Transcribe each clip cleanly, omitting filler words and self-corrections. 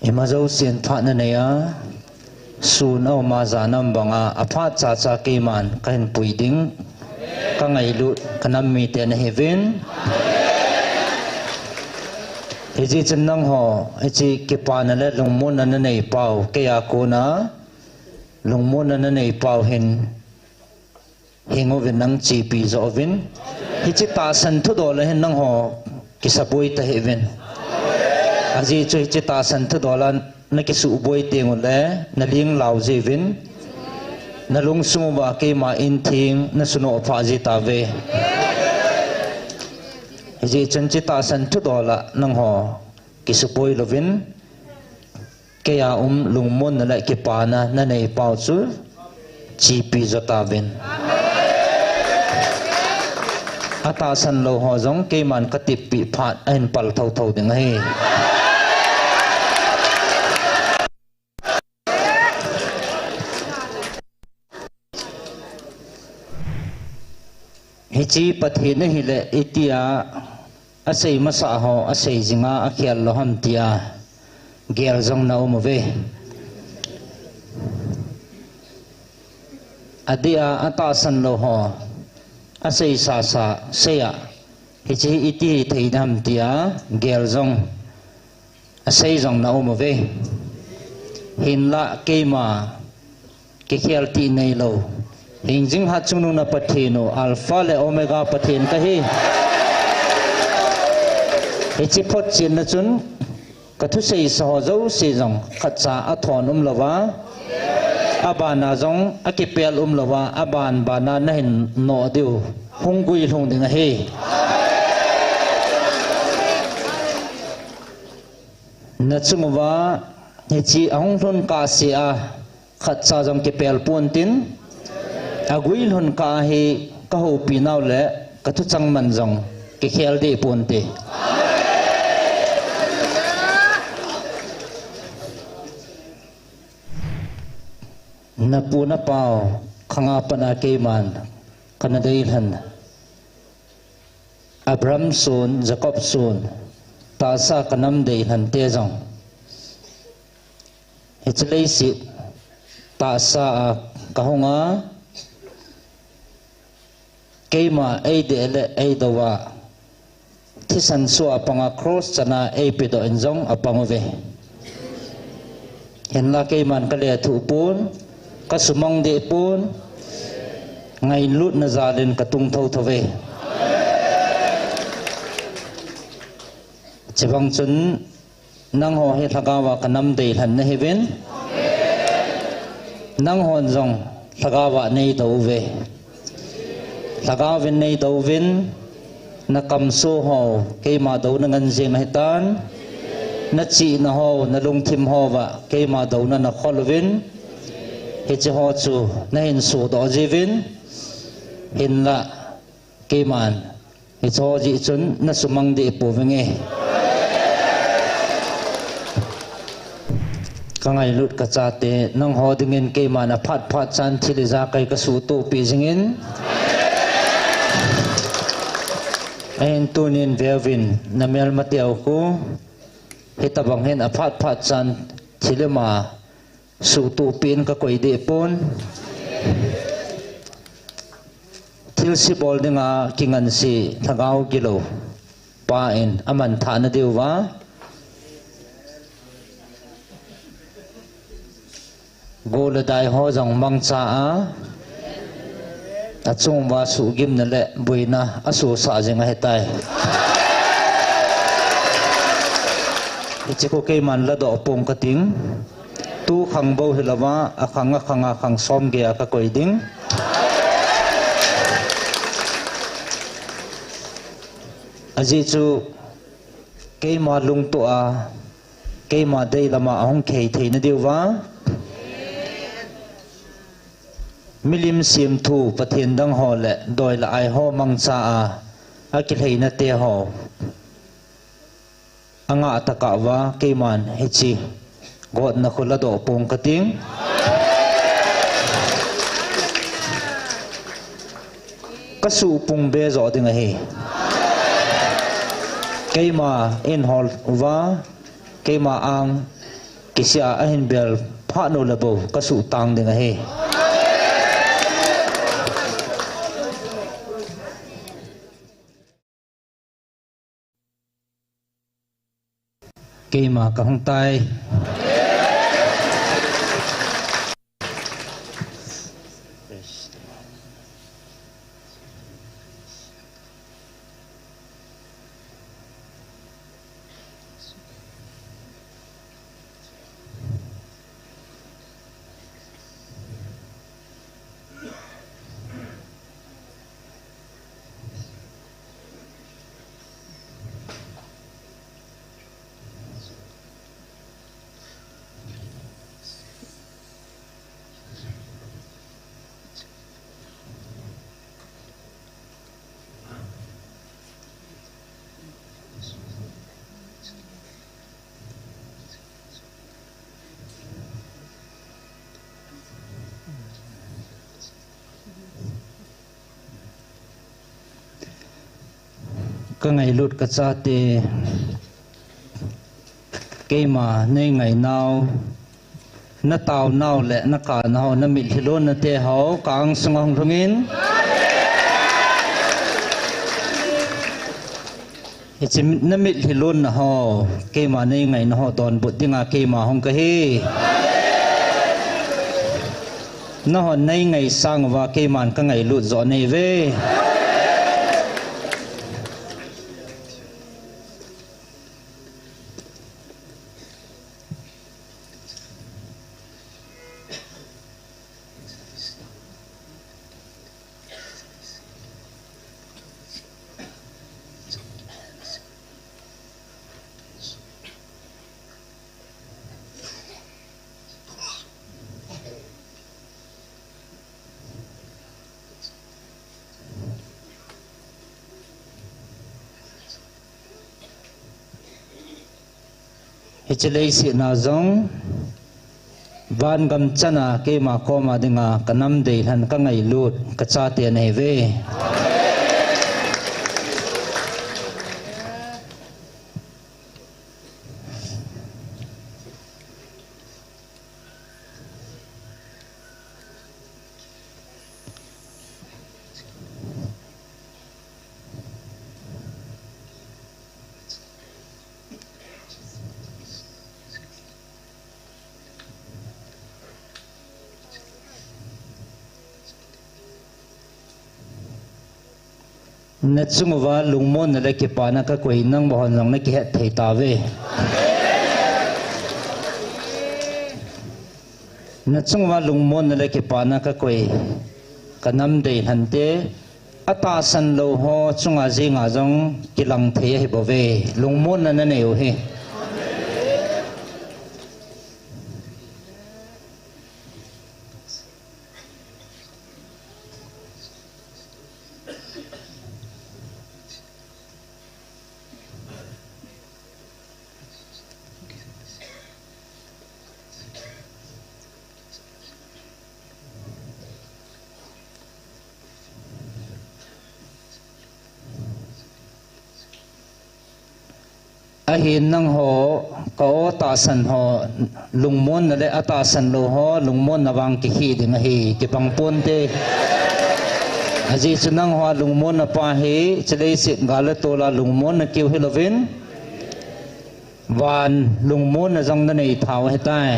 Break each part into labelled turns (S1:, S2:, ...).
S1: Imazo sin thana neya sun au ma zanam banga apha cha cha keman kan puiding ka ngai lu kanam mi te na heaven Eji chenang ho eji kipana le lungmun na nei pau ke ya ko na lungmun na nei pau hin hingo vin nang chi pi zo vin hichi ta san thu do le hin nang ho kisapoi ta heaven aji chu hichi ta san thu do lan na kisu boi te ngol le na ling lau je vin na lung sumu ba ke ma in thing na suno pha ji ta ve Ji chanchi ta san thu dola nang ho kisupoi lovin kaya lungmon na lai kipana na nei pau chu chi pi zota vin ata san lo ho jong ke man ka tip pi phat en pal thau thau ding he Hichi pathin hi le itia asei masa ho asei jinga akhial lo ham tia gel jong na umove adia ata san lo ho asei sa sa seya hichi iti theidam tia gel jong asei jong na umove hinla kema ke khial ti nei lo Hingjing hat chung na pathino alpha le omega pathin ka hi Hichi phot chin na chun kathu sei so zo se jong khatcha athon lawa abana jong akipel lawa aban bana na hin no diu hungui hlung ding he na chungwa hichi ahong thon ka se a khatcha jong kipel puntin Aguil hun ka hi ka ho pinaw le ka thu chang man jong ke khel de ponte na puna pao khanga pana ke man kana dei han Abraham son Jacob son ta sa kanam dei han te jong hitlei si ta sa ka honga Kema de le dawa thisan so apanga cross chana pido enjong apangove henla keman kale thu pun kasumong de pun ngai lut na zalin katung thau thave chebang chun nang ho he thagawa kanam de han na heaven nang hon jong thagawa nei dove Tagawin nei dovin na kamso ho kay ma daw na nganjing na hitan na chi na ho na lungthim ho wa kay ma daw na kholvin hichi ho chu na hin su do jivin hin la kay man hichi ho ji chun na sumang di po vinge kangay lut kachate nang ho dingin kay man na phat chan thiliza kay kasu tu pi jingin Ayin tunin vervin na mel matiaw ko hitabang hin aphat chan chilema sutupin ka koy di pon til si bol nga kingan si thagaw gilo pain aman thana diwa gola dai ho jong mangcha a Achung wa su gim na le buina asu sa jinga hetai ichiko ke man la do pong kating tu khang bo hilawa akhanga khang som ge aka koiding aji chu ke ma lung to a ke ma dei lama ahong khei thei na diwa Milim sim thu pathin dang ho le doi la ai ho mang cha a akilhei na te ho anga ataka wa keman hichi god na khula do pong kating kasu pung be zo ding he kema in hol wa kema ang kisia ahin bel pha no labo kasu tang ding he ke ma ka hong tai ka ngày lut ka cha te ke ma nei ngày nào na tao nào lệ na cả nào na mít hi lon na te hao kang sungong rungin ichim na mít hi lon na ho ke ma nei ngày na ho don but dinga ke ma hong ka hi na ho nei ngày sang wa ke man ka ngày lut zo nei ve Hichelei si na zong van gam chana ke ma ko ma dinga kanam de han ka ngai lut ka cha te nei ve na chungwa lungmon na le ke pa na ka koi nang mo hon lang na ke het thei ta ve na chungwa lungmon na le ke pa na ka koi kanam de han te ata san lo ho chunga ji nga jong kilang thei he bo ve lungmon na na ne o he ahin nang ho ko ta san ho lungmon na le ata san lo ho lungmon na wang ki hi ding hi ki pang pon te aji sunang ho lungmon na pa hi chelei si gala tola lungmon na kiu hilovin wan lungmon na jong na nei thau he tai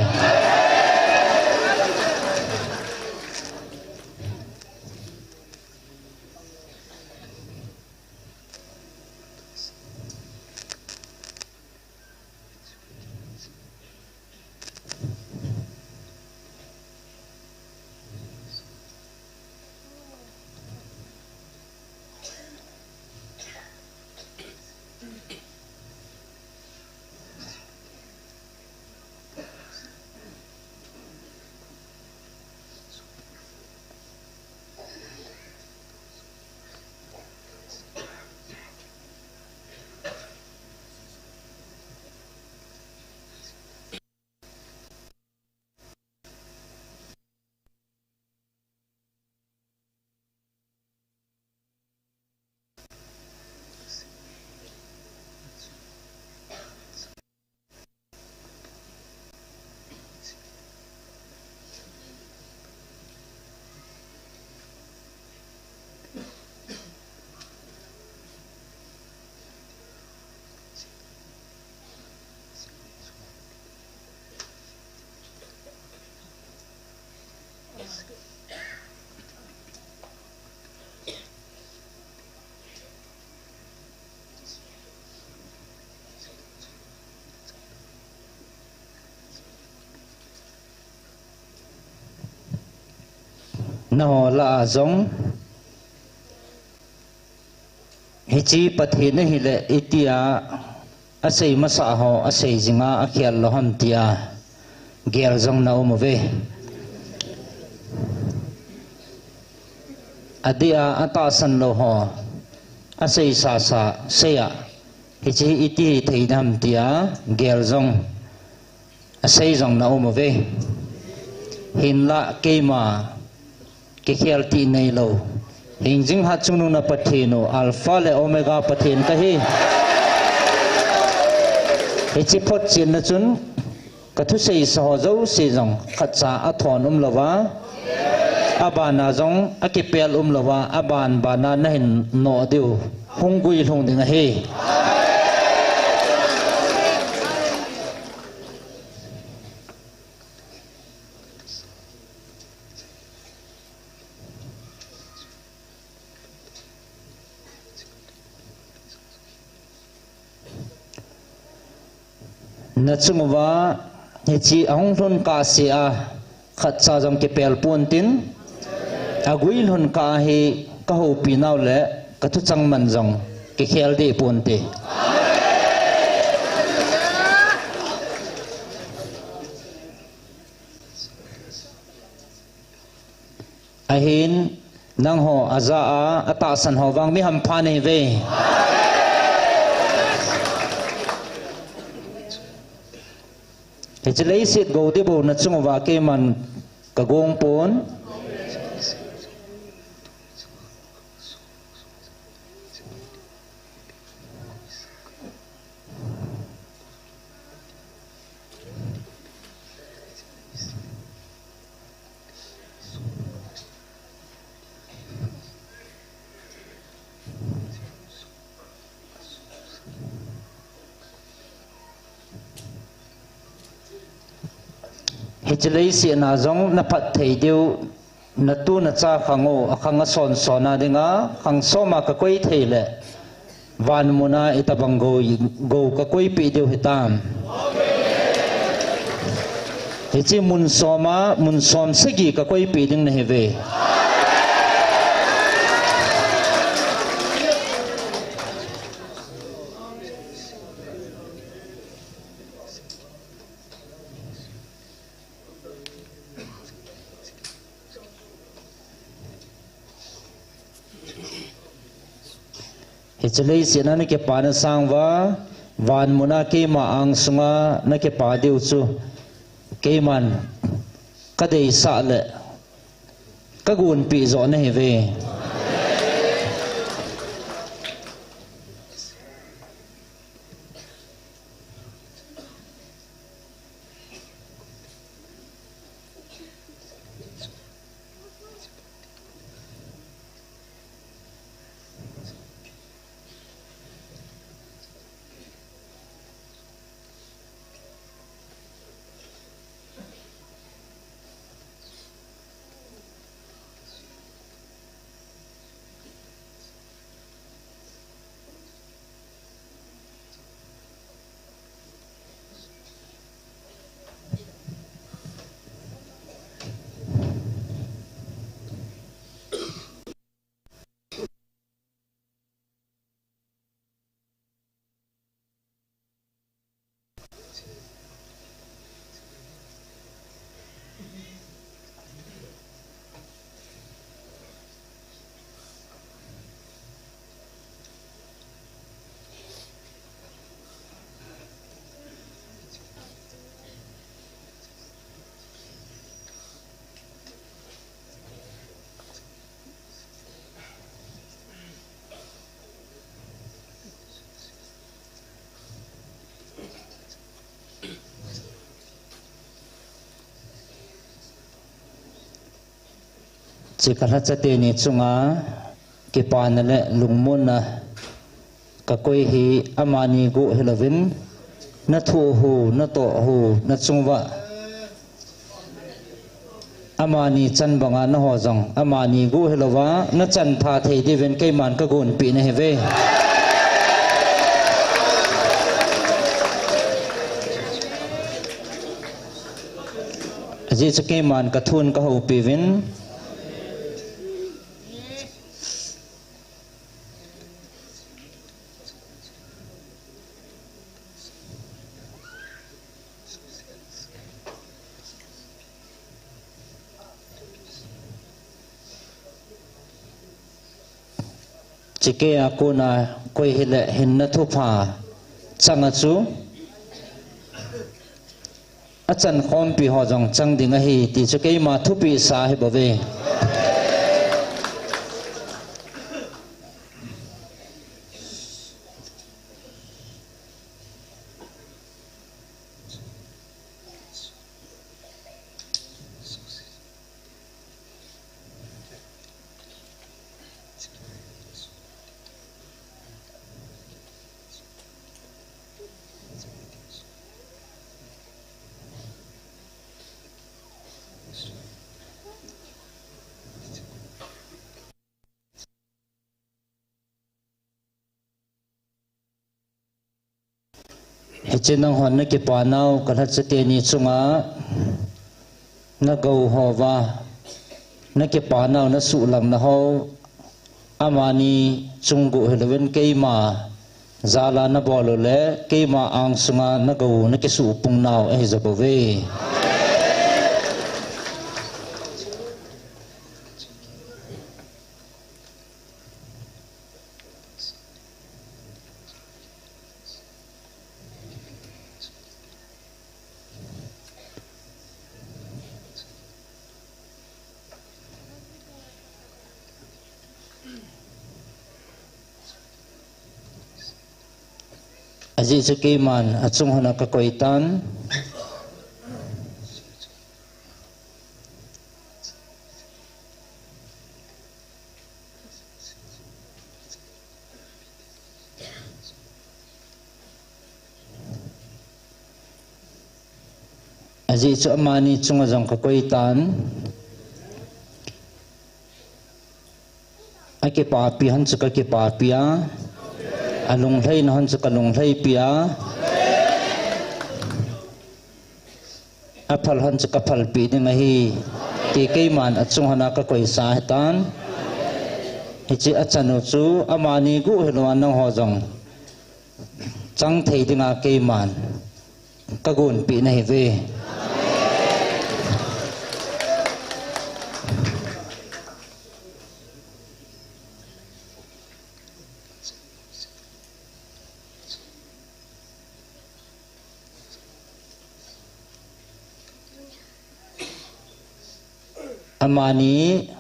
S1: na ho la zong hichi pathi na hile itia asei masa ho asei jinga akhial lo ham tia gel zong na umove adia atasan lo ho asei sa sa seya hichi iti theidam tia gel zong asei zong na umove hinla keima ke khial ti nei lo hingjing ha chunu na pathino alpha le omega pathin ka hi hichi phot chin na chun ka thu sei so zo se jong khacha athon lawa abana jong akipel lawa aban bana na hin no deu hungui hlong ding he na chungwa hichi ahong thon ka sia khatcha jam ke pel pon tin agui lhon ka hi ka ho pinaw le ka thu chang man jong ke khel de pon te ahin nang ho aza a ata san ho wang mi ham pha nei ve hichlei sit go de bo na chungwa ke man ka gong pon hichlei si na jong na phat thei deu na tu na cha khango akhanga son sona dinga khang soma ka koi thei le van muna itabang go ka koi pi deu hitam hichi mun som segi ka koi pi ding na heve hichlei si na ke pa na sangwa van muna ke ma ang sunga na ke pa deu chu ke man ka dei sa le ka gun pi zo na heve chikala chate ni chunga ke panale lungmon na ka koi hi amani go helovin na thu hu na to hu na chungwa amani chan banga na ho jong amani go helova na chan tha thei diven ke man ka gun pi na heve aji chake man ka thun ka ho pi vin chỉ kia cô na quay hiện lệ hình na thu phà chăng chú à chân khom pi họ dòng chăng đi ngay thì cho cái mà thu pi sa hay bảo vệ trên nông hòn nó kịp bà nào cả thật sự tiền như chung á nó gầu hồ và nó kịp bà nào nó sụ lòng nó hô amani chung cụ hệ bên cây mà ra là nó bỏ lỡ lẽ cây mà ăn sung á nó gầu nó cái sụ bùng nào ấy giờ bảo vệ aji seki man atsung hana kakoitan aji chu amani chunga jong kakoitan ake pa pi han chu ka ke pa pia alung thai na han chu kalung thai pia aphal han chu ka phal pi ni ngai ti ke man achung hana ka koi sa hetan hi chi achanu chu amani gu helwan nang ho jong chang thei dinga ke man ka gun pi na hi ve amani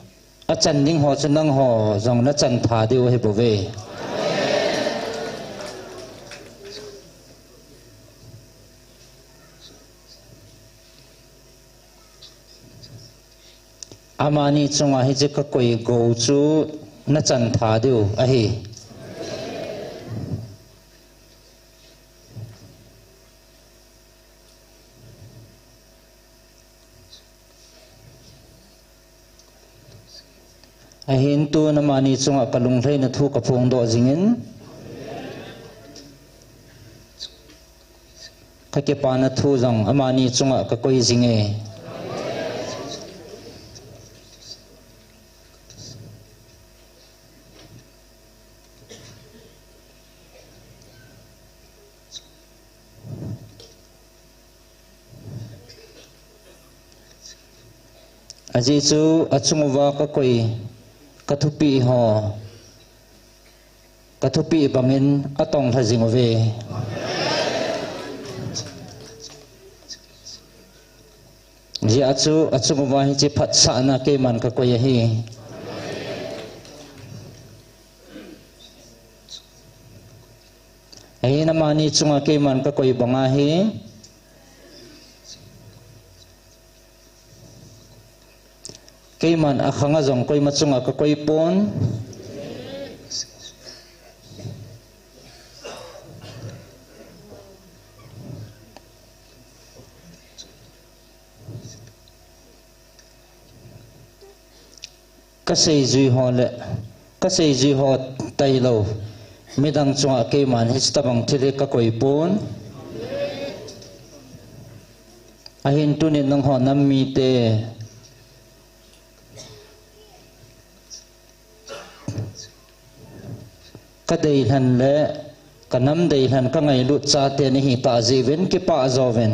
S1: achan ning ho chanang ho jong na chan tha deu he bove amani chunga hi je ka koi go chu na chan tha deu a hi ahin tu namani chunga kalung thai na thu ka phung do jingin ka ke pa na thu jong amani chunga ka koi jinge aji chu achungwa ka koi kathupi ho kathupi bangin atong thajing ve ji achu achungwa hi chi phat sa na ke man ka koi hi ai na mani chunga ke man ka koi banga hi cây man a khanga jong koi machunga ka koi pon ka sei zui ho le ka sei zui ho tai lo midang chunga cây man hi stabang thile ka koi pon a hin tunin nang ho nam mi te ka dei han le ka nam dei han ka ngai lu cha te ni hi ta ji ven ki pa zo ven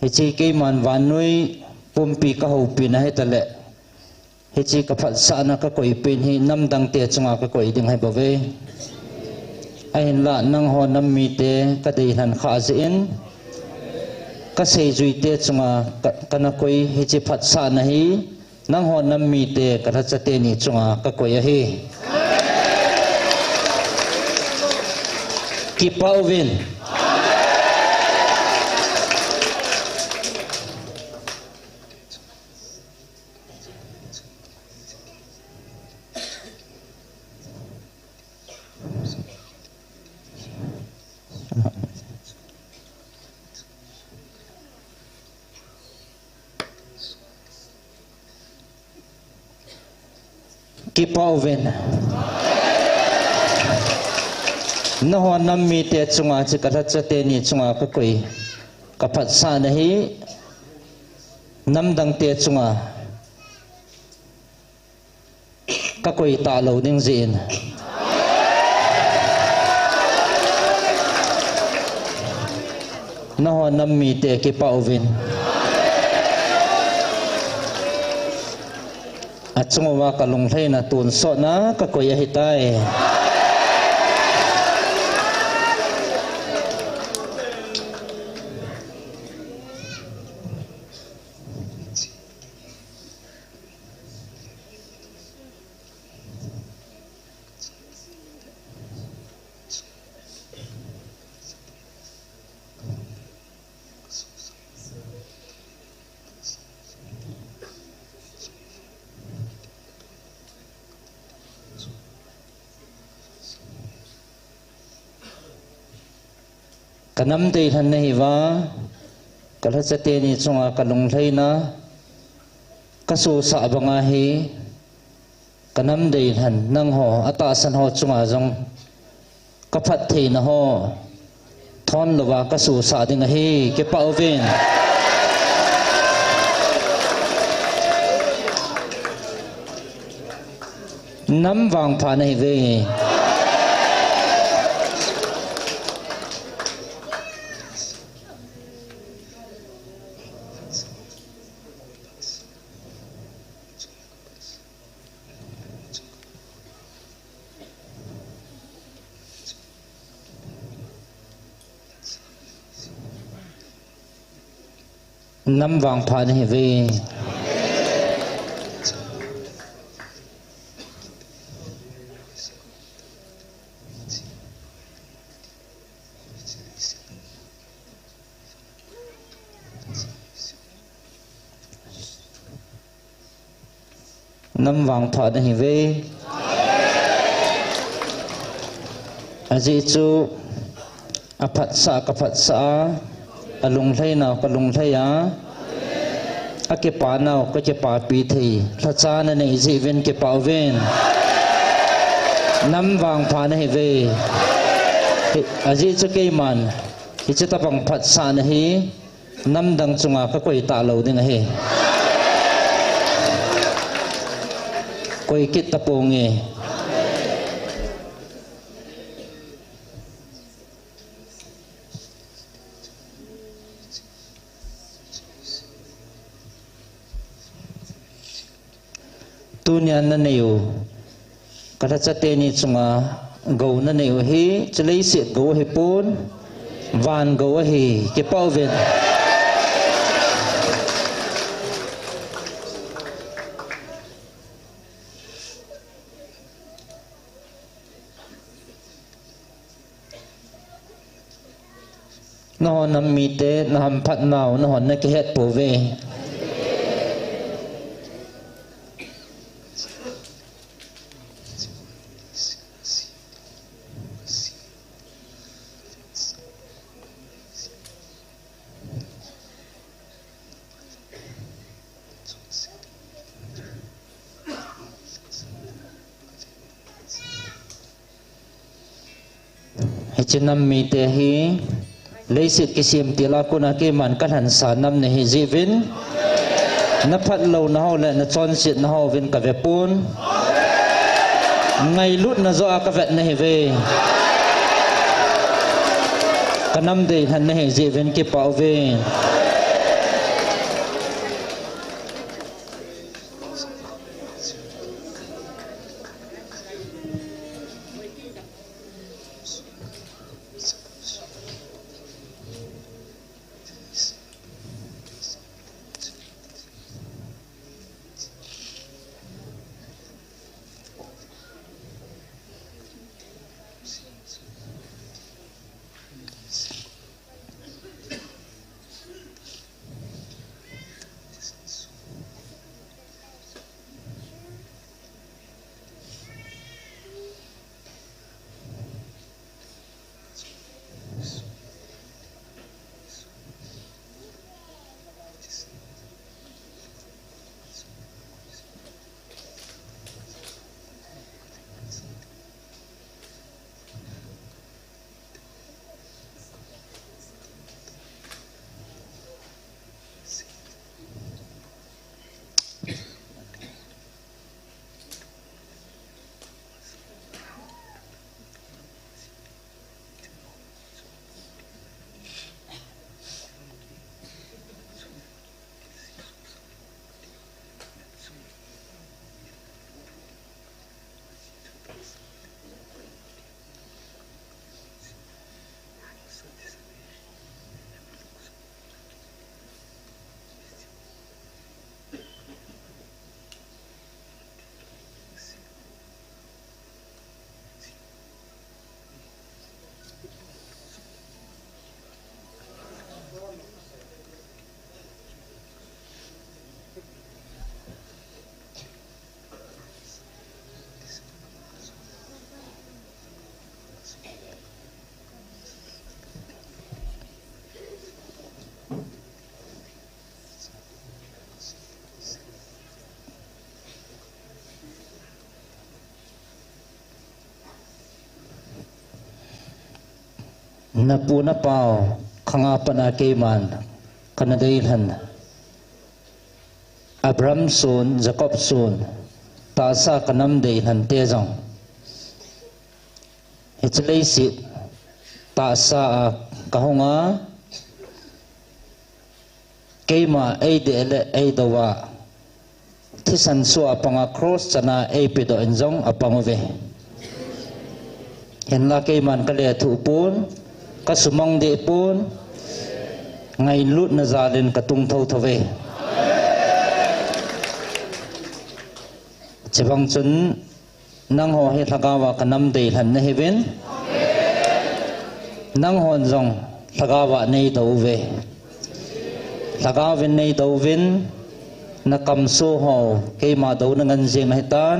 S1: hi chi ke man van noi pumpi ka ho pin hai tale hi chi ka phat sa na ka koi pin hi nam dang te chunga ka koi ding hai bave ai la nang ho nam mi te ka dei han kha zin ka sei zui te chunga kana koi hi chi phat sa na hi nang ho nam mi te ka tha chate ni chunga ka koi a hi ki pauvin ki pauvin na ho nam mi te chunga chi ka tha chate ni chunga ka koi ka phat sa na hi nam dang te chunga ka koi ta lo ding zin na ho nam mi te ki pauvin at chunga ka lung thei na tun so na ka koi a hitai kanam dei than nei wa kala chate ni chunga kalung thaina kasu sa banga hi kanam dei than nang ho ata san ho chunga jong ka phat thei na ho thon lova kasu sa ding hi ke pauvin nam wang pha nei ve nam wang pha nei ve nam wang pha nei ve aji chu aphat sa ka phat sa alung thai nào ka lung thai à ake pa nào ka ke pa pi thei tha cha na nei ji ven ke pa ven nam wang pha na he ve aji chu ke man hi chu ta pang phat sa na hi nam dang chunga ka koi ta lo ding he koi kit ta po nge tunya na neu kata chate ni chunga go na neu hi chlei se go he pon van go hi ke pauvin no nam mi te na ham phat nau no hon na ke het po ve chinam mi te hi leisit kisim tila kuna ke man kan han sa nam ne hi jivin na phat lo na ho le na chon sit na ho vin ka ve pun ngai lut na zo ka vet ne hi ve kanam de han ne hi jivin ke pau ve na pu na pau khanga pana ke man kanadei han Abraham sun Jacob sun ta sa kanam dei han te jong hitlei si ta sa kahonga keima ei de le ei dawa thisan su apanga cross chana ei pido enjong apangove henla keiman kale thu pun kasumang de pun ngai lut na zalen katung thau thove chebang chun nang ho he thagawa kanam de han na heven nang hon jong thagawa nei dove thagawen nei dovin na kam so ho keima do na ngan jeng na hitan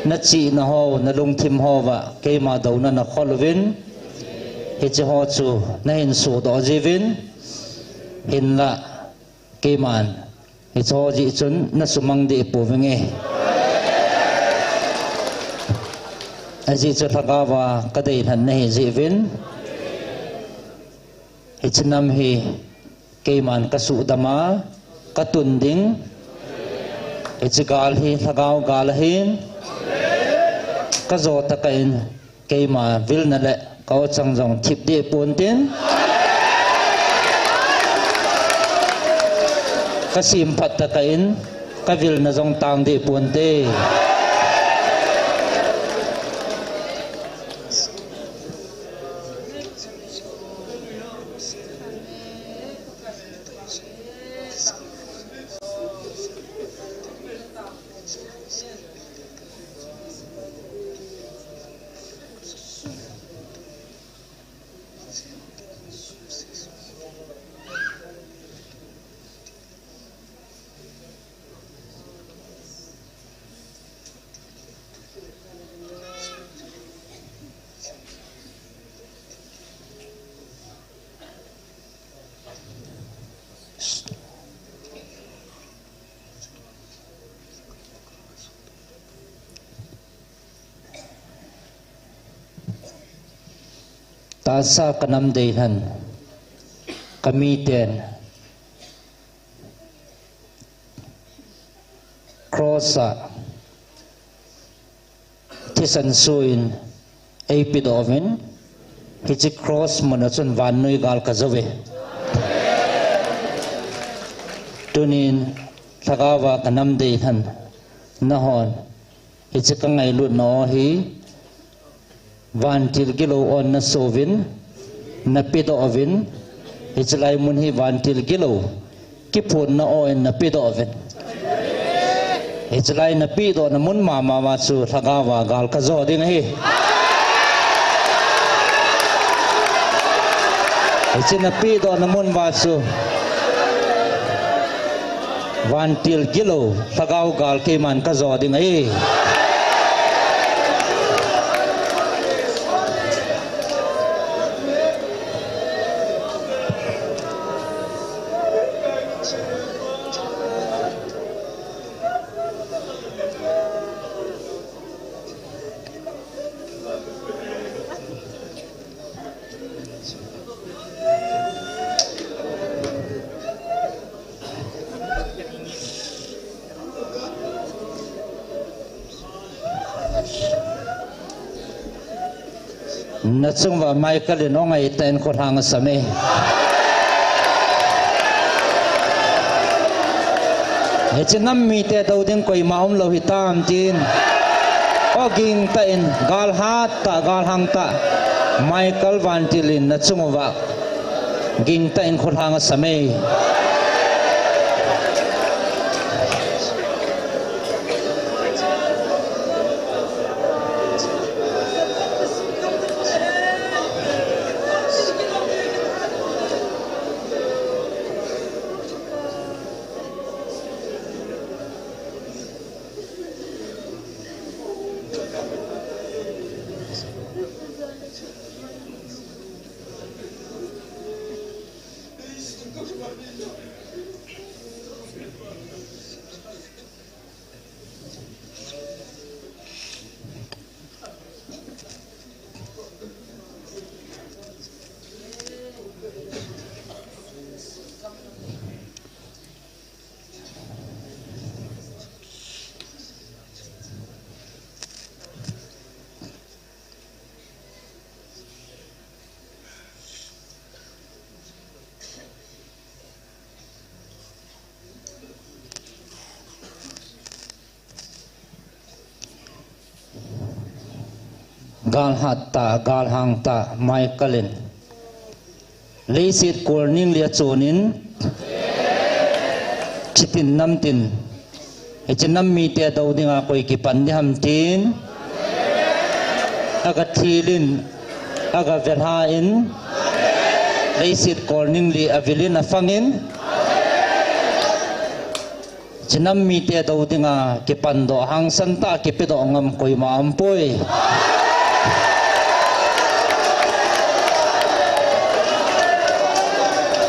S1: na chi na ho na lung thim ho wa keima do na kholwin he che ho chu na hin su do jivin hin la keiman he cho ji chun na sumang de pu venge aji cha thagawa kadai than na he jivin he chinam he keiman kasu dama katun ding ichigal hi thagaw gal hin kazo takain keima vil na le kaw changjong thip de puntin kasim phat takain kavil na jong tang de punte ta sa kanam dei han kami ten crossa thisan suin epidoven hichi cross manachun van noi gal ka jove tunin thagawa kanam dei han nahon hichi kangai lu no hi van til kilo on na sovin na pido ovin ichlai mun hi van til kilo kipun na on na pido ovin ichlai na pido na mun mama wa chu thagawa gal ka zo ding hi ichin na pido na mun wa chu van til kilo thagaw gal ke man ka zo ding hi na chung wa Michael no ngai ten ko thang same he chinam mi te do ding koi maum lo hi tam tin oging ta in gal hat ta gal hang ta Michael van tilin na chung wa ging ta in ko thang same gal hatta gal hangta Michaelin leisit korning lia chonin chitin namtin echinam mi te do dinga koi ki pandi hamtin aga thilin aga verhain leisit korning li avilin afangin chinam mi te do dinga ki pando hang santa ki pedo ngam koi ma ampoi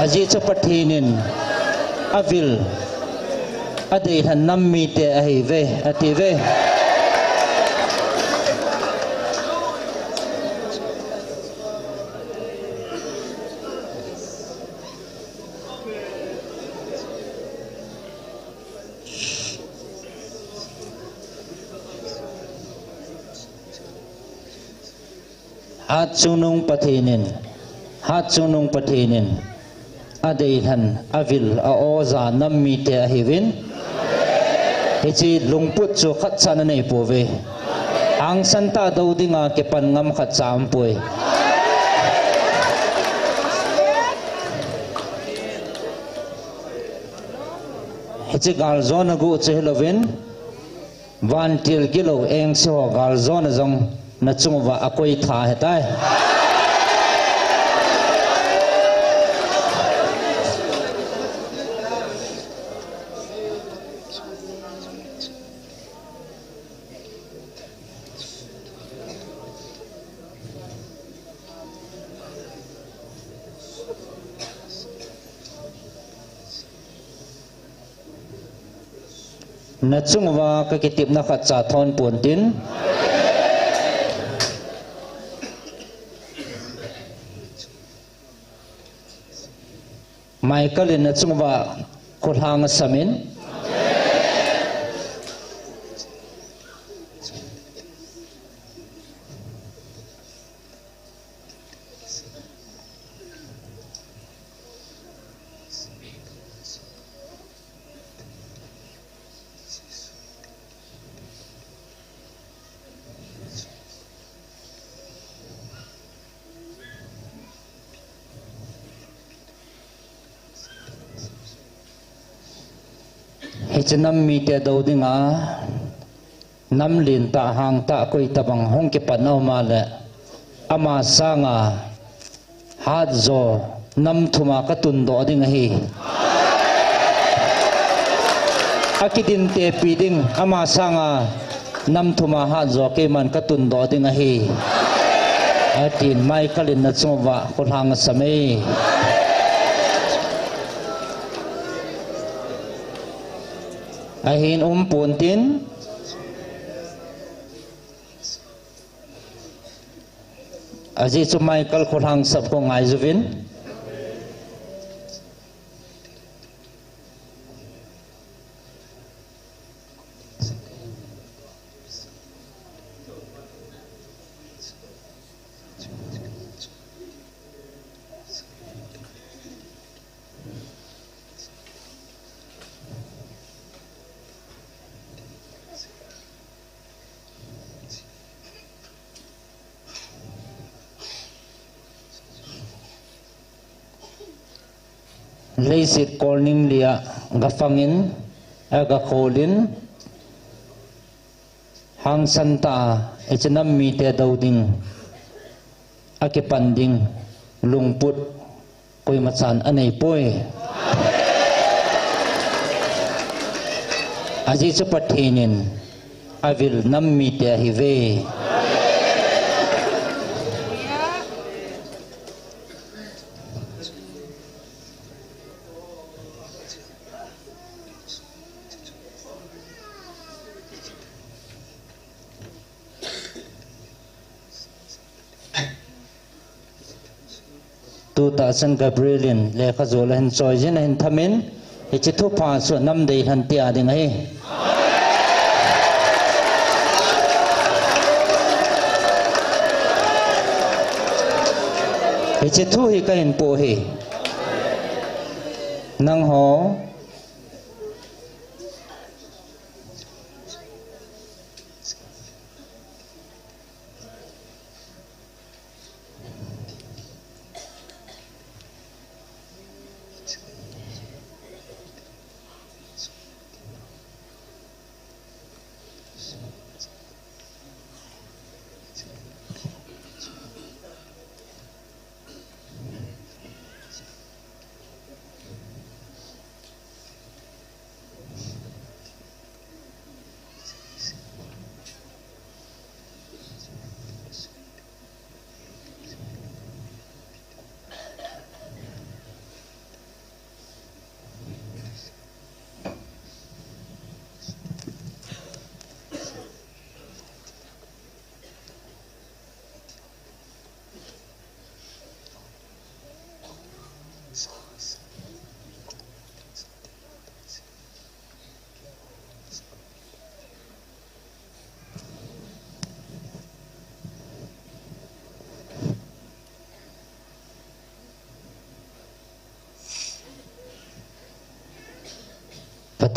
S1: aji chapathinin avil adei han nammi te ahi ve ati ve hat sunung pathinin adei han avil a oza nammi te ahivin hichi lungput chu khat chana nei pove ang santa do dinga ke pan ngam khat cham poi hichi gal zona gu chelovin van til kilo eng so gal zona jong na chungwa akoi tha hetai na chungwa ka kitip na khat cha thon puntin Michael in na chungwa khulhang samin hichinam mi te do dinga nam lin ta hang ta koi tabang hong ke panau ma le ama sanga hat zo nam thuma ka tun do ding hi akidin te piding ama sanga nam thuma hat zo ke man ka tun do ding hi atin mai kalin na chungwa khulhang samei ahin puntin aji chu Michael khulhang sap ko ngai zuvin leisit korning lia gafangin aga kholin hang santa echinam mi te dauding ake panding lungput koi machan anei poi aji chu pathinin avil nam mi te hi ve tu ta san Gabrielin le khazol hen choijin hen thamin hichi thu pha su nam dei han tia ding hi hichi thu hi ka hin po hi nang ho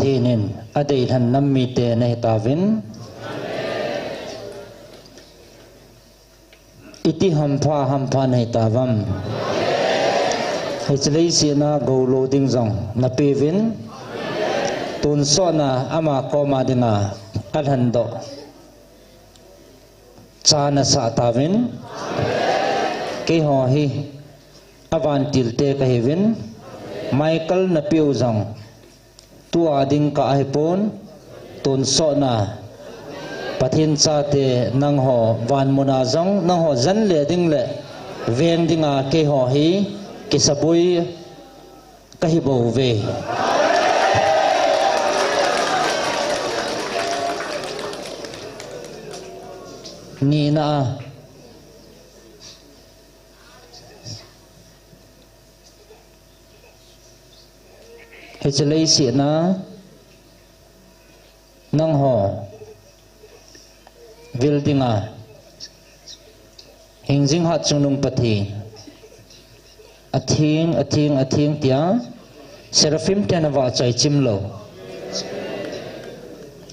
S1: pathinin adei han nammi te nei tavin iti hampa nei tavam hechlei sina go loading zong na pevin tun so na ama koma dinga adhan do chana sa tavin ke ho hi avan tilte ka hevin Michael na piu zong tu ading ka ahipon tun so na pathin cha te nang ho van muna zong nang ho zan le ding le veng dinga ke ho hi kisabui ka hi bo ve ni na hechlei si na nang ho buildinga hingjing hat chungnung pathi athing tia seraphim tenawa chai chimlo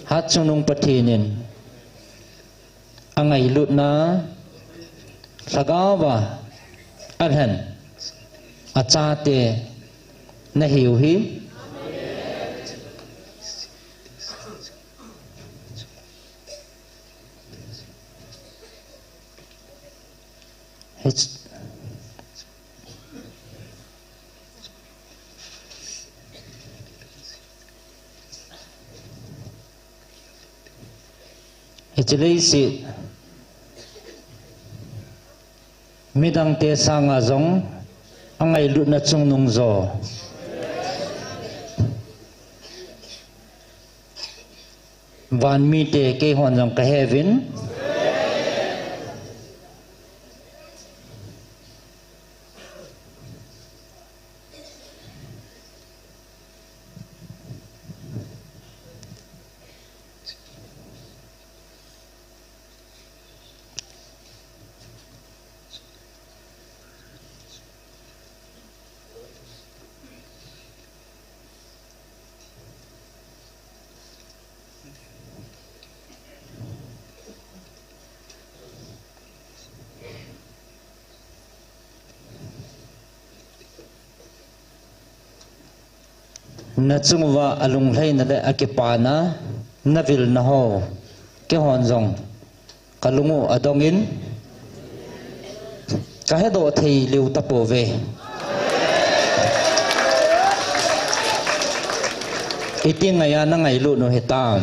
S1: hat chungnung pathi nin angai lut na thagawa adhan achate na hiu hi hechlei si midang te sanga zong angai lut na chung nung zo van mi te ke hon zong ka hevin na chungwa alung hlei na le akipana na vil na ho ke hon zong kalungu adongin ka hedo thei liu tapo ve iti ngaya na ngai lu no hetam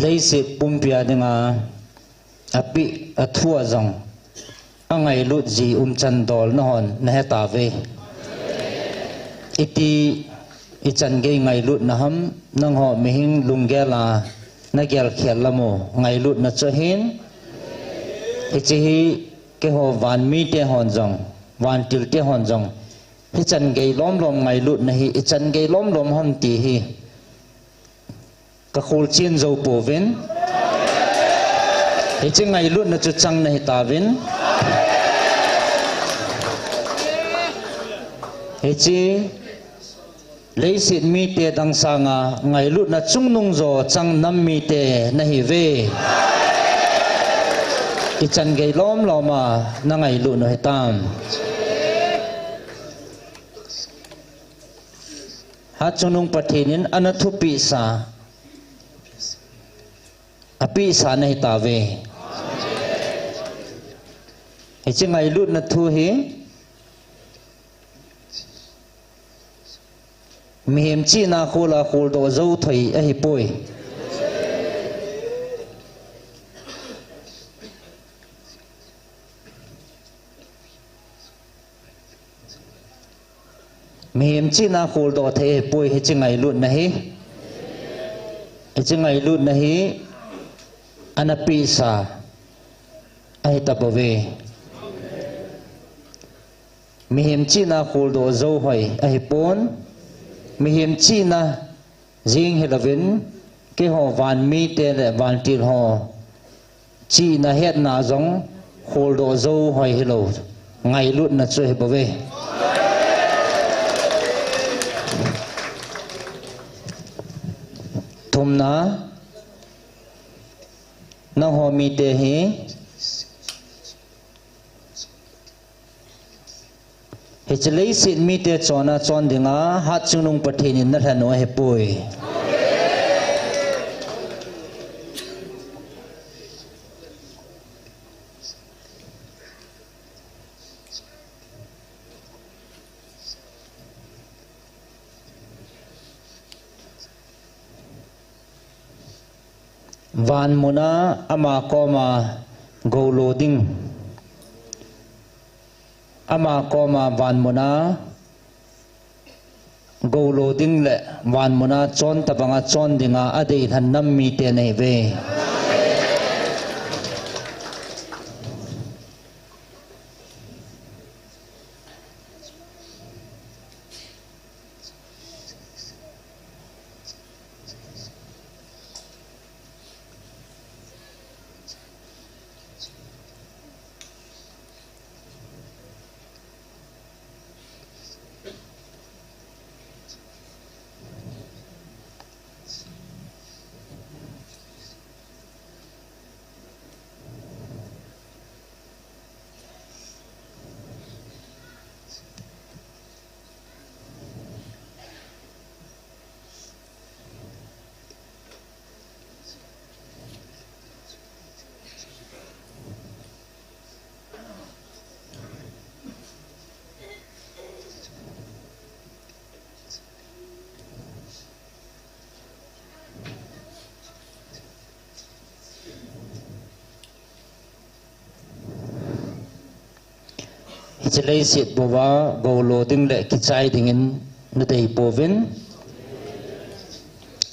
S1: leise pumpia dinga api athua zong angai lut ji chandol na hon na heta ve iti ichan ge ngai lut na ham nang ho mihing lunggela na gel khel lamo ngai lut na chahin ichi hi ke ho van mi te hon zong van til te hon zong ichan ge lom ngai lut na hi ichan ge lom hon ti hi ka khol chin zo po vin hi ching ngai lut na chu chang na hi ta vin hi chi leisit mi te dang sanga ngai lut na chung nung zo chang nam mi te na hi ve i chan gei lom loma na ngai lut no hi tam hat chunung pathinin anathupi sa api sa nei tawe he chingai lut na thu hi mihem chi na khola khol do zo thoi a hi poi mihem chi na khol do the poi he chingai lut na hi he chingai lut na hi anapi sa ai tapawe mihem chi na khol do zo hoi a hi pon mihem chi na jing hilavin ke ho van mi te le van tir ho chi na het na zong khol do zo hoi hilo ngai lut na chu he bawe thum na ho mi te hi he chalei sit mi te chona chon dinga hat chunung pathin in na thano he pui van muna ama koma go loading ama koma van muna go loading le van muna chon tabanga chon dinga adei than nam mi te nei ve chalei sit bowa go loading le kichai dingin na dei povin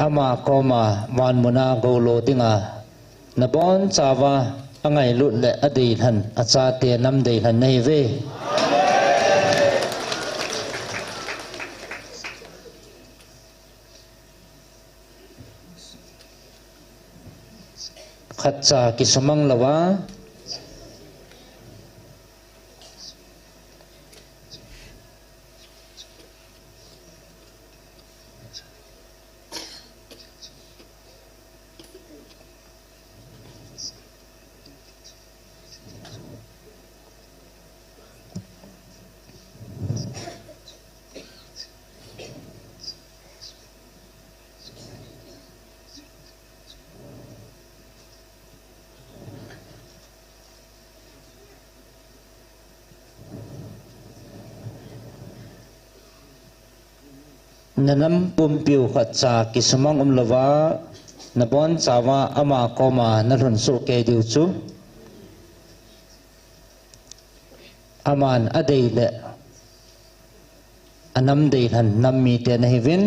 S1: ama koma van muna go loading a na bon chawa angai lut le adei than acha te nam dei than nei ve khatcha ki sumang lawa nanam pumpiu khatcha ki sumang lawa na bon chawa ama koma na run su ke diu chu aman adei le anam dei than nam mi te nei vin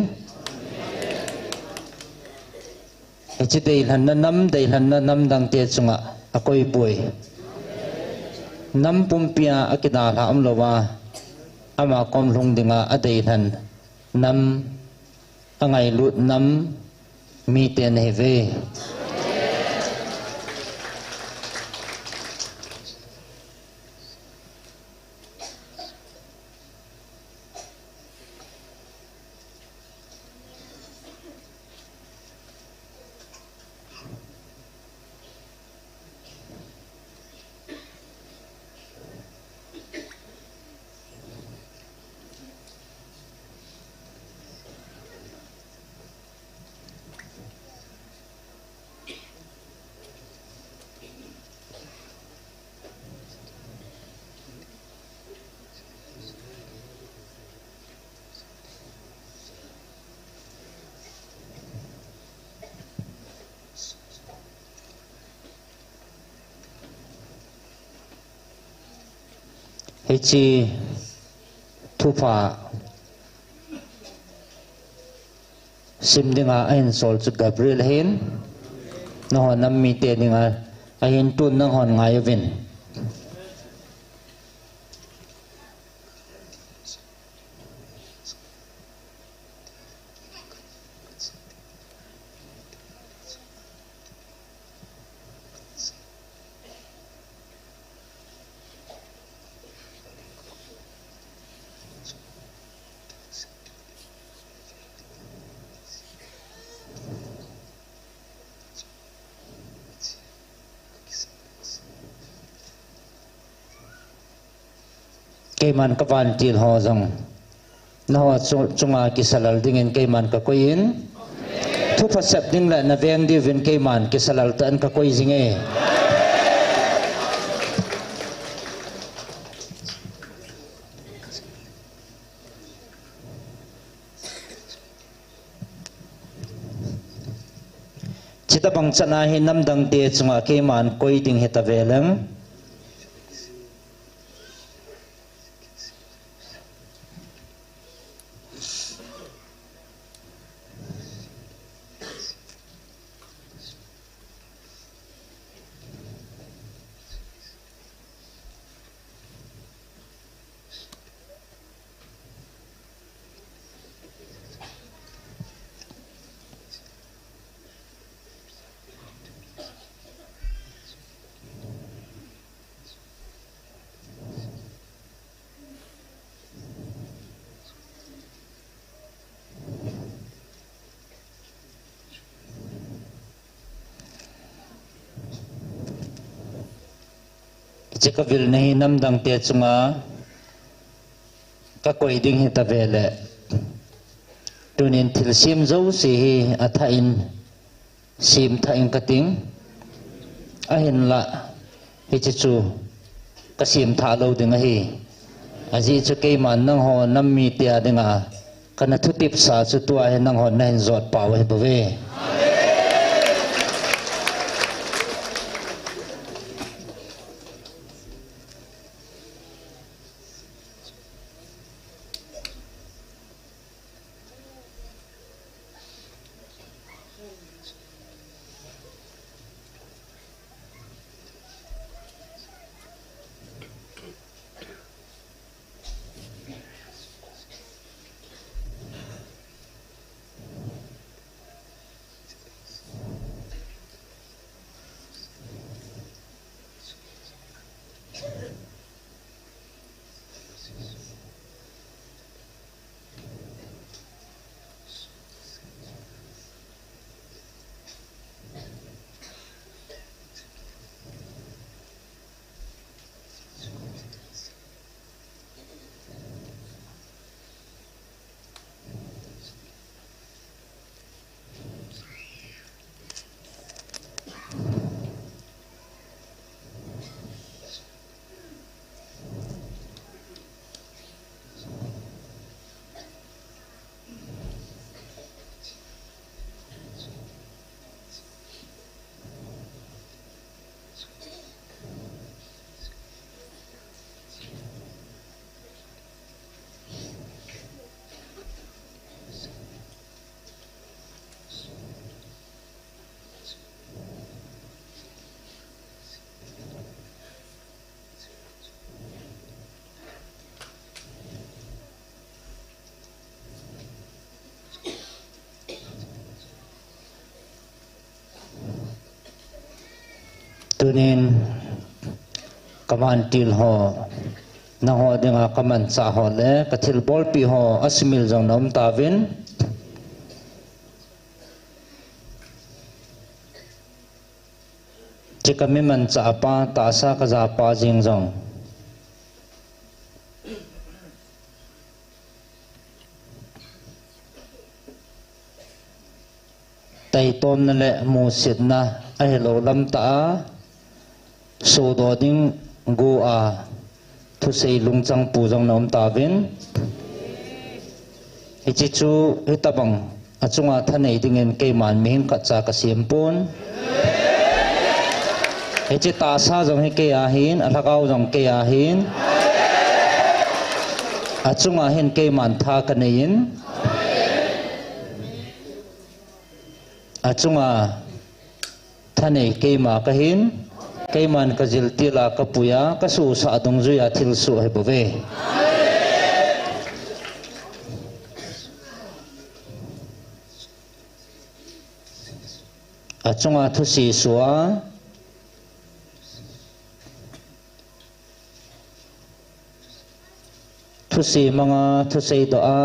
S1: e chi dei than na nam dei than na nam dang te chunga akoi pui nam pumpia akida la lawa ama kom lung dinga adei than nam angai lut nam mi te nei ve hi chi thu pha sim dinga ain sol chu Gabriel hin no hon nam mi te dinga ain tun nang hon ngai vin cây man ka van til ho zong na ho chunga ki salal ding in cây man ka koin thu pha sep ding la na veng di vin cây man ki salal tan ka koi jing e chita bang chana hi nam dang te chunga cây man koi ding heta veleng chekavil nahi nam dang te chunga ka koi ding hi ta vele tunin thil sim zo si hi atha in sim tha in kating a hin la hi chu ka sim tha lo ding hi aji chu ke man nang ho nam mi te adinga kana thu tip sa chu tua he nang ho na hin zot paw he bove tunin kaman til ho na ho dinga kaman cha ho le kathil bol pi ho asmil jong nom tavin chikami man cha pa ta sa ka za pa jing jong tay tom na le mu sit na a hello lam ta so do ding go a thu sei lung chang pu jong nom ta vin hi chi chu hi tabang achunga thanei ding en ke man mi hin ka cha ka sim pon hi chi ta sa jong hi ke a hin a thakau jong ke a hin achunga hen ke man tha kanein achunga thane ke ma kahin ke man ka jiltila ka puya ka su sa dong zuya thil su he bove achunga thusi suwa thusi manga thusei doa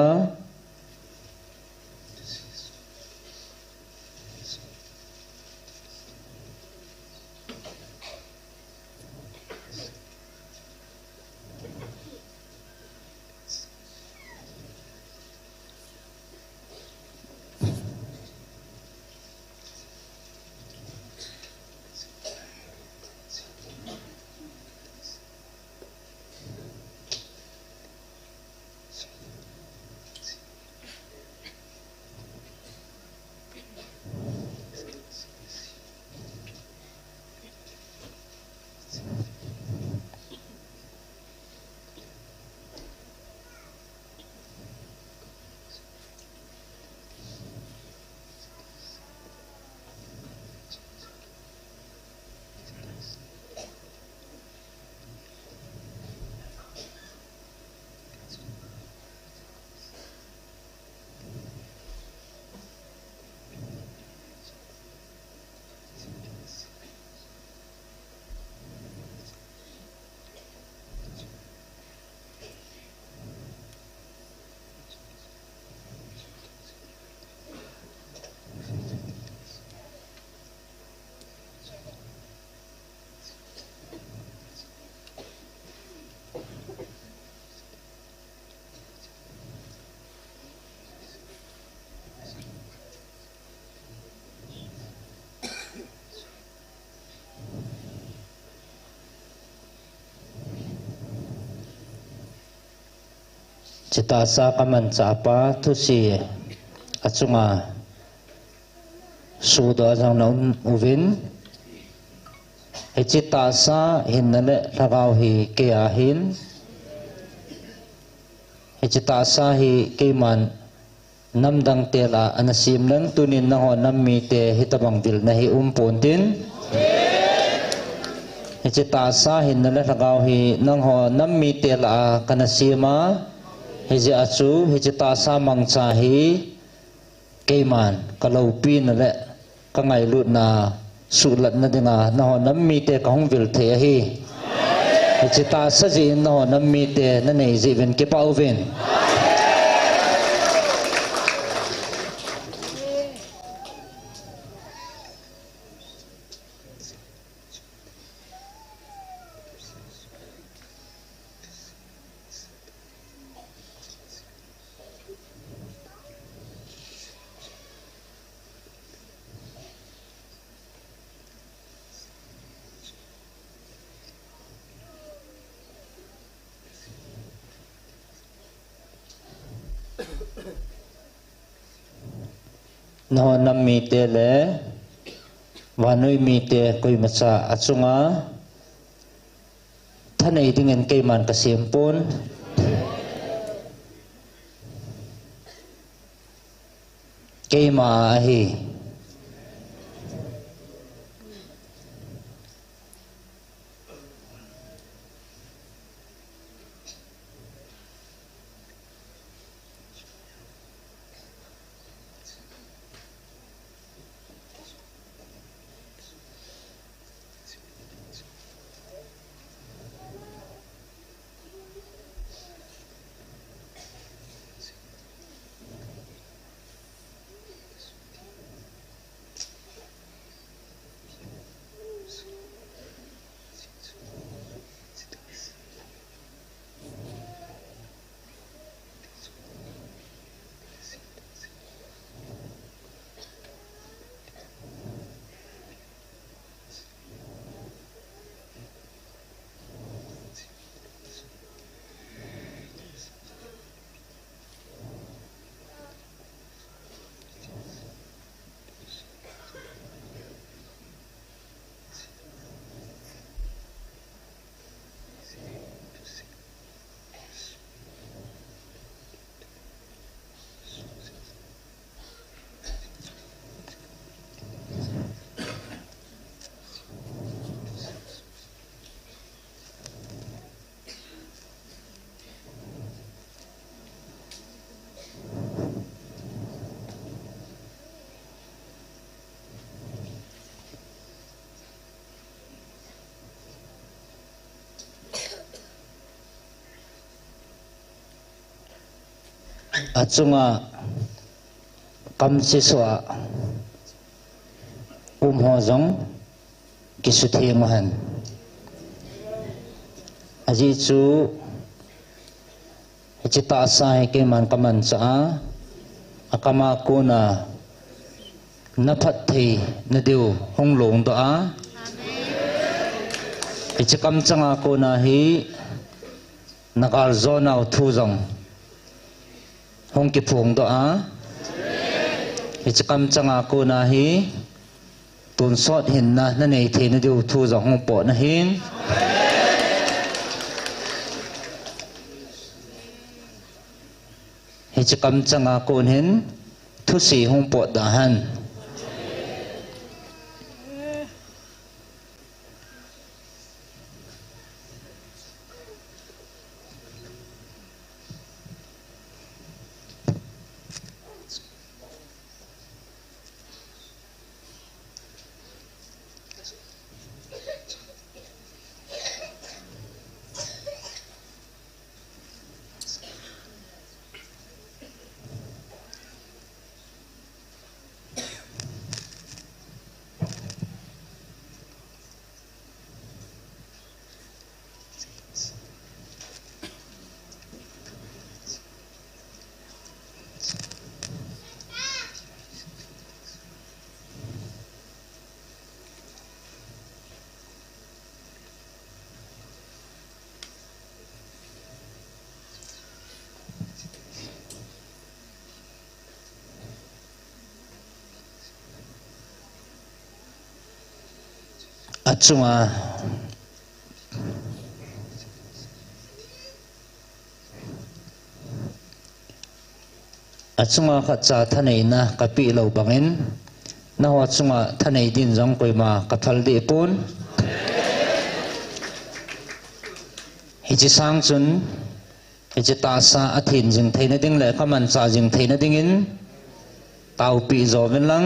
S1: cita sa kaman sa apa thusi achunga sudo jang na uvin he cita sa hinale lagaw hi ke ahin he cita sa hi ke man namdang tela anasim nang tunin na ho nammi te hitabang bil na hi umpon din he cita sa hinale lagaw hi nang ho nammi tela kanasima hiji achu hiji ta sa mangcha hi keiman kalaupi na le ka ngai lut na sulat na dinga na ho nammi te ka hongvil the hi hiji ta sa ji na ho nammi te na nei ji ven ke pau ven no nammi te le vanui mi te koi macha achunga thanei dingen keiman ka sempon keima hi achunga kam siswa ho jong kisuthi mahan aji chu chita sai ke man kaman cha akama ko na naphat thei na deu hong long to a ichikam changa ko na hi nakal zona thu jong hong ki phung to a ichikam changa ko na hi tun sot hin na na nei the na deu thu jong hong po na hin chikam changa ko hin thu si hong po da han achunga khacha thanei na kapi lo bangin na ho achunga thanei din jong koima kathal de pon hichi sang chun hichi ta sa athin jing theina ding le kaman cha jing theina dingin tau pi zo ven lang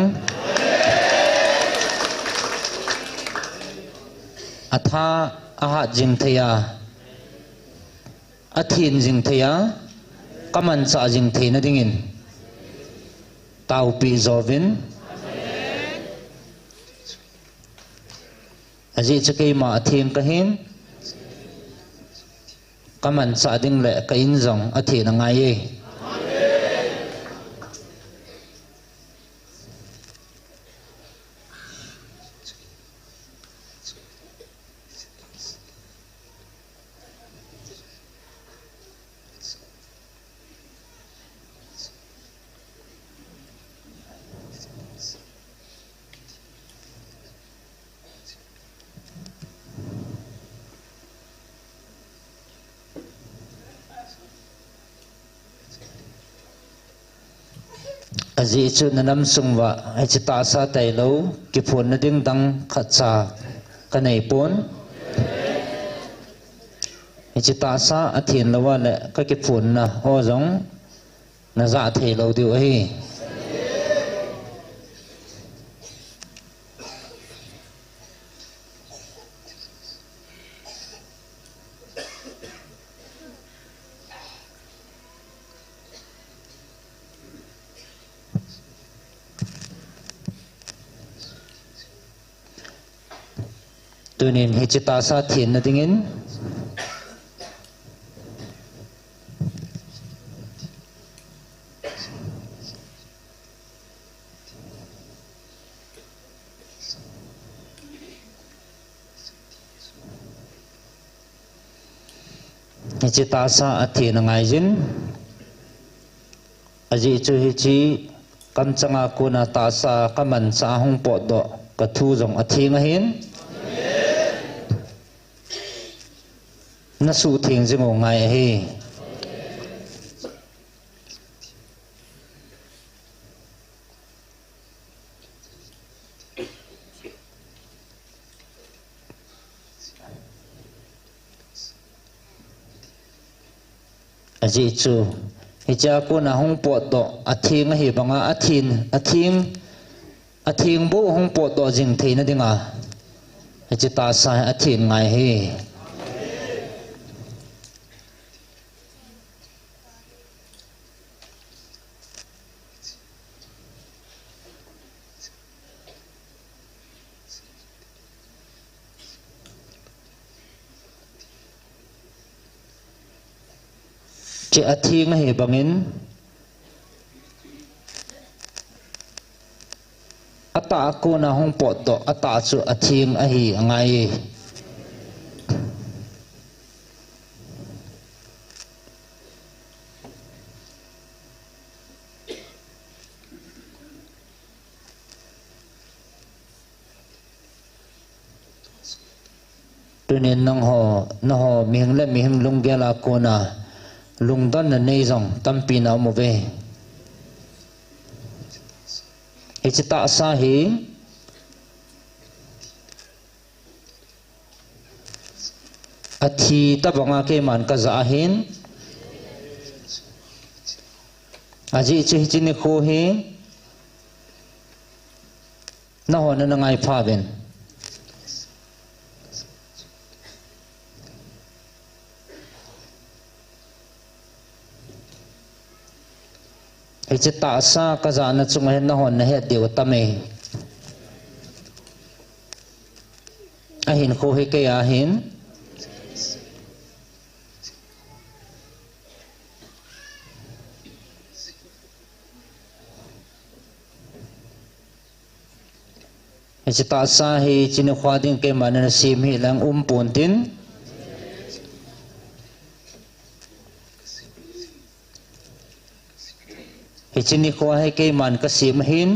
S1: atha aha jing theya athin jing theya kaman cha jing theina dingin tau pi zovin aji chakei ma athin kahin kaman cha ding le kain jong athi na ngai ye aji chu nanam sungwa ai chita sa tai lo ki phun na ding dang khacha kanai pon ai chita sa athin lawa le ka ki phun na ho jong na za thei lo diu hi tunin hichita sa thin na dingin hichita sa athin ngai jin aji chu hichi kam changa ko na ta sa kaman sa hong po do ka thu jong athinga hin na su thing jing ngai hi aji chu hicha ko na hong po do athing hi banga athing bo hong po do jing theina dinga hichi ta sa athing ngai hi chi athi nga he bangin ata ko na hong pot do ata chu athing ahi angai tunin nang ho na ho mihing le mihing lunggela ko na lungdan na nei jong tampi na mo ve ichita sa hi athi tabanga ke man ka zahin aji chi chi ni kho hi na ho na ngai pha ben ichita sa ka za na chung hen na hon na he dew tame ahin kho he ke ahin ichita sa hi chin khwa ding ke man na sim hi lang pon tin hichini ko hai ke man ka sim hin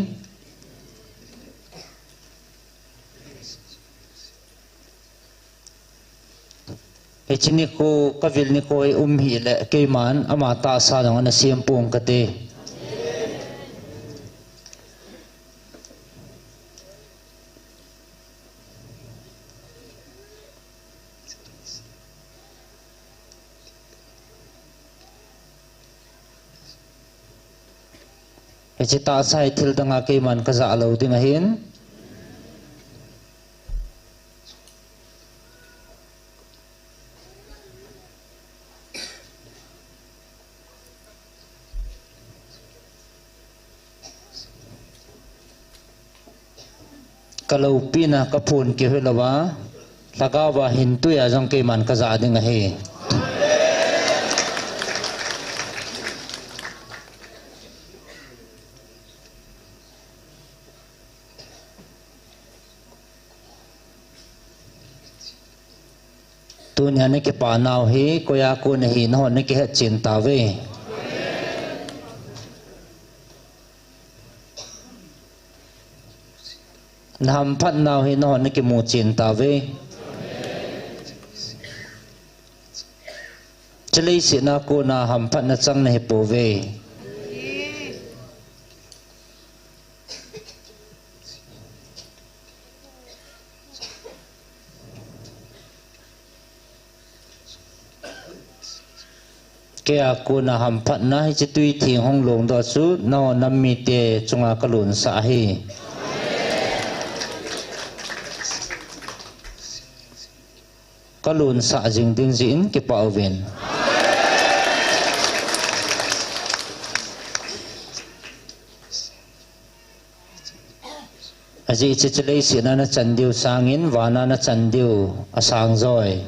S1: hichini ko ka vil ni ko hi le ke man ama ta sa dang na sim pong ka te ichita sai thil danga ke man ka za lo ding a hin kalau pina ka phun ke helawa lagawa hin tu ya jong ke man ka za ding a he tu nya ne ke pa naw he ko ya ko ne hi no ne ke he chin ta ve nam phat naw he no ne ke mu chin ta ve chlei si na ko na ham phat na chang ne po ve ke aku na ham phat na hi tui thing hong long do chu no nam mi te chunga kalun sa hi kalun sa jing ding jin ke pau ven aji chichlei si na chandiu sangin wana na chandiu asang zoi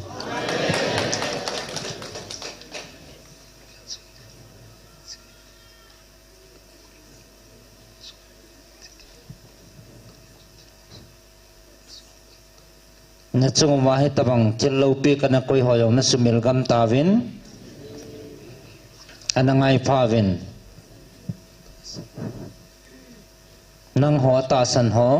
S1: na chung wa he tabang chillo pi kana koi hoyong na sumil gam tawin anangai phawin nang ho ta san ho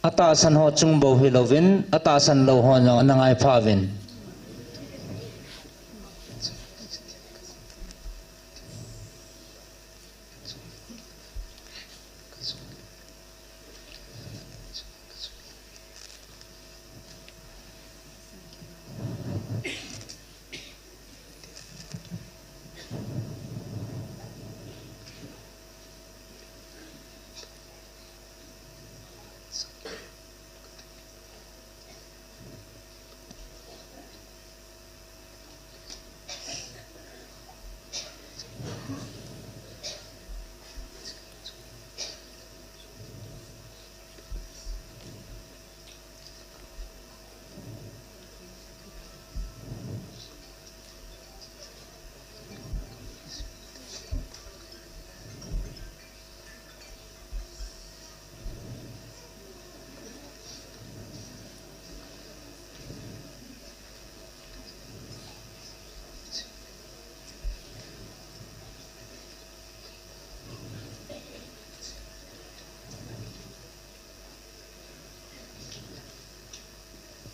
S1: ata san ho chung bo hi lovin ata san lo ho no anangai phawin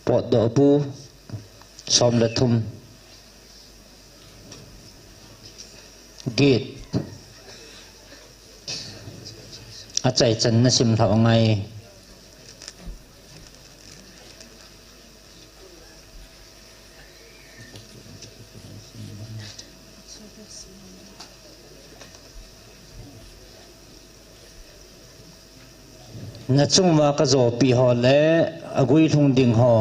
S1: Pot do bu som la thum gate a chai chan na sim thau ngai na chung ma ka zo pi ho le agui thung ding ho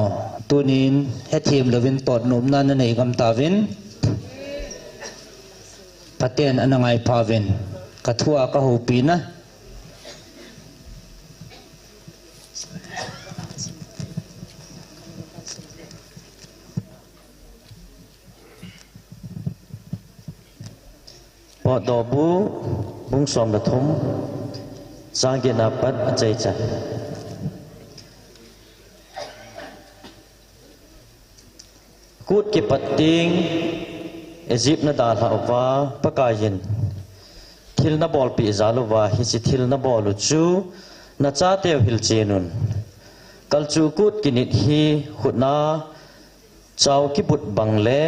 S1: tunin hethim lovin tot nom na na nei gam tavin paten anangai pavin kathua ka ho pi na po do bu bung som la thum sang ge na pat a chai chan kut ke pating Egypt na dal hawa pakayin thil na bol pi zaluwa hi si thil na bol chu na cha te hil chenun kalchu kut kinit hi khutna chaw ki but bangle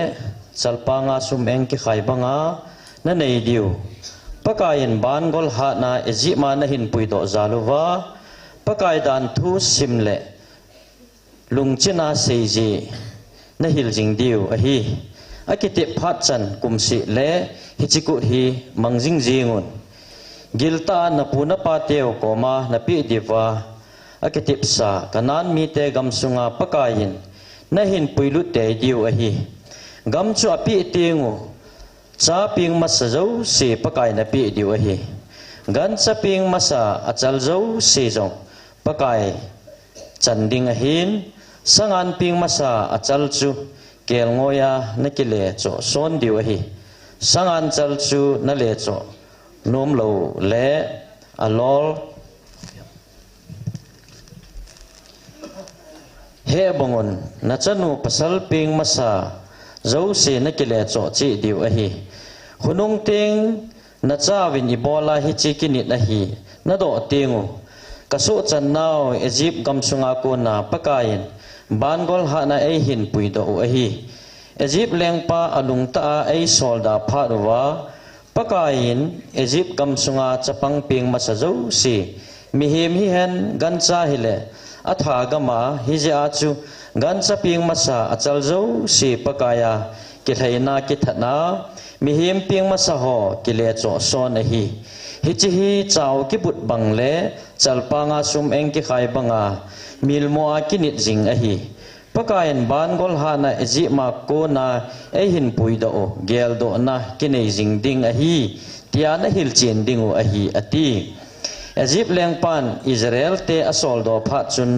S1: chalpanga sumeng ki khai banga na nei diu pakayin ban gol ha na Egypt ma na hin pui do zaluwa pakai dan thu simle lungchina seiji na hil jing diu a hi akite phat chan kumsi le hichiku hi mangjing jingun gilta na puna pa teo koma na pi diwa akite sa kanan mi te gamsunga pakayin na hin puilu te diu a hi gam chu api tengu cha ping masajau se pakai na pi diu a hi gan cha ping masa achal jau se jong pakai chanding a hin sangan ping masa achal chu kel ngoya na kile cho son diu hi sangan chal chu na le cho nom lo le alol he bongon na chanu pasal ping masa zo se na kile cho chi diu hi hunung ting na chawin ibola hi chi kinit na hi na do tingu kasu chan naw Egypt gamsunga ko na pakayin bangol ha na ei hin pui do a hi Egypt lengpa alung ta ei solda pharwa pakayin Egypt gamsunga chapang ping masajo si mihim hi hen gancha hile atha gama hi ja chu gancha ping masa achal jo si pakaya ki thaina ki thana mihim ping masa ho ki le cho son a hi hi chi hi chaw ki but bangle chalpanga sum eng ki khai banga milmo a kinit jing a hi pakayan ban gol ha na Egypt ma ko na e hin pui do gel do na kinei jing ding a hi tia na hil chen ding a hi ati Egypt leng pan Israel te asol do pha chun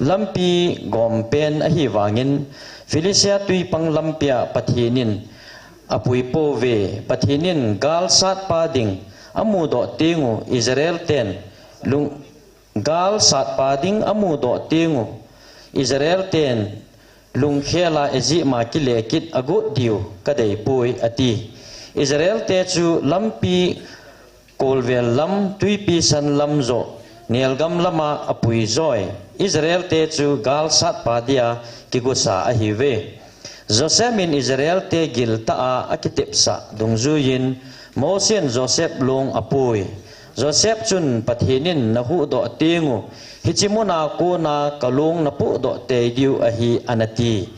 S1: lampi gom pen a hi wangin Philistia tui pang lampia pathinin apui po ve pathinin gal sat pa ding amu do tingu Israel ten lung gal sat pa ding amu do tingu Israel ten lung khela Egypt ma ki lekit agu diu kadai pui ati Israel te chu lampi kolvel lam tui pi san lam zo nelgam lama apui zoi Israel te chu gal sat pa dia ki gusa a hi ve Joseph min Israel te gil ta a akitep sa dungzuyin Mosen Joseph lung apui Joseph chun pathinin na hu do tingu hichimuna ko na kalung na pu do te diu a hi anati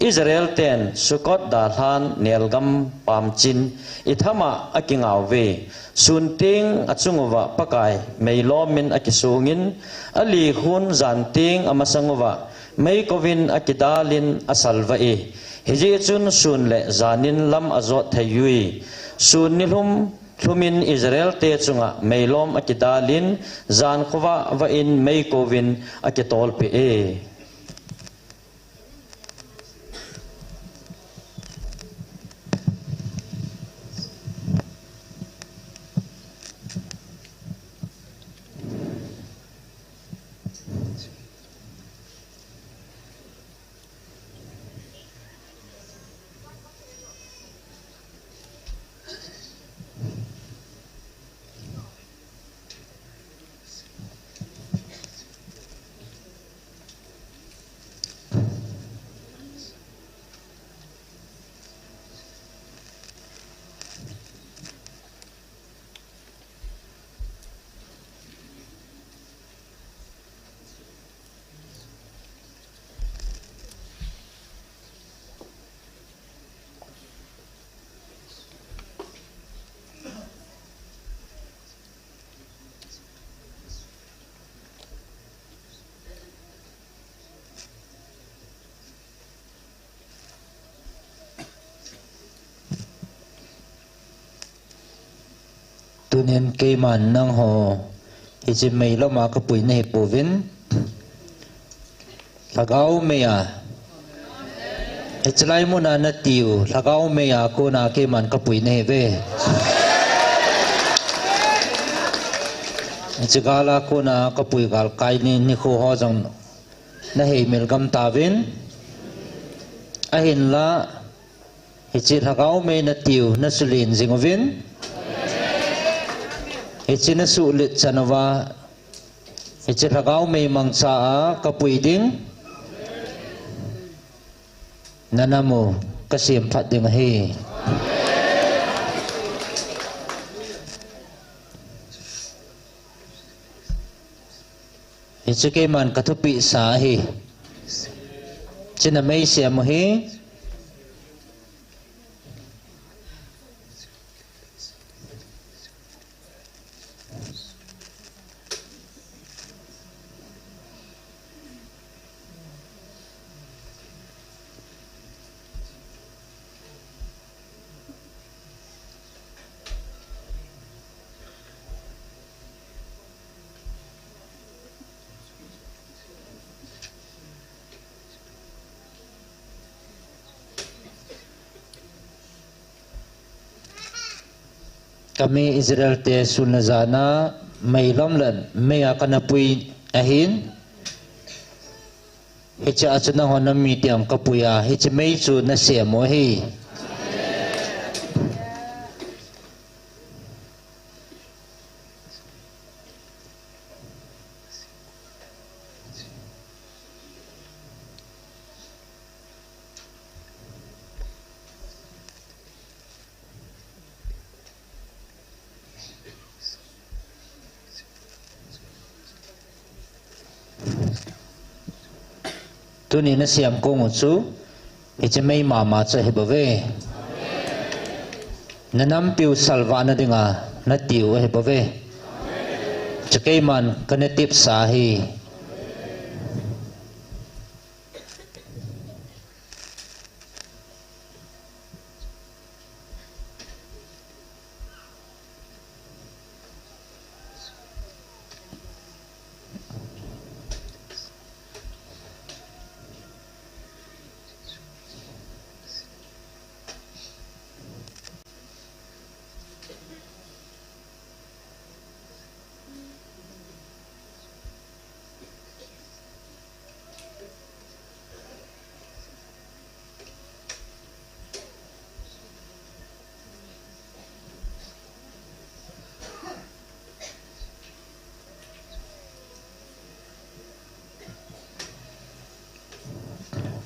S1: Israel ten sukot da than nelgam pamchin ithama akingaw ve sunting achungwa pakai meilomin akisungin ali hun zanting amasangwa mei kovin akidalin asalva e hiji chun sun le zanin lam azot thayui sun nilhum thumin Israel te chunga meilom akidalin zan khuwa wa in mei kovin akitol pe e tunin keiman nang ho ichi mei lo ma kapui na hi povin lagaw meya ichlai mo na tiu lagaw meya ko na keiman kapui na hi ve ichigala ko na kapui gal kai ni kho ho jang na hi mel gam tavin ahin la ichi lagaw me na tiu na sulin zingovin ichi na sulit chanawa ichi lagaw me mangsa kapui ding nanamo kasim phat ding hi ichi ke man kathupi sa hi china mai siam hi kami Israel te sunazana may lomlan may akanapui ahin hicha achuna honam mitiam kapuya hicha may su na siamo hi tuni na siam ko ngutsu ichi may mama cha hebave nanam piu salva na dinga na tiu hebave chakay man kanetip sahi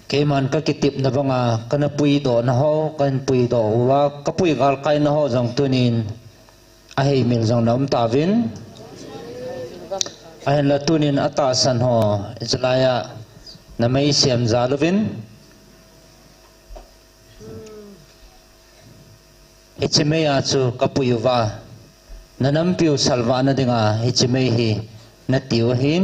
S1: keman ka kitip na banga kana pui do na ho kan pui do wa ka pui gal kai na ho jang tunin ahi mil jang nam tavin ahin la tunin atasan ho islaya na mai siam zalovin ichime ya chu ka pui wa nanam piu salwa na dinga ichime hi na tiu hin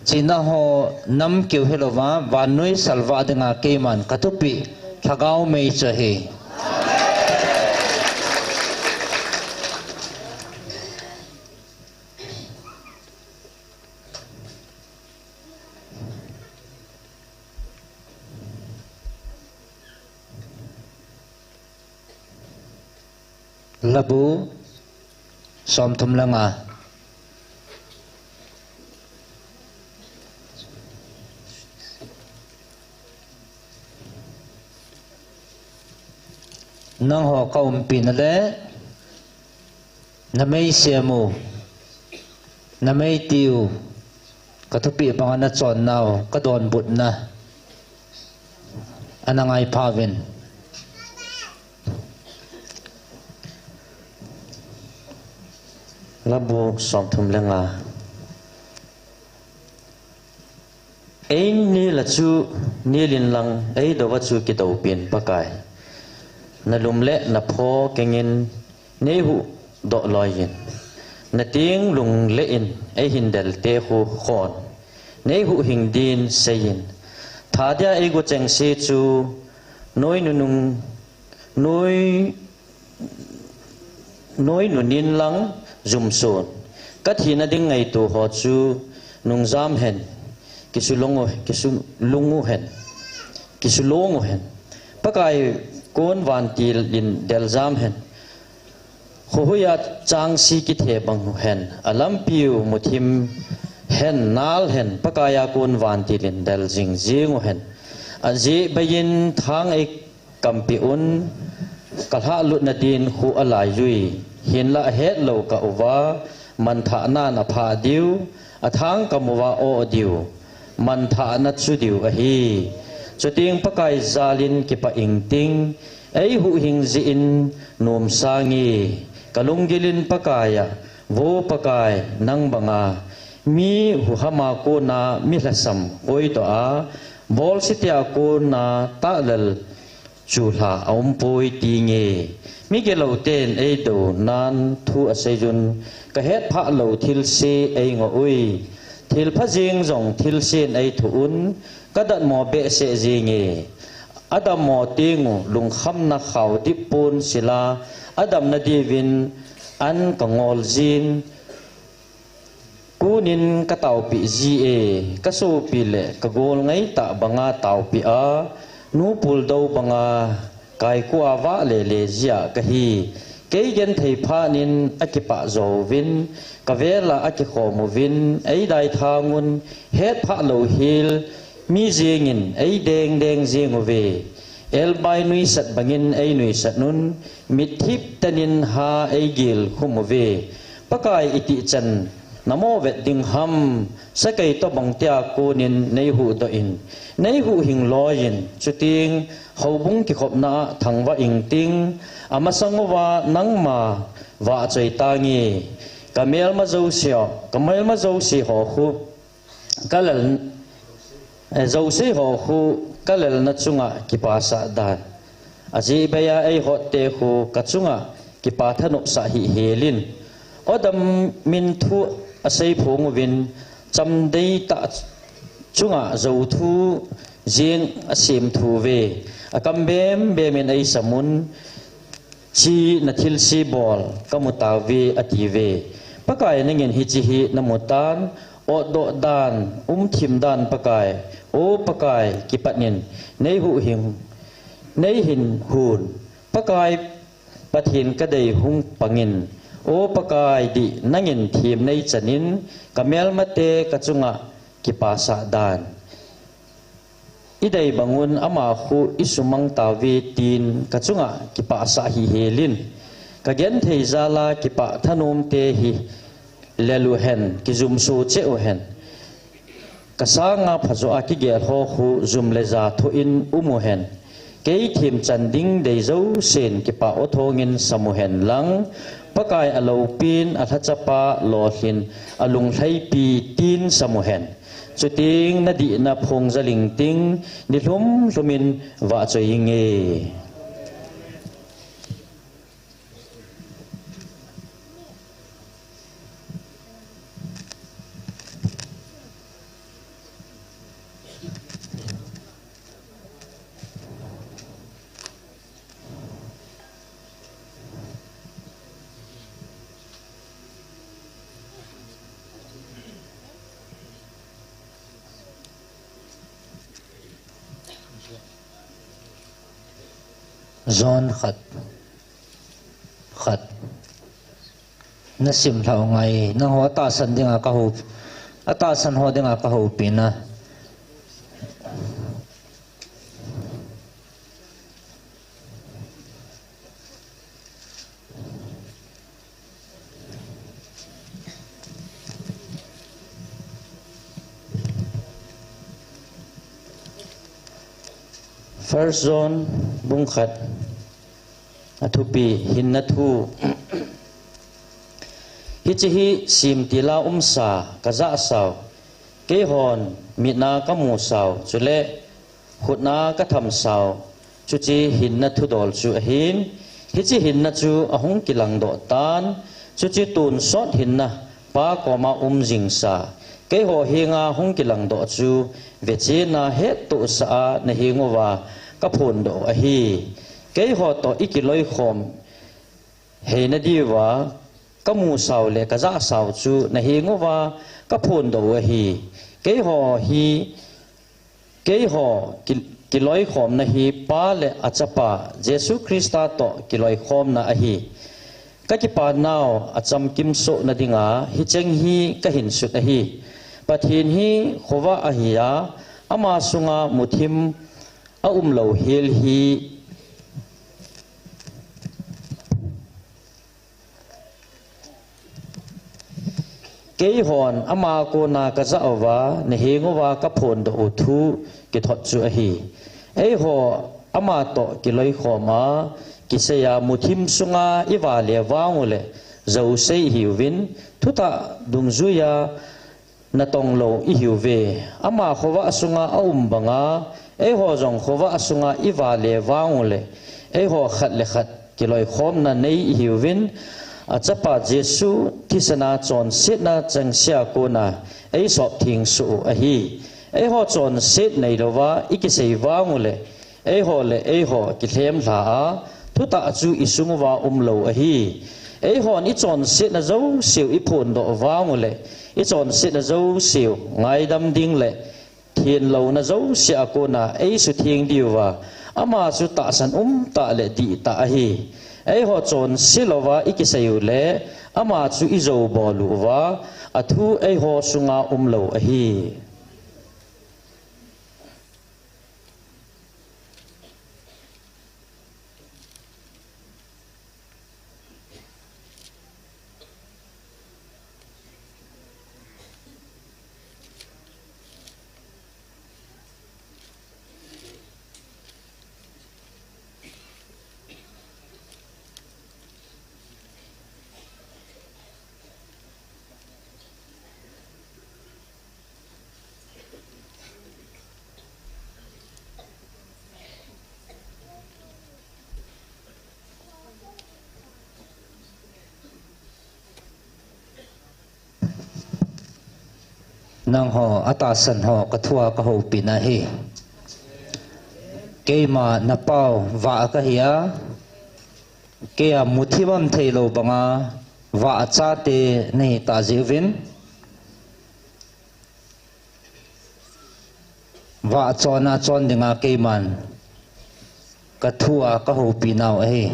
S1: China ho nam kyu helova vanui salva denga keman katupi thagau mei chahi labu som thum langa nang ho kaum pinale namay siamu namay tiu katupi pangana chon naw kadon but na anangay pavin
S2: labu som thum lenga ei ni la chu ni lin lang ei do wa chu ki to pin pakai na lumle na pho kengin nehu do loyin na ting lung le in ei hindel te khu khon nehu hingdin seyin thadia ei go cheng se chu noi nunung noi nunin lang zum son kat hi na ding ngai tu ho chu nung zam hen kisu lungu hen kisu longu hen pakai kon van til in del zam hen khoya chang si ki the bang hen alam piu muthim hen nal hen pakaya kon van til in del jing jing hen aji bayin thang ek kampi un kalha lut na din khu alai yui hin la het lo ka uwa man tha na na pha diu athang kamuwa o diu man tha na chu diu a hi chuting pakai zalin ki pa ing ting ei hu hing ji in nom sangi kalunggilin pakaya wo pakai nang banga mi hu hama ko na mi hlasam oi to a bol sitia ko na ta lal chula om poi ti nge mi ke lo ten ei do nan thu a sejun ka het pha lo thil se ei ngo ui thil pha jing jong thil sen ei thu un ka dat mo be se ji nge adam mo tingu lung kham na khaw ti pun sila adam na divin an ka ngol jin kunin ka tau pi ji e ka so pi le ka gol ngai ta banga tau pi a nu pul do banga kai ku awa le le zia ka hi ke gen thei pha nin akipa zo vin ka vela aki khomu vin ei dai thangun het pha lo hil mi jingin ei deng deng jingu ve el bai nui sat bangin ei nui sat nun mit thip tanin ha ei gil khumu ve pakai iti chan namo vet ding ham sakai to bang tia ko nin nei hu do in nei hu hing loin chuting hobung ki khopna thangwa ing ting ama sangwa nangma wa choi tangi kamel ma zo sio kamel ma zo si ho khu kalal zo si ho khu kalal na chunga ki pa sa dan aji baya ei hotte khu kachunga ki pa thanu sa hi helin odam min thu asai phung win cham dei ta chunga zo thu jing asim thu ve akam bem bemin ai samun chi na thil si bol kamuta ve ati ve pakai nangin hi chi hi namutan o do dan thim dan pakai o pakai kipatnin nei hu him nei hin hun pakai pathin kadai hung pangin o pakai di nangin thim nei chanin kamel mate kachunga kipasa dan idai bangun ama khu isumang tawi tin kachunga kipasa hi helin kagen thei zala kipa thanum te hi lelu hen kizum su cheu hen kasanga phazo aki gel ho khu zum le za tho in umu hen ke thim chanding dei zo sen kipa othongin samu hen lang pakai alo pin athachapa lohin alung thlai pi tin samu hen chuting na di na phong zaling ting ni hlum hlumin wa choi nge
S1: zon khat nasim thau ngai na ho ta san dinga ka ho ata san ho dinga ka ho pina first zone bungkhat athupi hinna thu hichi sim tila umsa kaza saw ke hon mitna kamu saw chule khutna ka tham saw chuchi hinna thu dol chu hin hichi hinna chu ahung kilang do tan chuchi tun sot hinna pa koma jing sa ke ho hinga hung kilang do chu vechi na het tu sa na hingowa ka phun do a hi ke ho to ikiloi khom he na diwa
S2: ka mu sau le ka za sau chu na hi ngova ka phun do hi ke ho ki loi khom na hi pa le achapa Jesu Krista to ki loi khom na a hi ka ki pa naw acham kim so na dinga hi cheng hi ka hin sut a hi pathin hi khowa a hi ya ama sunga muthim a lo hil hi ke hon ama ko na ka za wa ne he ngwa ka phon do thu ki thot chu a hi ei ho ama to ki loi khoma ki se ya muthim sunga i wa le wangule zo sei hi win thuta dung zu ya na tong lo i hiu ve ama khowa sunga banga ei ho jong khowa sunga i wa le wangule ei ho khat le khat ki loi khom na nei i hiu win achapa Jesu tisana chon sit na chang sia ko na ei sop thing su a hi ei ho chon sit nei lowa ikisei wangule ei ho ki thlem hla a thuta chu isungwa lo a hi ei hon i chon sit na zo siu i phun do wangule i chon sit na zo siu ngai dam ding le thien lo na zo sia ko na ei su thing diwa ama su ta san ta le di ta a hi ei ho chon silowa ikiseu le ama chu izo bolu wa athu ei ho sunga lo a hi
S1: nang ho atasan ho kathua ka ho pina hi keima na pau wa ka hiya ke a muthibam theilo banga wa cha te nei ta jewin wa chona chon dinga keiman kathua ka ho pinau hi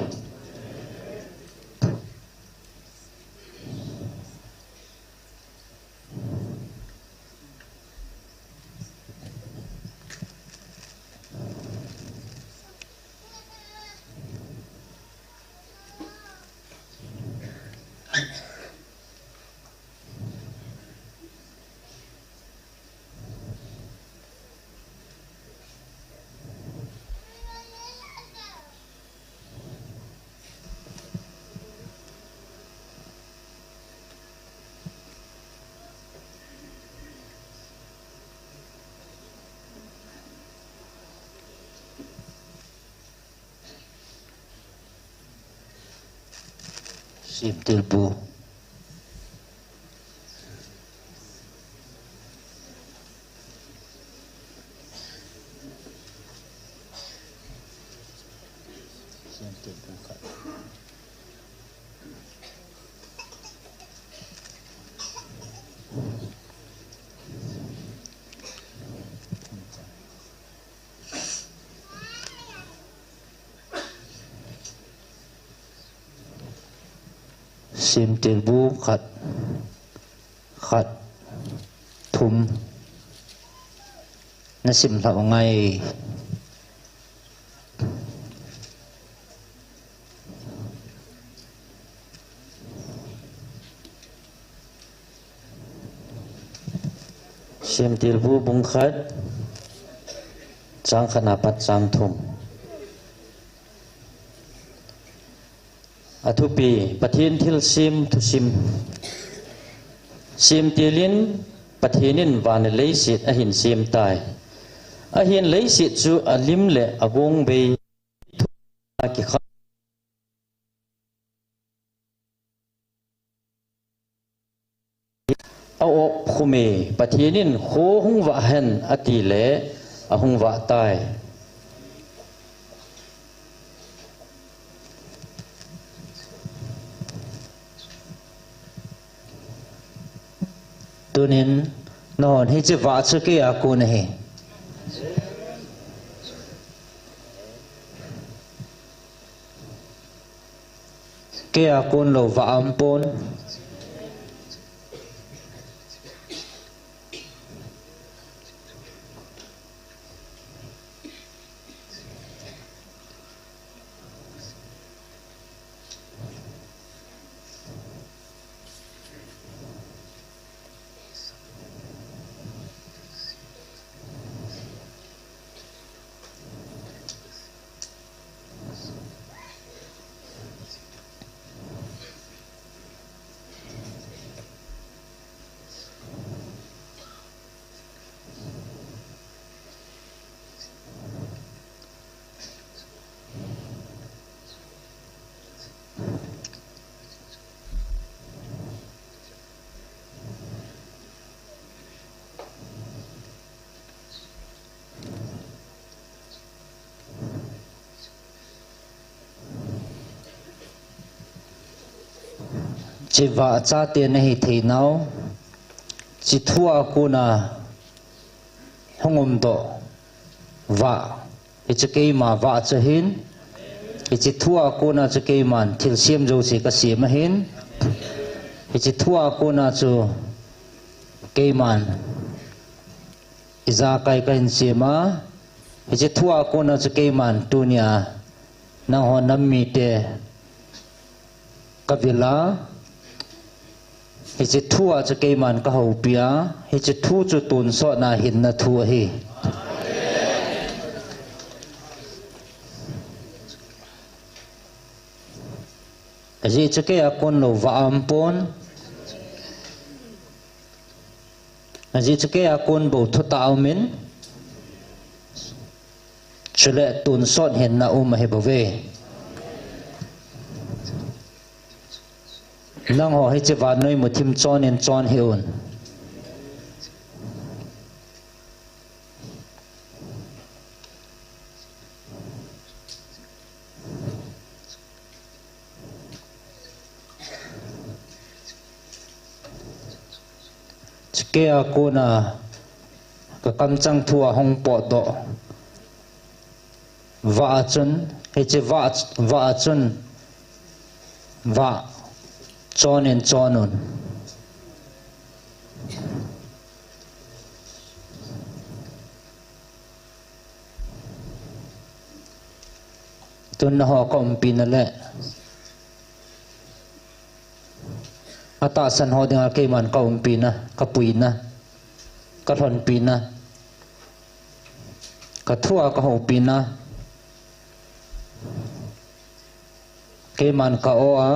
S1: sim tilbu sim tilbu khat khat thum na sim thau ngai
S2: sim tilbu bung khat chang khana pat chang thum athupi pathin thil sim thu sim tilin pathinin van leisit a hin sim tai a hin leisit chu alim le agong be ki kha a op khume pathinin kho hung wa hen ati le a hung wa tai
S1: tunin non hi che wa chu ke a ku na hi ke a kun lo wa am pon chỉ vợ cha tiền này thì nào chỉ thua cô na không độ vợ chỉ cái mà vợ cho hin chỉ thua cô na chỉ cái mà thiền xiêm rồi chỉ cái xiêm mà hin chỉ thua cô na cho cái mà ra cái xiêm mà chỉ thua cô na cho cái mà tu nhà na ho nam mi te kavila hi chi thua cha ke man ka ho pia hi chi thu chu tun so na hin na thu hi aji cha ke a kon lo wa am pon aji cha ke a kon bo thu ta min chule tun so hin na he bove nang ho hi che wa noi mu thim chon en chon hi un chke a ko na ka kam chang thua hong po do wa chun hi che wa chun wa chon en chon un tun ho kom pin le ata san ho ding ke man kom pin na ka pui na ka thon pin na ka thua ka ho pin na ke man ka o a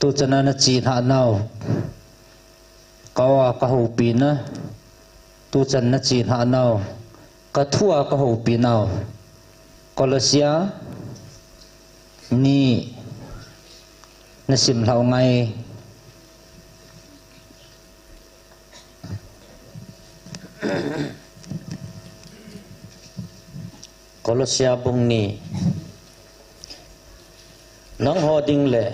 S1: tu chana na chi na nau kawa ka ho pi na tu chan na chi na nau ka thua ka ho pi nau Colosia ni na sim lau ngai
S2: Colosia bung ni nang ho ding le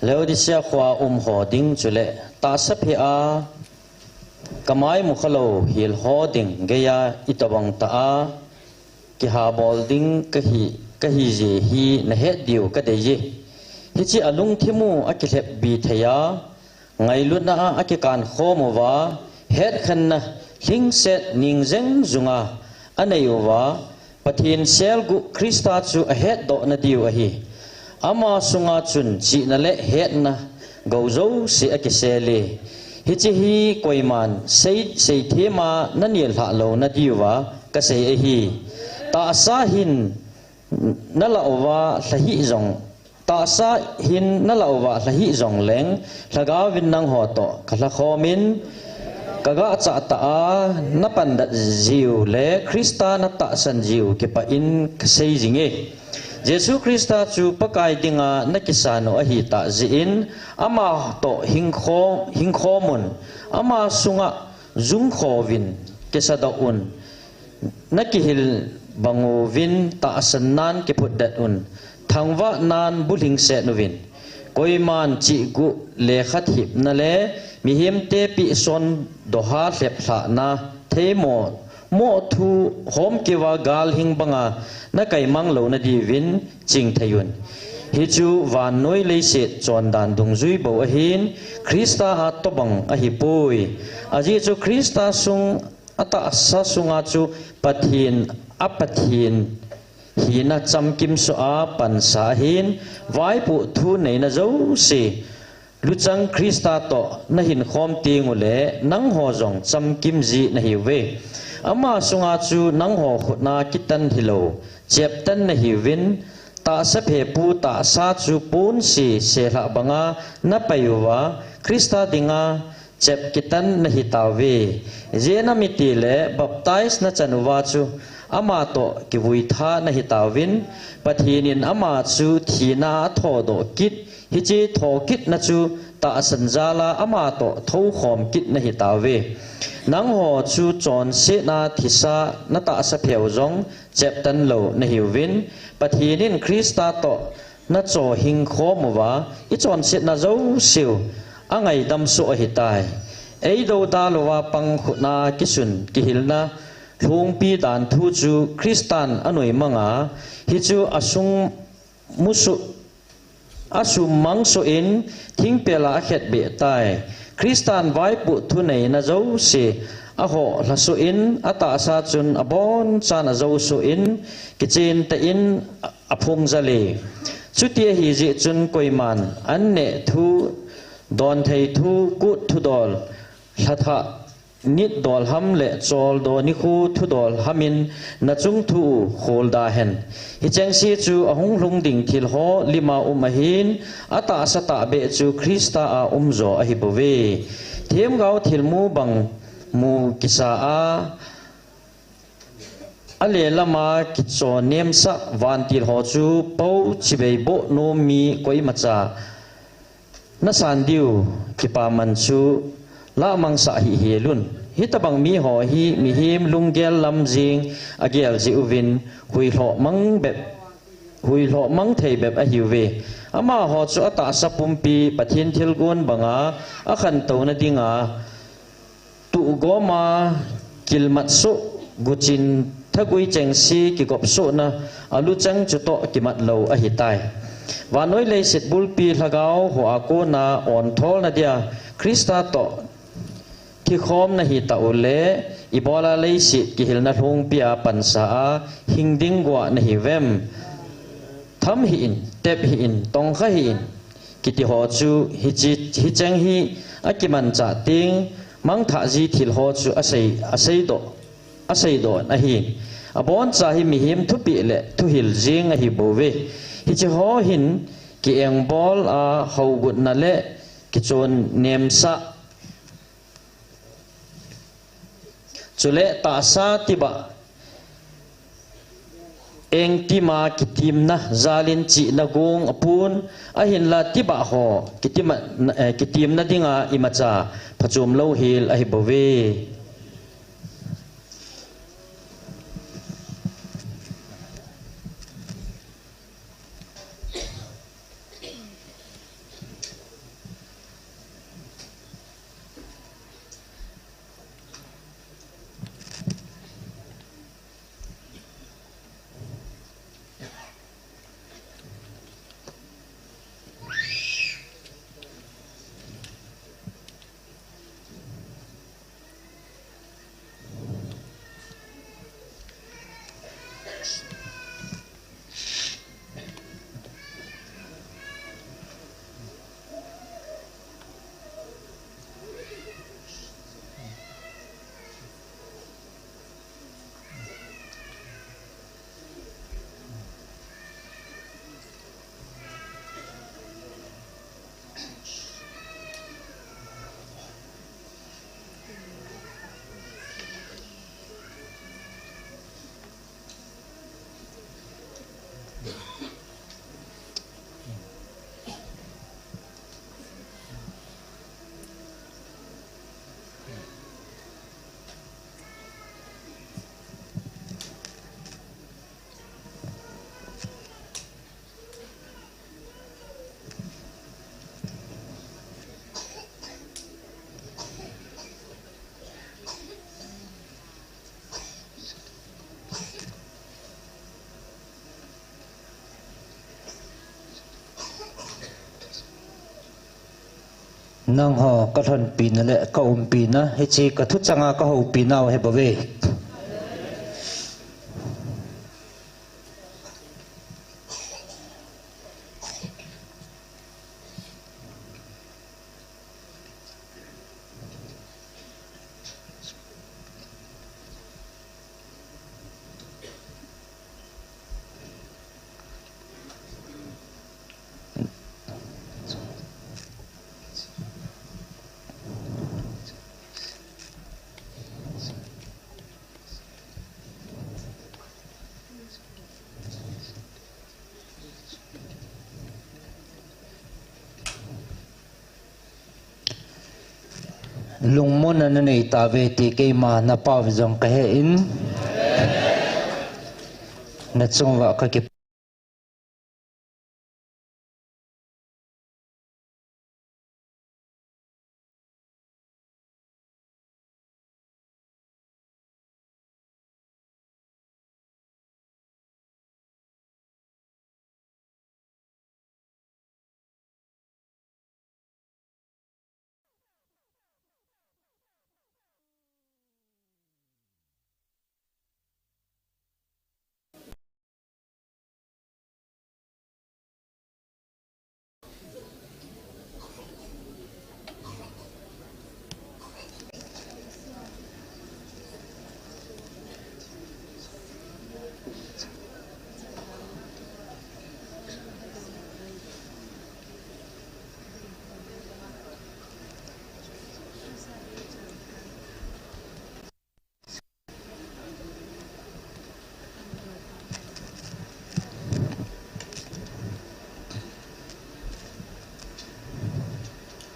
S2: Laodicea khwa ho ding chule ta sap hi a kamai mu khalo hil ho ding geya itawang ta a ki ha bol ding ka hi je hi na he diu ka de ye hi chi alung thimu a ki lep bi theya ngai lu na a ki kan kho mo wa het khan na hing set ning zeng zunga anei wa pathin sel gu Krista chu a het do na diu a hi ama sunga chun chi na le het na go zo si a ki sele hi chi hi koiman sei thema na niel ha lo na diwa ka sei a hi ta sa hin na la wa sahi zong ta sa hin na la wa sahi zong leng laga win nang ho to khala khomin kaga cha ta a na pan da jiu le Krista na ta san jiu ke pa in sei jinge Jesu Krista chu pakai dinga nakisano ahita ziin ama to hingkhomun ama sunga zungkhovin kesadaun nakihil banguvin taasanan kepuddatun thangwa nan buling se novin koiman chi gu lekhat hip na le mihim te pi son doha lepla na themo mo thu hom kiwa gal hing banga na kai mang lo na divin ching thayun hi chu van noi le se chon dan dung zui bo a hin Krista ha to bang a hi pui aji chu Krista sung ata sa sunga chu pathin apathin hi na cham kim so a pan sa hin vai pu thu nei na zo se luchang Krista to na hin khom ting ule nang ho jong cham kim ji na hi we ama sunga chu nang ho khutna kitan hilo chep tan na hi win ta sa phe pu ta sa chu pun si se la banga na payuwa Krista dinga chep kitan na hi tawe jena mitile baptize na chanuwa chu ama to kivui tha na hitawin pathinin ama chu thina thodo kit hichi tho kit na chu ta sanjala ama to tho khom kit na hitawe nang ho chu chon se na thisa na ta sa pheu jong cheptan lo na hiwin pathinin Krista to na cho hing khomowa I chon se na zo siu angai dam so hitai ei do da lowa pang khuna kisun kihilna thung pi dan thu chu Kristan anoi manga hi chu asung musu asum mangso in thing pela khet be tai Kristan vai pu thu nei na zo se a ho la so in ata sa chun abon chan a zo so in kichen ta in aphung zale chutia hi ji chun koiman an ne thu don thei thu ku thu dol hlatha nit dol ham le chol do ni khu thu dol hamin na chung thu khol da hen hi chang si chu ahung lung ding thil ho lima hin ata sata be chu Krista a zo a hi bove them gau thil mu bang mu kisa a ale lama ki cho nem sa van tir ho chu pau chibei bo no mi koi macha na san diu ki pa man chu la mang sa hi helun hitabang mi ho hi mi him lunggel lam jing agel ji uvin hui lo mang thei bep a hiwe ama ho chu ata sa pumpi pathin thil gun banga a khan to na dinga tu goma kilmat su guchin thagui chengsi ki gop su na alu chang chu to ki mat lo a hitai wa noi le sit bulpi lagao ho ako na on thol na dia Krista to ki khom na hi ta ule ibola le si ki hil na thung pia pansa a hingding gwa na hi vem tham hi in tep hi in tong kha hi in ki ti ho chu hi chang hi akiman cha ting mang tha ji thil ho chu asei do na hi abon cha hi mi him thu pi le thu hil jing a hi bove hi chi ho hin ki eng bol a ho gut na le ki chon nem sa chule ta sa tiba eng tima kitim na zalin chi na gong apun ahin la tiba ho kitim na dinga imacha phachum lo hil ahi bove
S1: nang ho ka thon pi na le ka pi na he chi ka thu changa ka ho pi na he bawe lung mon na nei ta ve ti ke ma na pa jong ka he in na chung wa ka ki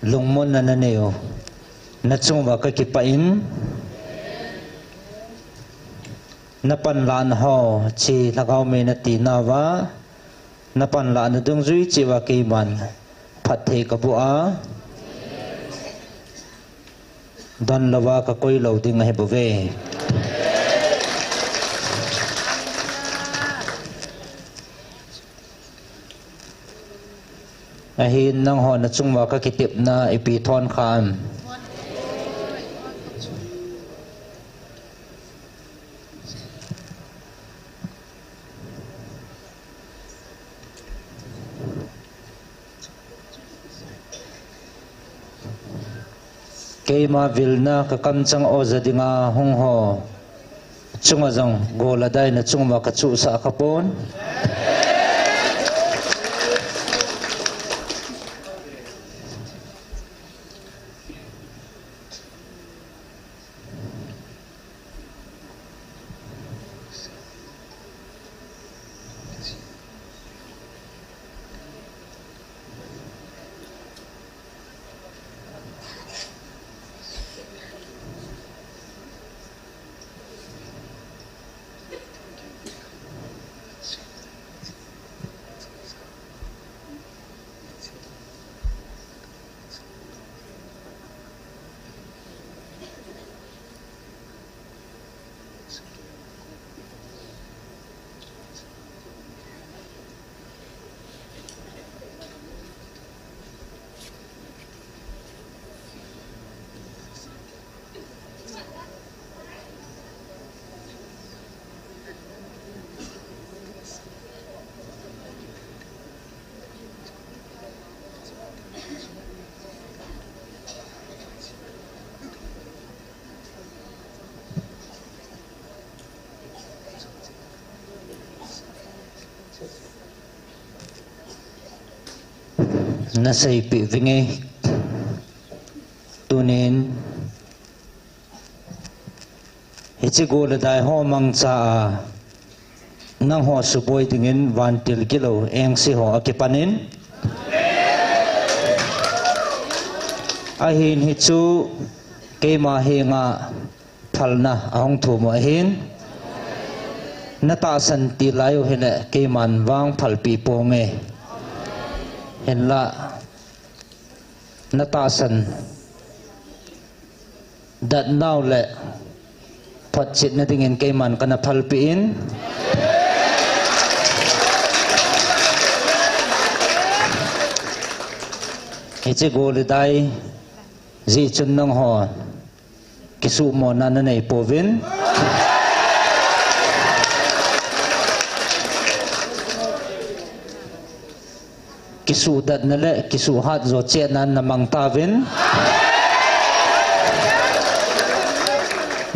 S1: lung mon na nei o na chung wa ka ki pa in na pan lan ho chi lagaw me na ti na wa na pan la na dung zui chi wa ke man phat the ka bu a dan lawa ka koi lo ding he bu ve ahin nang ho na chung wa ka ki tip na ipi thon khan ke ma vilna ka kam chang o zadinga hong ho chunga jong gola dai na chungwa ka chu sa ka pon na say pi vinge tunin hichi gola dai ho mang cha nang ho supoi tingin van til kilo eng si ho akipanin ahin hichu ke ma henga phalna ahong thu mo hin nata san ti layo hene ke man wang phal pi ponge hen la nata san dat now le phat chit na tingin ke man kana phal pi in hichi gol dai Zi chun nang ho kisu mo na nei povin kisu dat na le kisu hat zo che nan na mang tavin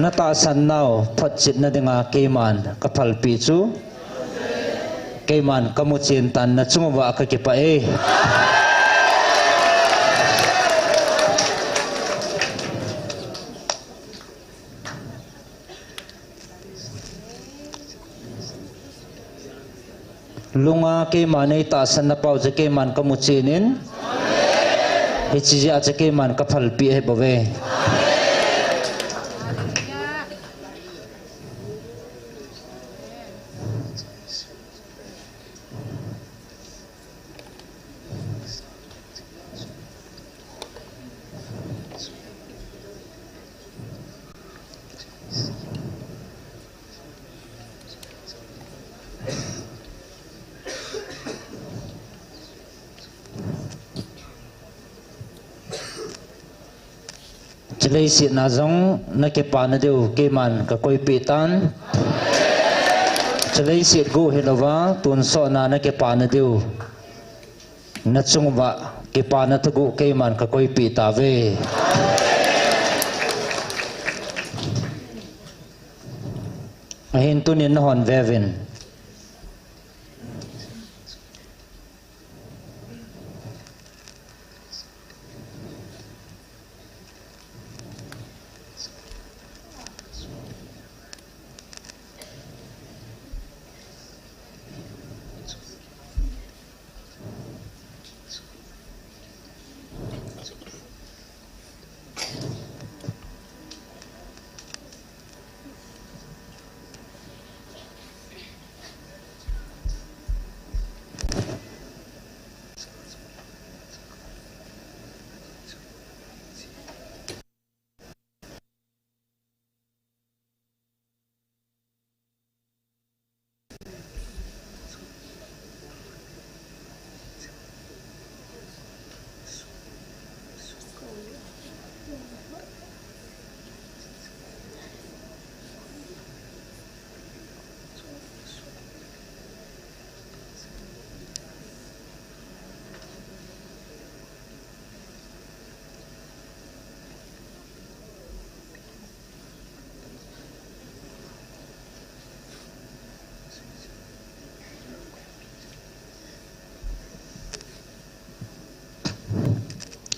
S1: nata san nau phat chit na dinga keman kapal pi chu keman kamuchin tan na chungwa ka ki pa e lunga keman ai ta san na pau je keman kamuchinin hichi ja je keman kapal pi he bove Chilai si na zong na ke pa na deu ke man ka koi pi tan chilai si go helova tun so na ke pa na deu na chung wa ke pa na tu ke man ka koi pi ta ve ahin tunin na hon vevin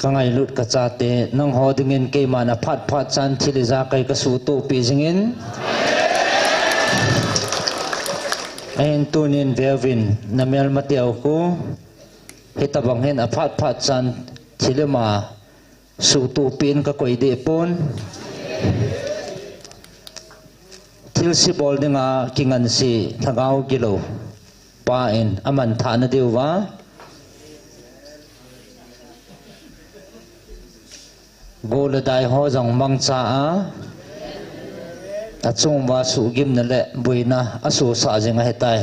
S1: kangai lut ka chate nang ho dingin ke mana phat phat chan thiliza kai ka su tu pi jingin ain tunin vevin namel matiaw ko hitabang hen a phat phat chan thilema su tu pin ka koi de pon thil si bol dinga kingan si thagau gilo pa in aman thana deuwa gola dai ho jong mang cha a chung wa su gim na le buina asu sa jinga hetai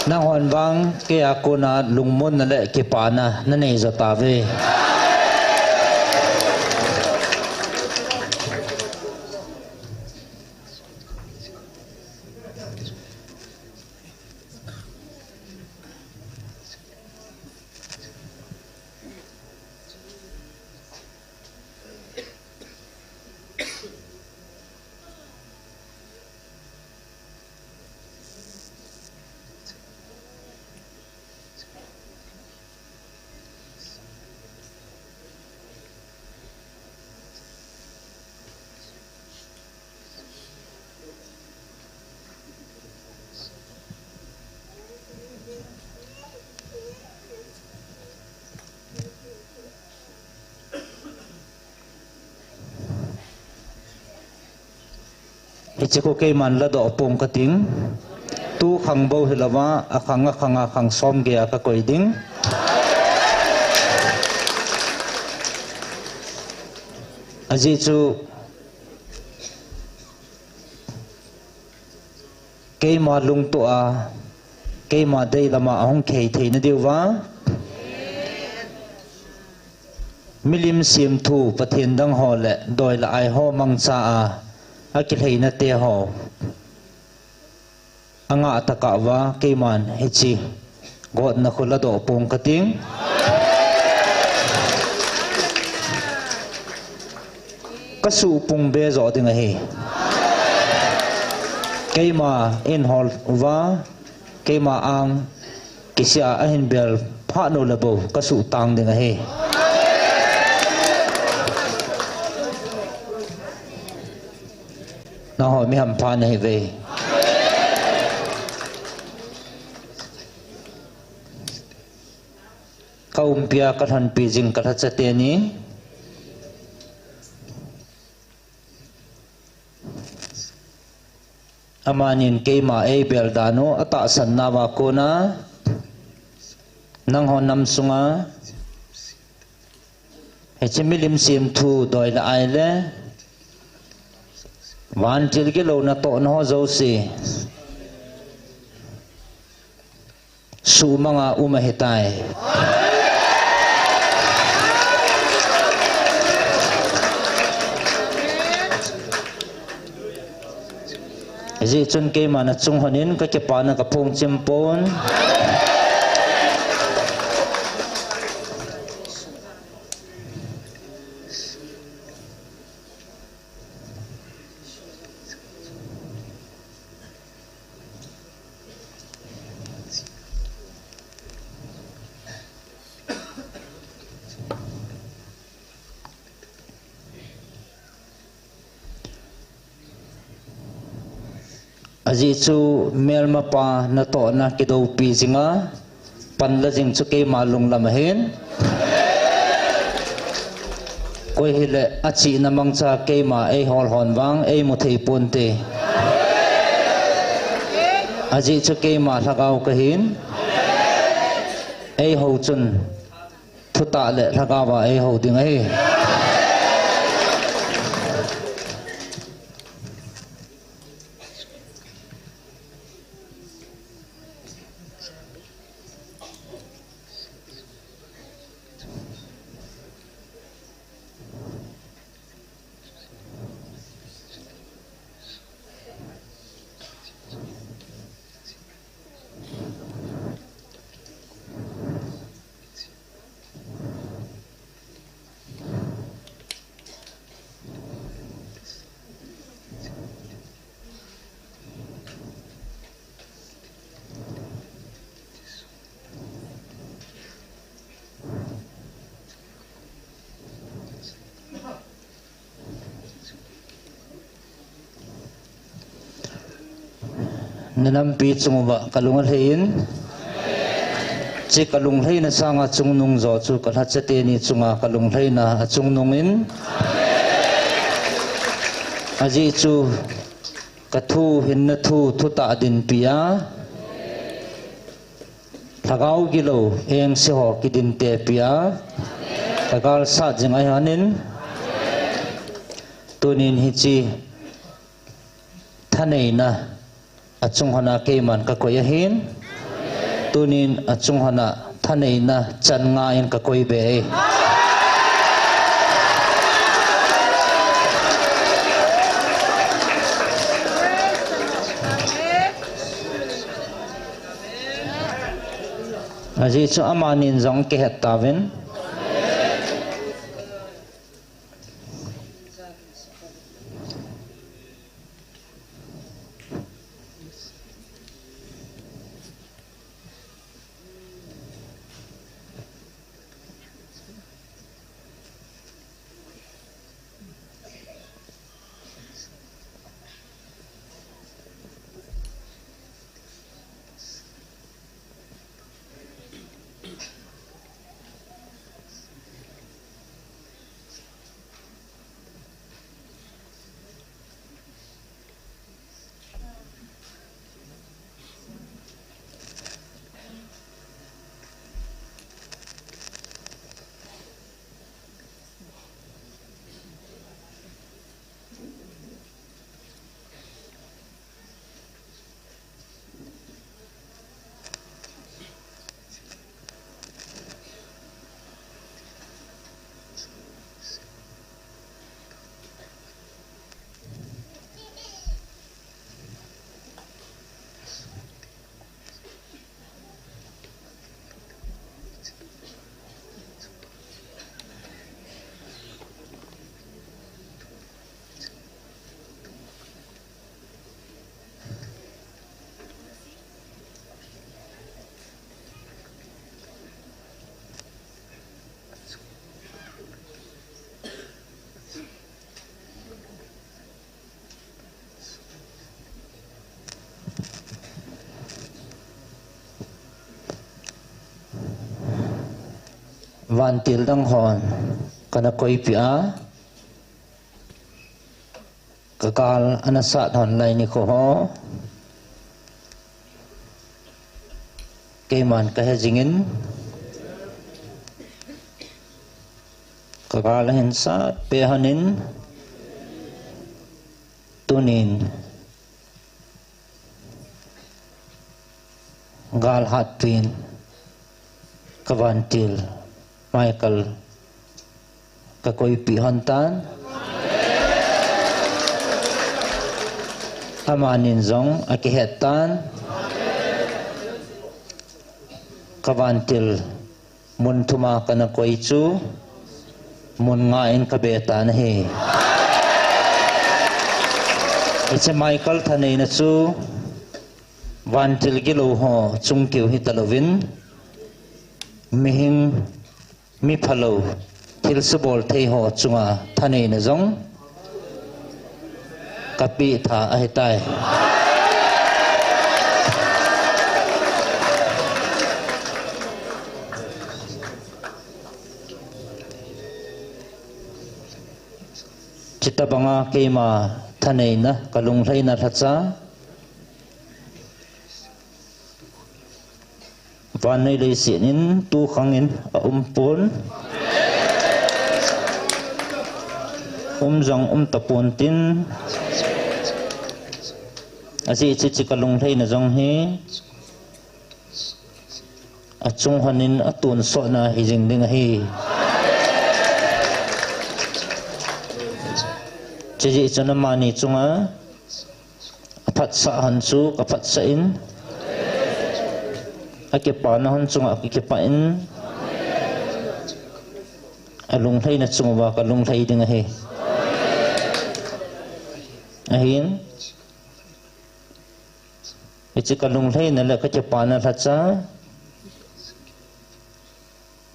S1: na hon bang ke akuna lungmon na le ke pana na nei zo ta ve ichiko ke man la do pom ka ting tu khang bo hilawa akhang som ge ka koi ding aji chu ke ma lung to a ke ma dei lama hong khei thei na diwa milim sim thu pathin dang ho le doi la ai ho mang cha a akilhei na te ho anga taka wa keiman hechi god na khula do pung kating kasu pung be zo ding hi keima in hol wa keima ang kisia ahin bel pha no labo kasu tang ding hi na ho mi ham pha nei ve kaumpia kathan pi jing katha chate ni amanin keima e bel dano ata san nawa kona nang ho nam sunga hechimilim sim thu doi la ai le wan til ge lo na to no zo si su manga uma hetai ji chun ke mana chung honin ka ke pa na ka phung chimpon aji chu mel mapa na to na kido pi jinga pan la jing chu ke malung lam hen koi hile achi na mangcha ke ma e hol hon wang e mu thei pon te aji chu ke ma thagau ka hin e ho chun thuta le thagawa e ho ding ai nanam pi chungwa kalungal hein chi kalung hei na sanga chungnung zo chu kalha chate ni chunga kalung hei na chungnung in aji chu kathu hin na thu ta din pia thagau gilo eng se ho kidin te pia tagal sa jingai hanin tunin hichi thanei na achung hana keiman ka koya hin tunin achung hana thanei na chan nga in ka koi be aji chu amanin jong ke het tawin vantil dang hon kana koi pia kakal anasat hon lai ni ko ho keman kahajingin kakal hinsa pehanin tunin gal hatpin kavantil Michael kakoy pihantan amanin zong akihetan kavantil mun tuma kana koy chu mun ngain kabeta na he ise Michael thanei na chu vantil gilo ho chungkiu hitalovin mihing mi phalo thil subol thei ho chunga thanei na zong kapi tha ahitai chitabanga keima thanei na kalunglai na thatsa vanai lei sinin tu khangin a umpon umjang tapon tin asi chi kalunglai na jong hi achung hanin atun so na hijing ding hi chi chana mani chunga aphat sa han chu kaphat sa in akipa na hon chunga akipa in alung thai na chunga ba kalung thai ding he ahin ichi kalung thai na la kachipa na thacha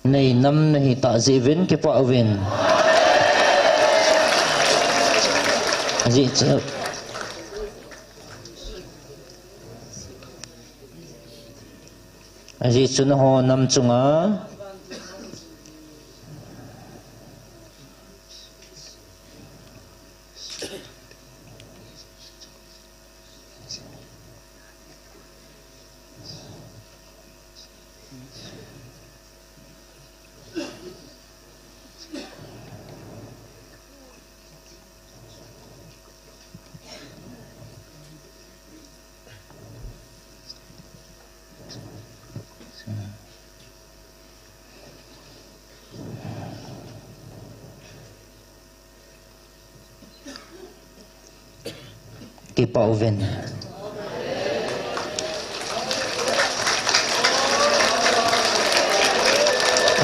S1: nei nam nahi ta zivin ki pa win ji chu aji chun ho nam chunga kipa uven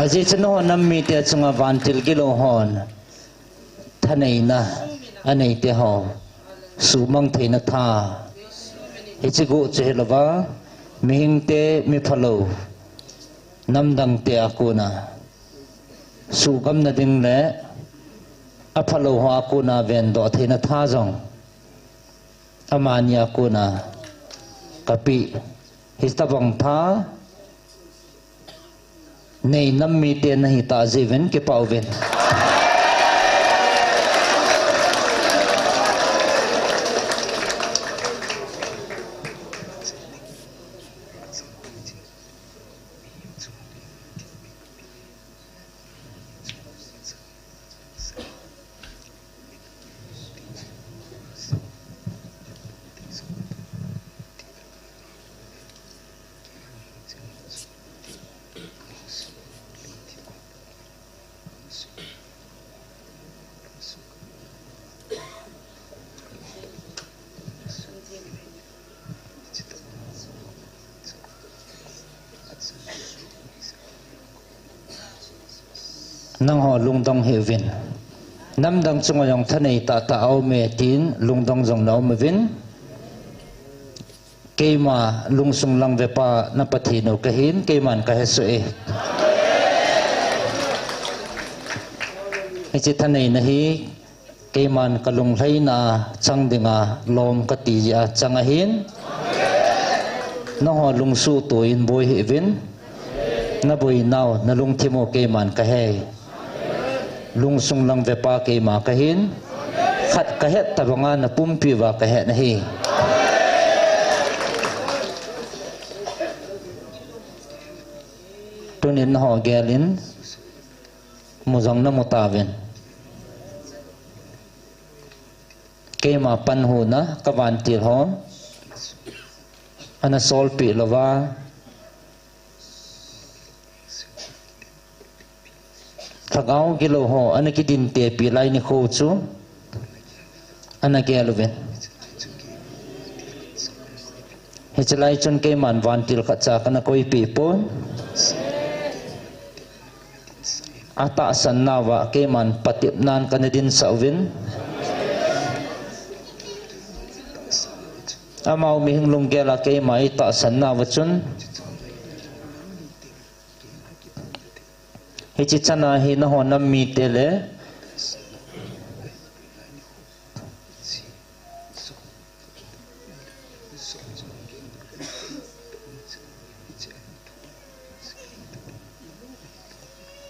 S1: aji chno nam mi te chunga vantil gilo hon thanei na anei te ho sumang theina tha hichigu chehlova mihing te mi phalo namdang te akuna sugam na ding le aphalo ho akuna ven do theina tha jong amanya kuna kapi histabang tha nei nam mi te nahi ta jiven ke pauven nang ho lungdong hevin namdang chungayong thanei ta au me tin lungdong jong nau mevin keima lungsung lang vepa na pathino kahin keiman ka hesu e ichi thanei nahi keiman kalung na changdinga lom kati ya changahin no ho lungsu to in boy hevin na bui nau na lung thimo ke man ka he lung sung lang ve pa ke ma ka hin khat ka het ta banga na pum pi wa ka he na hi tunin ho gelin muzang na mutaven ke ma pan hu na kawan til ho ana sol pi lova thagau gilo ho ana ki din te pi lai ni kho chu ana geloven he chalai chon ke man van til kha cha kana koi pi pon ata san na wa ke man patip nan kana din sawin amau mi hing lung gela ke mai ta san na wa chun he chi chana hi na ho nam mi te le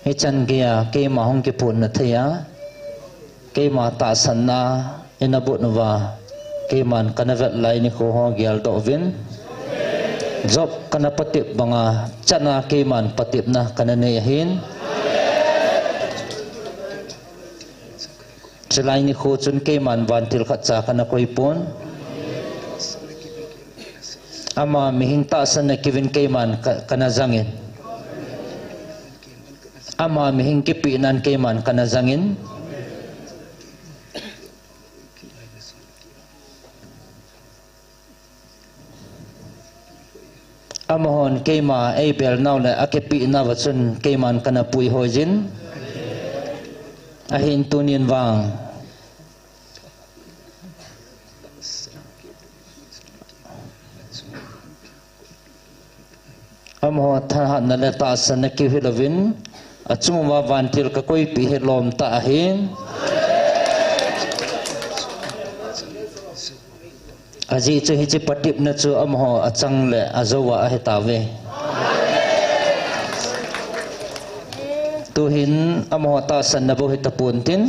S1: he chan gya ke ma hong ke pun na thaya ke ma ta san na ina bu na wa ke man kana vet lai ni ko ho gyal do vin job kana patip banga chana ke man patip na kana ne hin chalai ni kho chun ke man van til kha cha kana koi pon ama mi hing ta san na kivin ke man kana zangin ama mi hing ki pi nan ke man kana zangin amahon ke ma ei bel naw le akepi na wa chun ke man kana pui hojin ahin tunin wang amho tha na le ta san na ki hilovin achum wa van til ka koi pi he lom ta ahin aji chu hi chi patip na chu amho achang le azowa a hetawe tu hin amho ta san na bo hitapun tin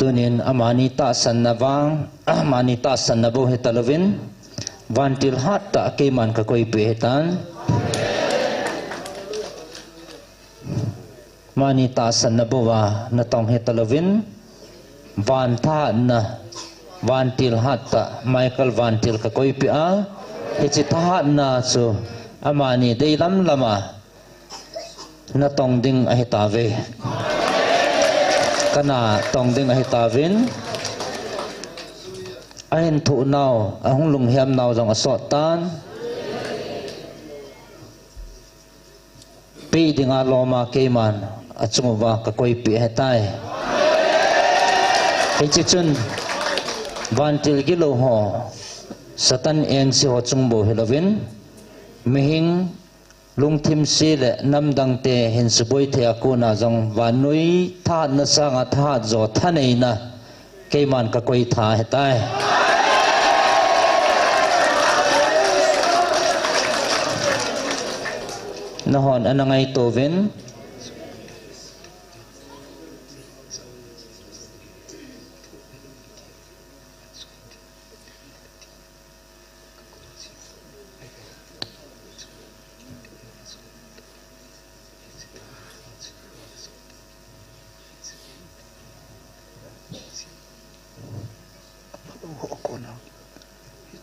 S1: tunin amani ta san na wang amani ta san na bo hetalovin van til hat ta ke man ka koi pe hetan mani ta san na bo wa na tong hetalovin van tha na van til hat ta michael van til ka koi pe a he chi tha na chu amani dei lam lama na tong ding a hetave kana tong ding a hetavin ahin thu naw ahung lung hiam naw jong asot tan pi dinga loma keman achungwa ka koi pi hetai he chi chun van til gilo ho satan en si ho chungbo helovin mihing lung thim si le nam dang te hin suboi the akuna jong vanui tha na sanga tha zo thanei na keman ka koi tha hetai nahon anangai tovin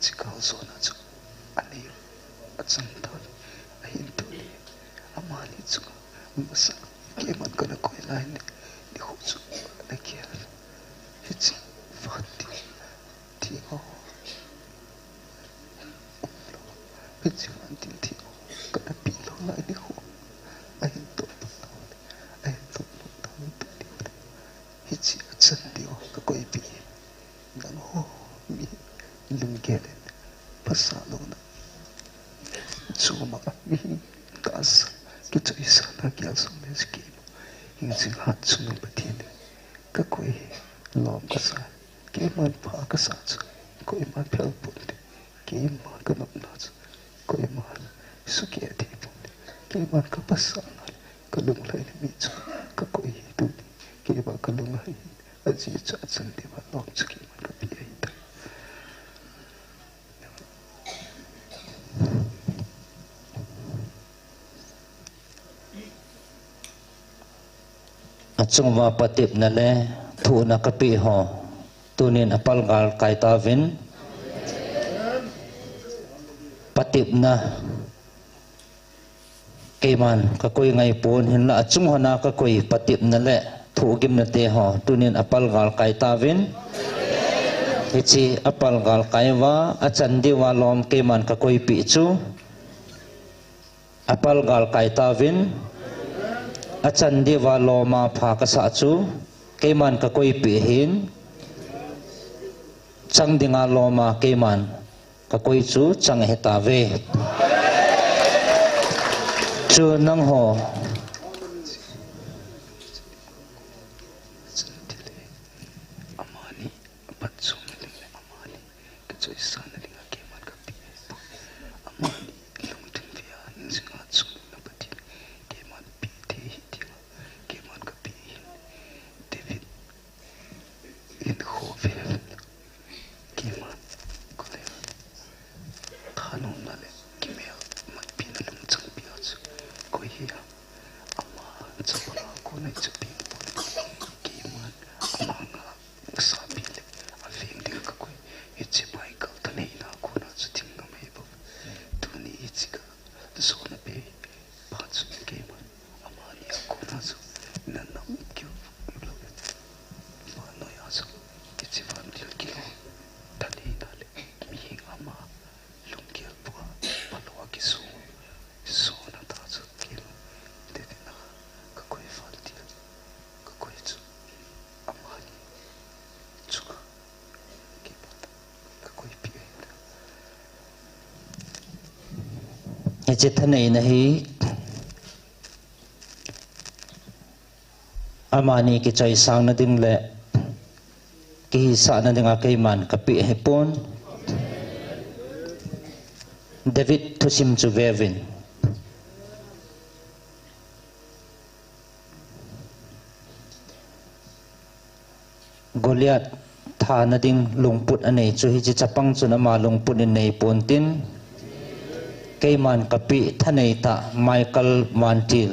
S3: chikal zona chu ani achangtan ahin tuli amani chu masa keman kana koi line ni hu chu na kial hichi fati ti ho hichi fati ti ho kana pilo na ni hu ahin to hichi achandi ho ka koi pi nang ho mi lungelen pasalo na chuma mi tas kita isa na gyal so mes ki hinjing hat sunu patin ka koi lom ka sa ke man pa ka sa koi man phel put ke man ka nam na koi man su ke ti put ke man ka pasana ka lung lai mi chu ka koi tu ke ba ka lung lai aji cha chan de ba lom chu ki man ka pi ai ta
S1: achung wa patip na le thu na kapi ho tunin apal gal kai ta vin patip na keman ka koi ngai pon hin la achung hona ka koi patip na le thu gim na te ho tunin apal gal kai ta vin hichi apal gal kai wa achan di wa lom keman ka koi pi chu apal gal kai ta vin achan di wa loma pha ka sa chu keman ka koi pi hin chang dinga loma keman ka koi chu chang heta ve chu nang ho
S3: amani patsu amani ka choi sa na linga keman ka pi amani lung tin via hinjing hat sunu na patin keman pi te hi keman ka pi David in hovel keman ko le thanum na le kimel man pi na lung chang pi ach ko hi ama chapala ko na chapi keman ama nga sa pi le aveng de ka ko ichi pai ka ta nei na ko na chuting na me bo tu ni ichi ka so na pe pa chu keman ama ya ko na chu na nam kyu lo ba no ya chu ichi van dil ki lo ta nei na le mi ama lung ki pu pa lo ki so na ta chu ki lo de na ka ko van dil ka ko chu ama ni chu ki pa ka ko pi
S1: hichi thanei na hi amani ki choi sang na ding le ki sa na dinga keman ka pi he pon David thusim chu vevin Goliath tha na ding lungput anei chu hi chi chapang chu na ma lungput in nei pon tin keman kapi thanei ta Michael Mantil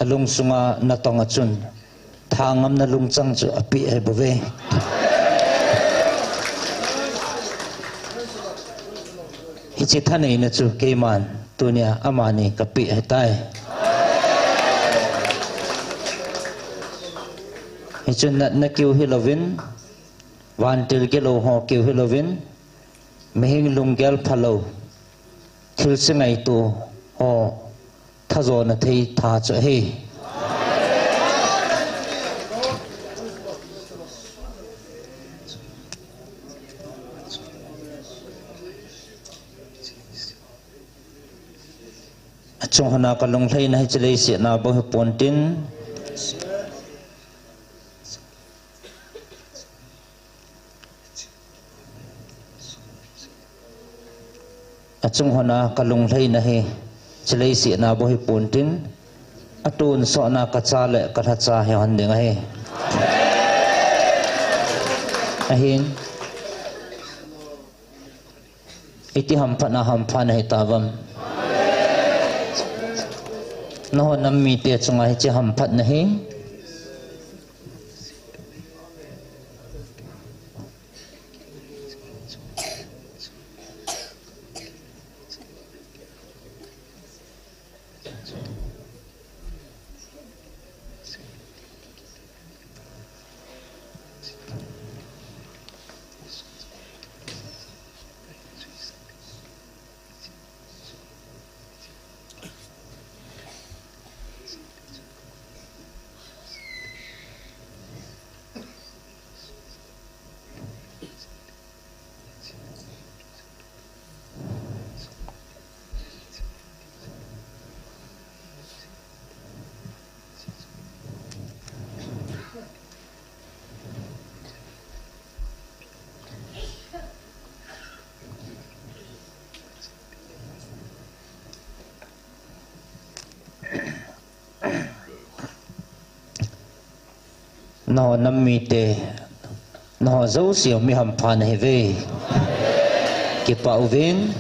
S1: alung sunga na tonga chun thangam na lungchang chu api he bove hichi thanei na chu keman tunia amani kapi he tai hichun na kiu hilovin Wantil ke lo ho kiu hilovin mehing lunggel phalo thil singai tu ho thazo na thei tha cha he achung hana ka long thlei na hi chlei se na bo pontin achung hana ka long thlei na hi chlei se na bo pontin atun so na ka cha le ka tha cha he han ding he ahin iti ham pha na hi tavam no nam mi te chunga hi chi ham phat na hi nó nằm mi tê nó dấu siêu mi hầm phan hay về kịp bảo viên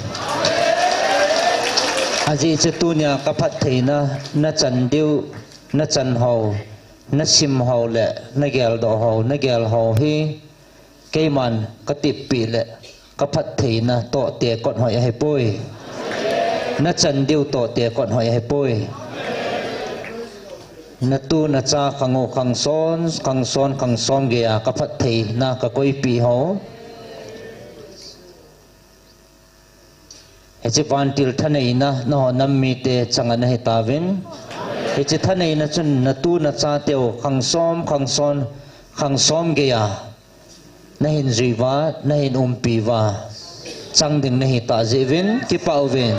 S1: aji che tu nya ka phat theina na chan diu na chan ho na sim ho le na gel do ho na gel ho hi ke man ka tip pi le ka phat theina to te kon hoi hai poi na chan diu to te kon hoi hai poi na tu na cha khango khang son ge a ka phat thei na ka koi pi ho he chi van til thanei na no nam mi te changa na he ta vin he chi thanei na chun na tu na cha teo khang som ge ya na hin riwa na hin pi wa chang ding na hi ta je vin ki pau vin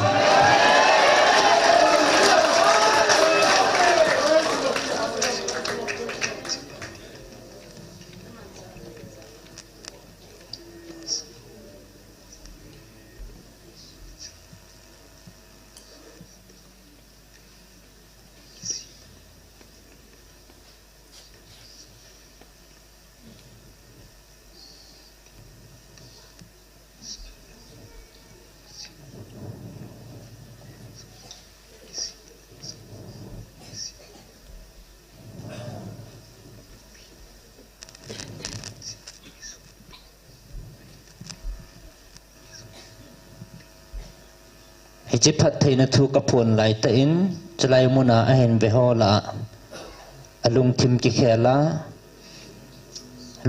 S1: hi chi phat theina thu ka phun lai ta in chalai muna a hen be hola alung thim ki khela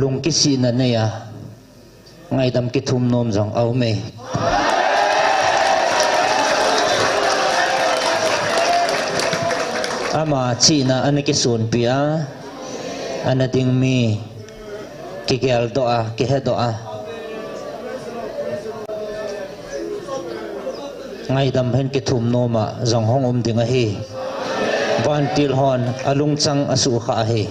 S1: lung ki si na ne ya ngai dam ki thum nom jong au me ama chi na an ki sun pia ana ding mi ki gel do a ki he do a ngay đam hen cái thum no mà dòng hong tiếng hi van til hon alung chang asu kha hi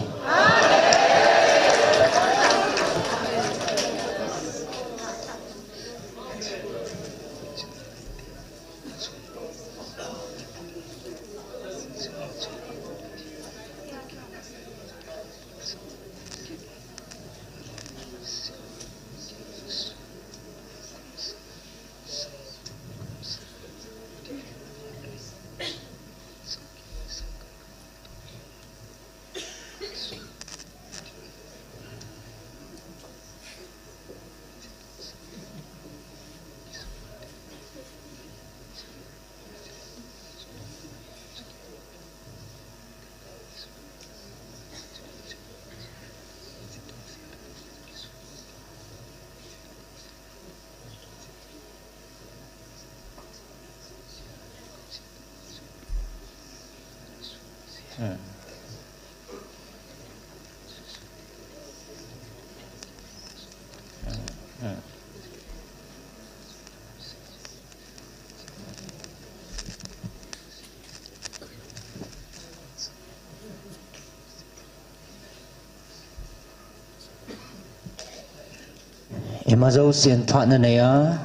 S1: Imazau sin thak na neya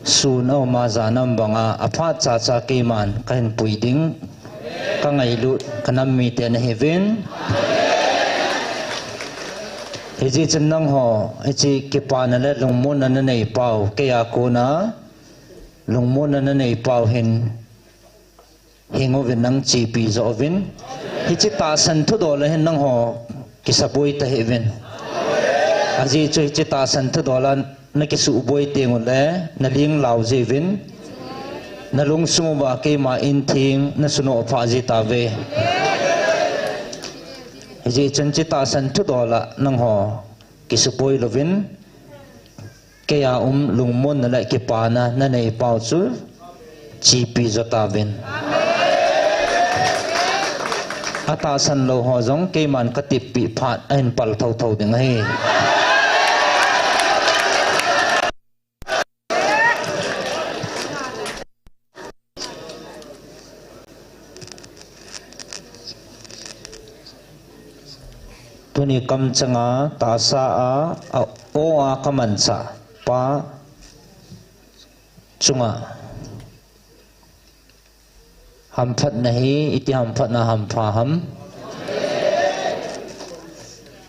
S1: sun au ma zanam banga apha cha cha ke man kan puiding ka ngai lu kanam mi te na heaven heji chnang ho heji ke pa na le lungmon na nei pau ke ya ko na lungmon na nei pau hin hingo vin nang chi pi zo vin heji ta san thu do le hin nang ho kisapoi ta heaven aji choi chita sant dolan na ki su boi tengun le na ling lau je vin na lung sumu ba ke ma in thing na suno pha ji ta ve aji chan chita sant dola nang ho ki su boi lovin ke ya lung mon na le ki pa na nei pau chu chi pi zo ta vin ata san lo ho jong ke man ka tip pi phat en pal thau thau ding he tuni kam changa ta sa a o a kaman sa pa chunga ham phat nahi iti ham phat na ham pha ham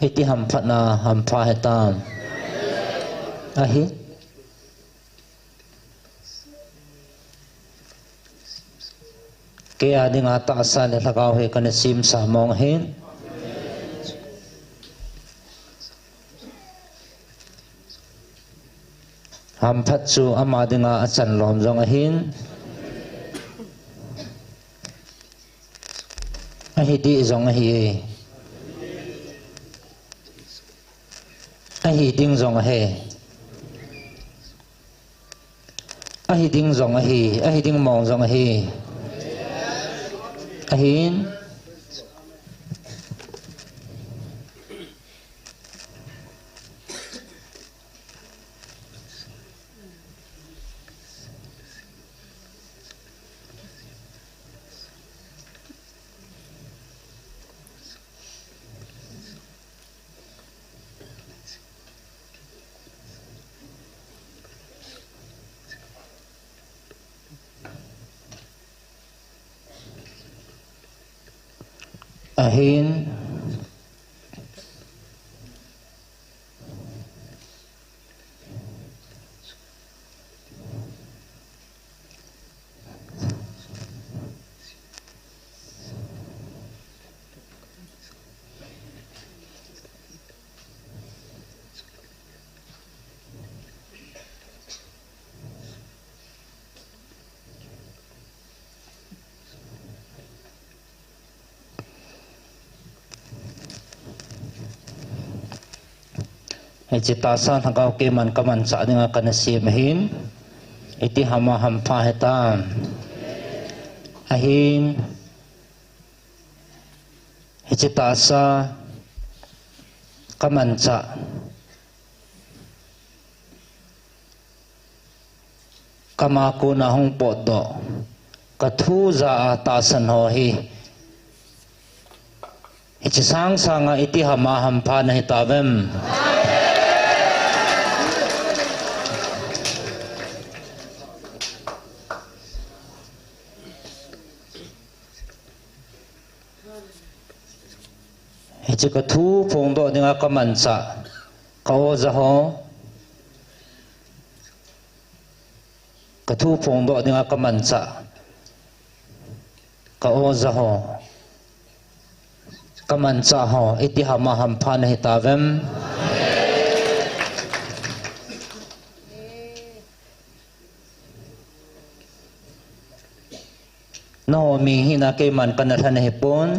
S1: iti hamphat na hampa hetam ahi kaya di nga taasan lagaw he kanasim sa mong hin hamphat su ama di nga asan lom zong ahin ahi di zong ahi ahi ding zong ahi ahi ding zong ahi ding mong zong ahi ahin ahin Icitasan hagaw keman kaman sa nga kanasimahin iti hama hampa hetam ahin icitasa kamansa kamako na hong podo kathu za atasan hohi icisang sanga iti hama hampa na hitavem Ichi ka thu phong do ni nga kamansa kao za ho ka thu phong do ni nga kamansa kao za ho kamansa ho iti hama hampa na hitavem no mi hina kay man kanathan hipon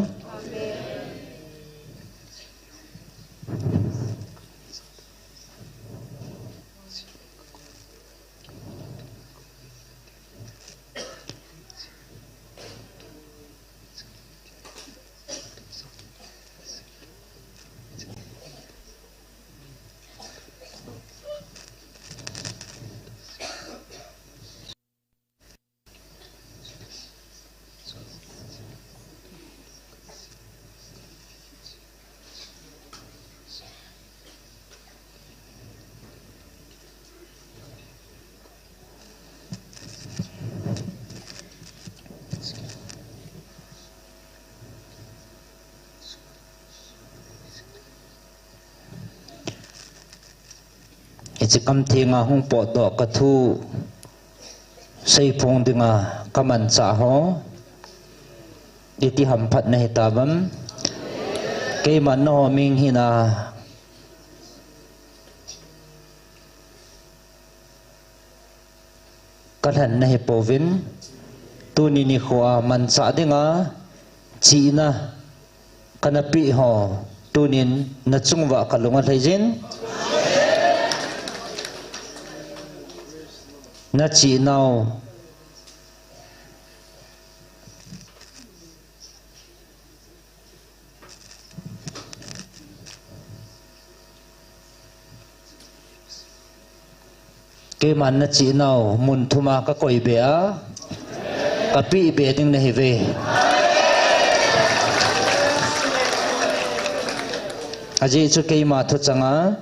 S1: ichi kam thi nga hung po do ka thu sei phong dinga kaman cha ho iti hamphat na hitabam kay man no ming hina kalhan na hipovin tuni ni khwa man cha dinga chi na kanapi ho tunin na chungwa kalunga thaijin na chỉ nào cái mà na chỉ nào muốn thu mà các coi bé các bị bé nhưng này về aji cho cái mà thôi chẳng á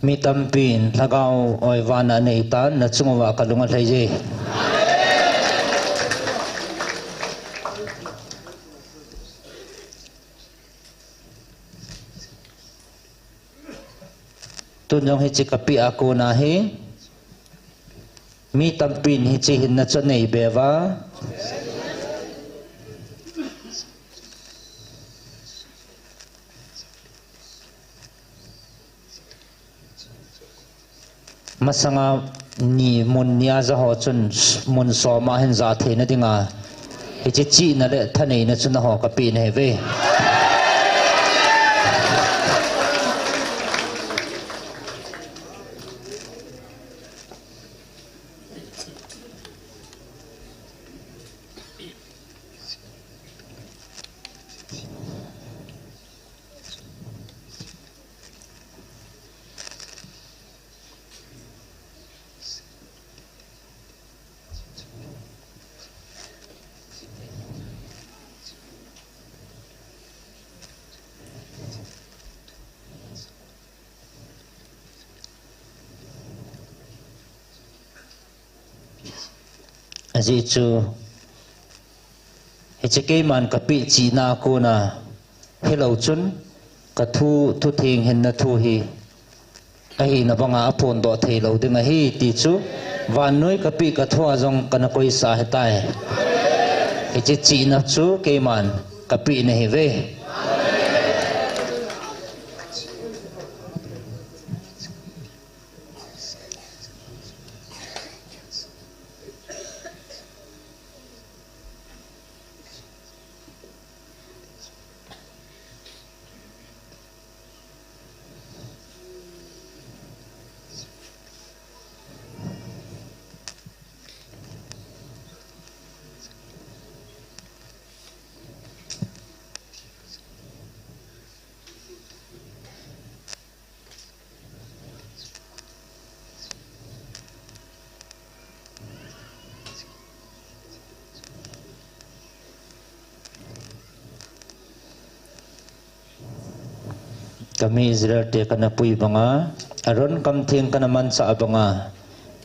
S1: mi tampin lagau oi wana nei tan na chungawa kalunga thaije tunyong hi chikapi ako na hi mi tampin hi chi hin na chonei bewa masanga ni mun nia za ho chun mun so ma hin za the na dinga hi chi chi na le thanei na chun ho ka pi ne ve aji chu hi chike man kapi chi na ko na hello chun ka thu thing hin na thu hi ai na banga apon do thei lo dinga hi ti chu van noi kapi ka thwa jong kana koi sa hetai hi chi na chu ke man kapi ne hi ve kami Israel te kana pui banga aron kam thing kana man sa banga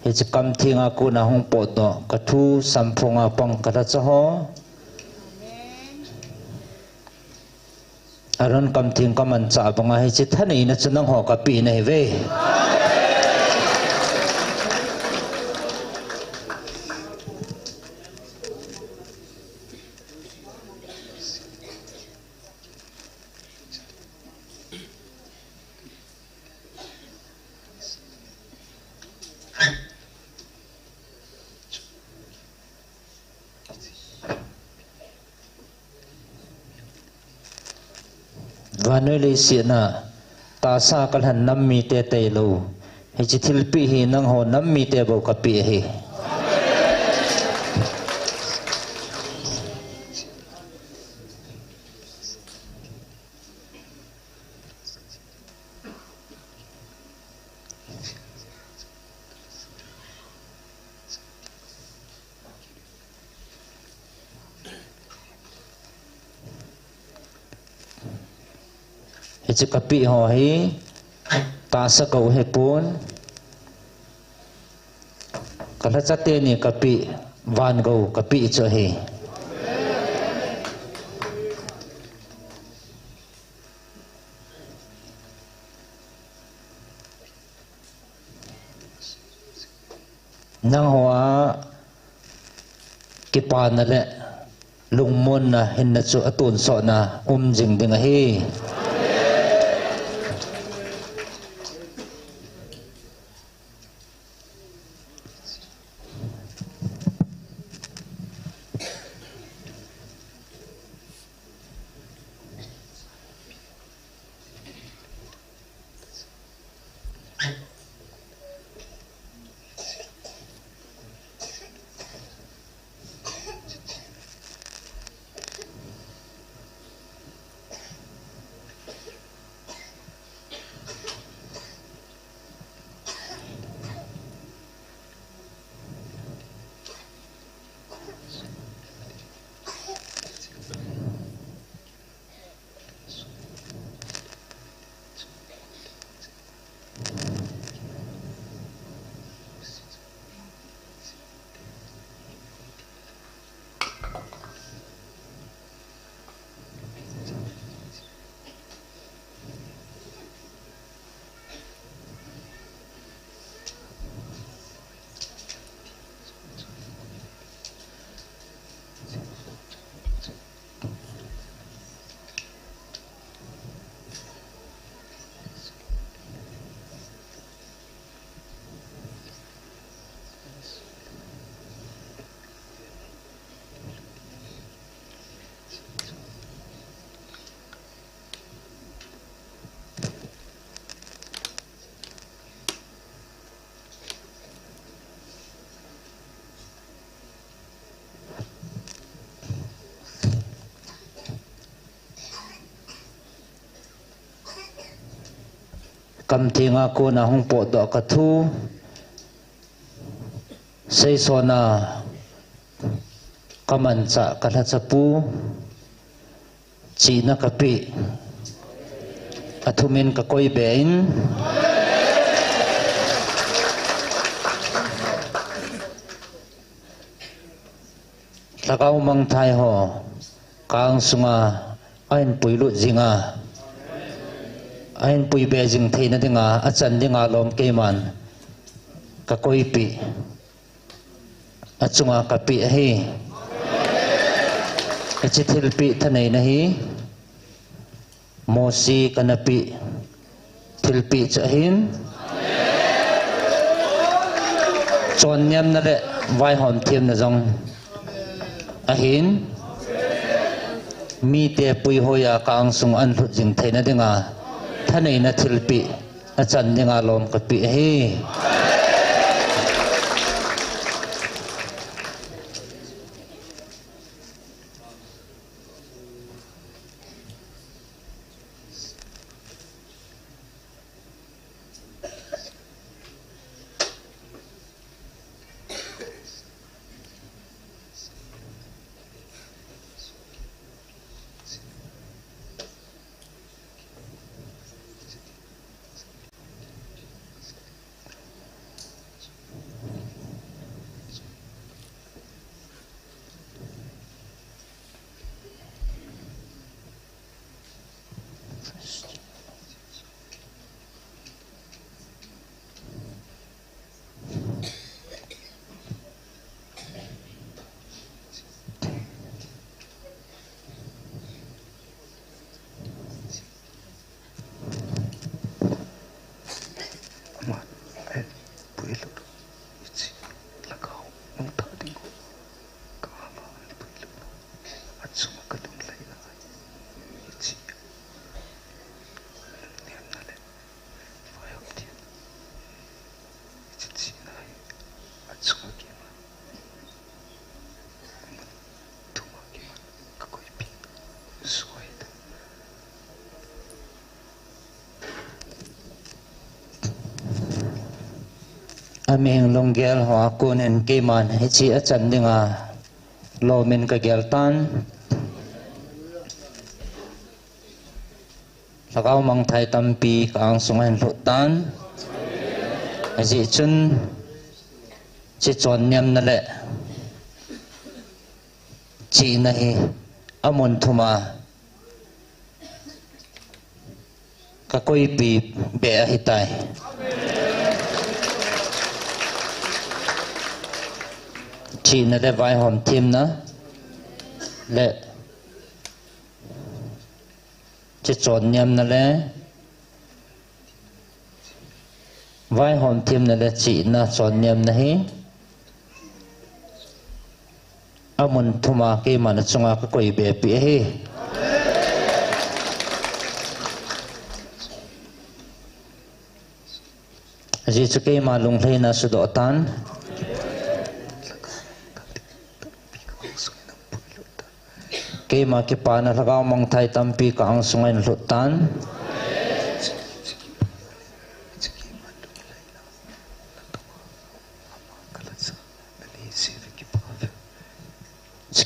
S1: he chi kam thing aku na hong po to ka thu samphonga pang kala cha ho aron kam thing ka man cha banga he chi thanei na chunang ho ka pi nei ve vanoi le si na ta sa kal han nam mi te te lo hi chi thil pi hi nang ho nam mi te bo ka pi hi hi chi kapi ho hi ta sa ko he pun kala chate ni kapi van go kapi cho hi nang hoa ki pa na le lungmon na hin na chu atun so na jing ding hi cầm thi nga cô na hung bộ đọ cả thu xây so na kaman sa kalasapu chỉ na kapi athumin ka koi bein lakaw mang thai ho kang sunga ain puilu jinga ain pui be jing theina dinga achan dinga lom keman ka koi pi achunga kapi hi achithil pi thanai na hi mosi kanapi thilpi chahin chon nyam na le vai hom thiam na jong ahin mi te pui hoya kang sung an hlut jing theina dinga thanai na thilpi achan dinga lom kapi hi aming longgel ho akunen keman hichi achan dinga lomin ka geltan lakaw mang thai tampi kang sungan lutan aji chun chi chon nyam na le chi na hi amon thuma ka koi pi be hitai chỉ là để vai hòm thêm nữa lệ chỉ chọn nhầm là lẽ vai hòm thêm là chỉ là chọn nhầm là hết amun thuma cái mà nó chung cái quỷ bể bể hết chỉ cho cái mà lung thấy nó sẽ đổ tan cái mà cái pa na lagaw mong thai tampi kang sungay na lutan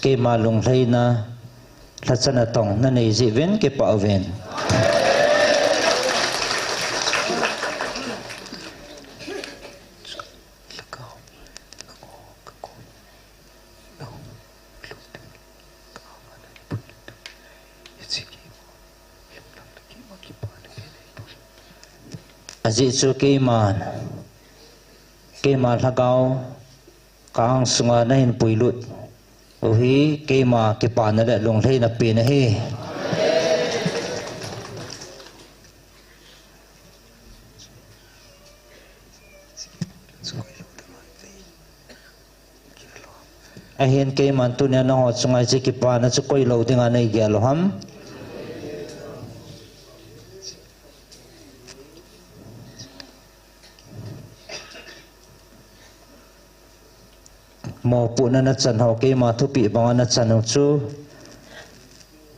S1: cái mà lung lay na là chân là tòng na này dị viên cái pa ven aji chu ke man lagaw kang sunga na hin puilut ohi ke ma ke pa na le long thei na pe na hi a hian ke man tu ne na ho chungai chi ke pa na chu koi lo dinga nei gel ham mò phụ na chân hậu kê mà thu bị bằng na chân hậu chú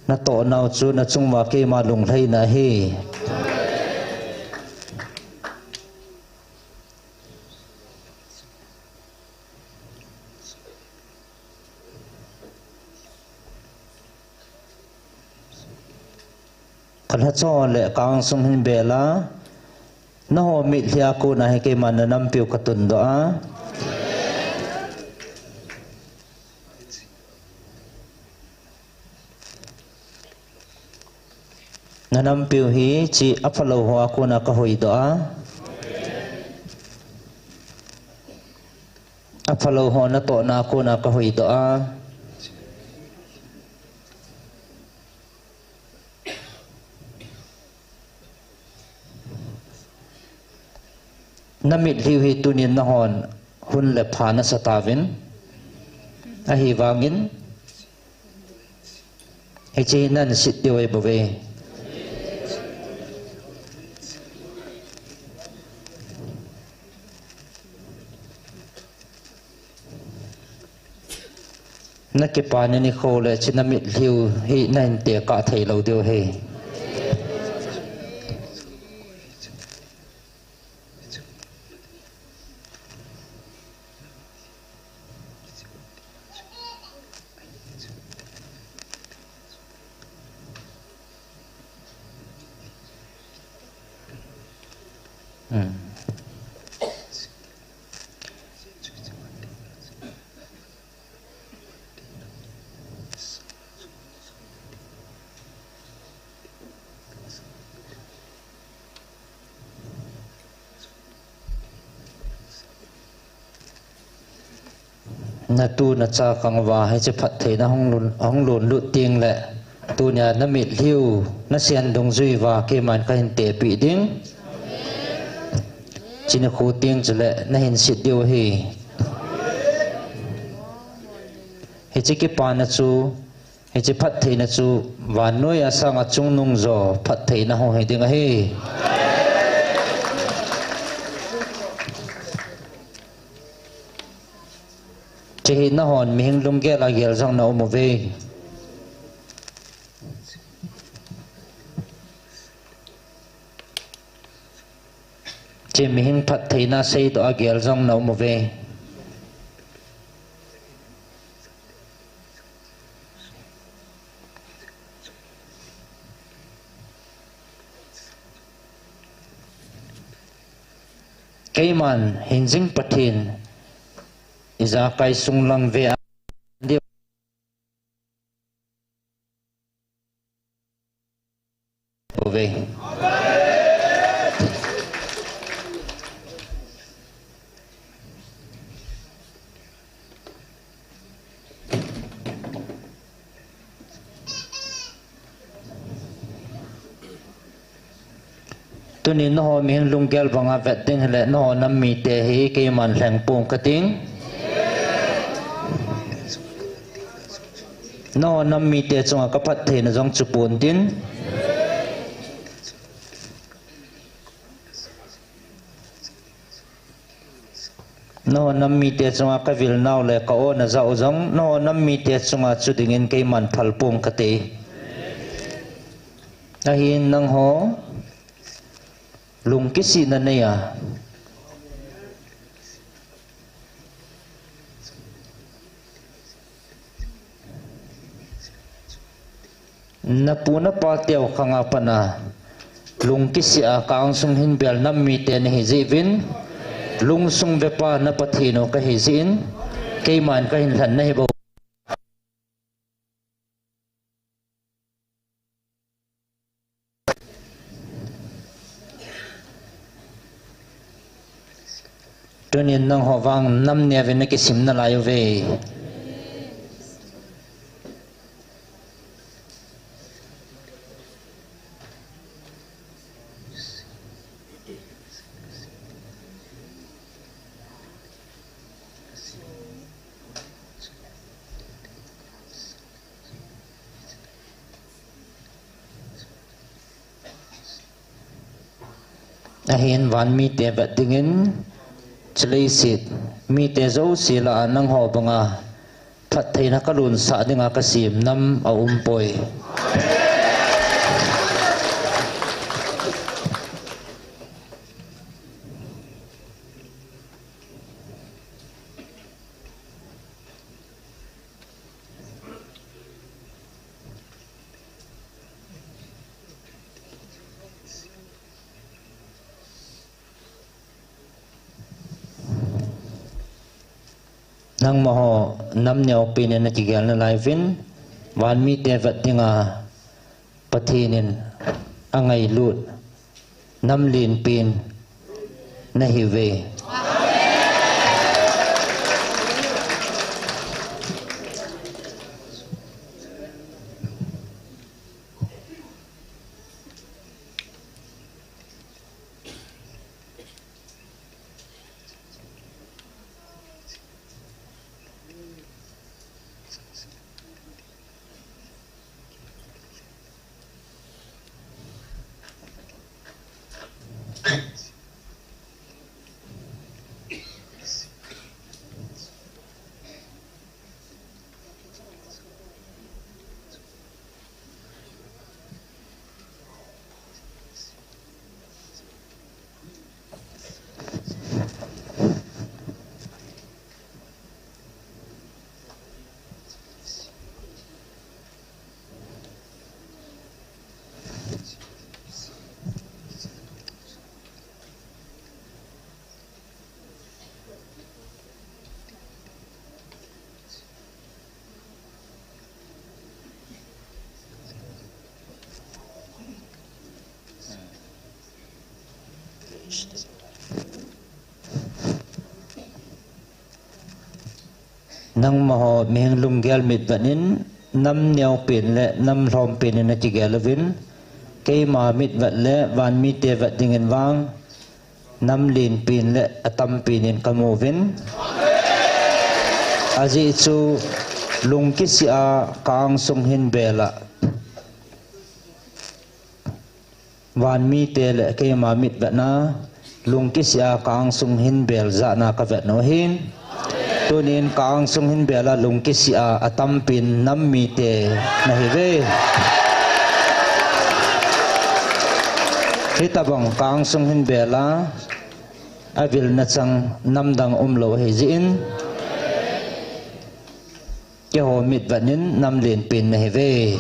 S1: na tổ nào chú na chung mà kê mà lùng thay na hi kalha cho le kang sung hin bela na ho mi thia ko na he ke man nam piu katun do a na nam piu hi chi apalo ho ko na ka hoi do a apalo ho na to na ko na ka hoi do a namit liu hi tunin na hon hun le phana satavin a hi wangin he chi nan sit dioi bove na ke pani ni khole chi namit liu hi nan te ka thei lo dio he na tu na cha kang wa hai che phat the na hong lun lu ting le tu nya na mit liu na sian dong zui wa ke man ka hin te pi ding chin khu ting chele na hin sit dio hi he che ke pa na chu he che phat the na chu wa noi asa nga chung nung zo phat the na ho he ding a hi chỉ hiện nó hòn mình lung ghé là ghé rằng nó một về chỉ mình phát thấy na xây tổ ghé rằng nó một về cái màn hình dính phát hiện iza kai sung lang ve dio ove tunin no min lungel banga vetting hele no nam mi te hi ke man leng pung kating no nam mi te chunga ka phat the na jong chupun tin no nam mi te chunga ka vil naw le ka o na zau jong no nam mi te chunga chu dingin ke man phal pum ka te a hin nang ho lung ki si na ne ya na puna pa teo khanga pana lung ki si a kaang sung hin bel nam mi te ne hi zivin lung sung ve pa na pathino ka hi zin ke man ka hin hlan na hi bo tunin nang ho wang nam ne ve na ki sim na layo ve ahin van mi te va dingin chlei sit mi te zo sila nang ho banga phat theina ka lun sa dinga ka sim nam a poi nang maho nam nyaw pinin na tigal na laivin wan mi te vat tinga pathinin angay lut nam lin pin na hive nang maho mihing lunggel mit banin nam nyaw pin le nam rom pin na tigal vin kay ma mit vat le van mi te vat dingen wang nam lin pin le atam pinin kamovin aji chu lungkis a kang sung hin bela van mi te le kay ma mit vat na lungkis a kang sung hin bel za na ka vat no hin tunin kaang sung hin bela lungkis a atampin nam mi te na hive hitabang kaang sung hin bela avil na chang namdang umlo hezin ke ho mit vanin nam len pin na hive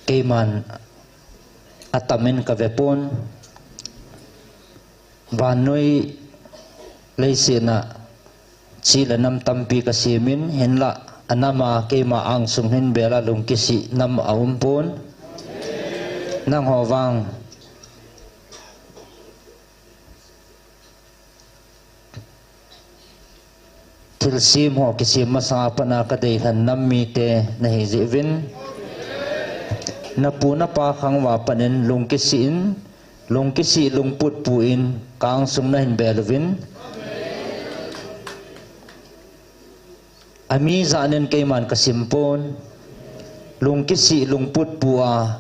S1: Kaiman atamin kavepon vanoi leisina sila nam tampi kasimin hinla anama kaima ang sunghin bela lungkisi nam aumpon nang hovang tilsim ho kisim masapa na kadayhan nam mite na hizivin na puna pa kang wapanin lungkisi lungput puin kang sumnahin belvin ami zanen kaiman kasimpon lungkisi lungput pua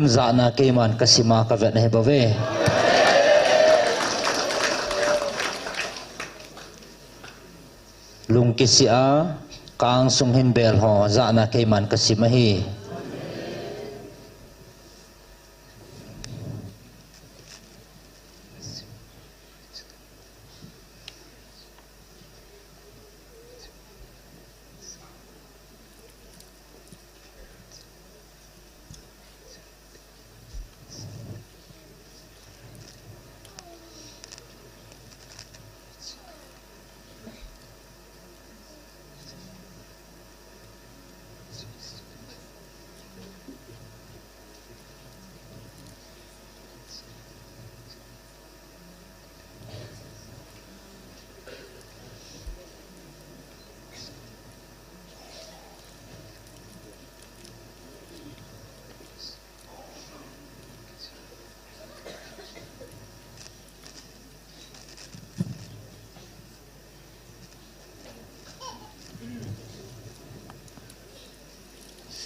S1: zana kaiman kasima kavet na hebave lungkisi a kang sunghin bel ho zana kaiman kasimahi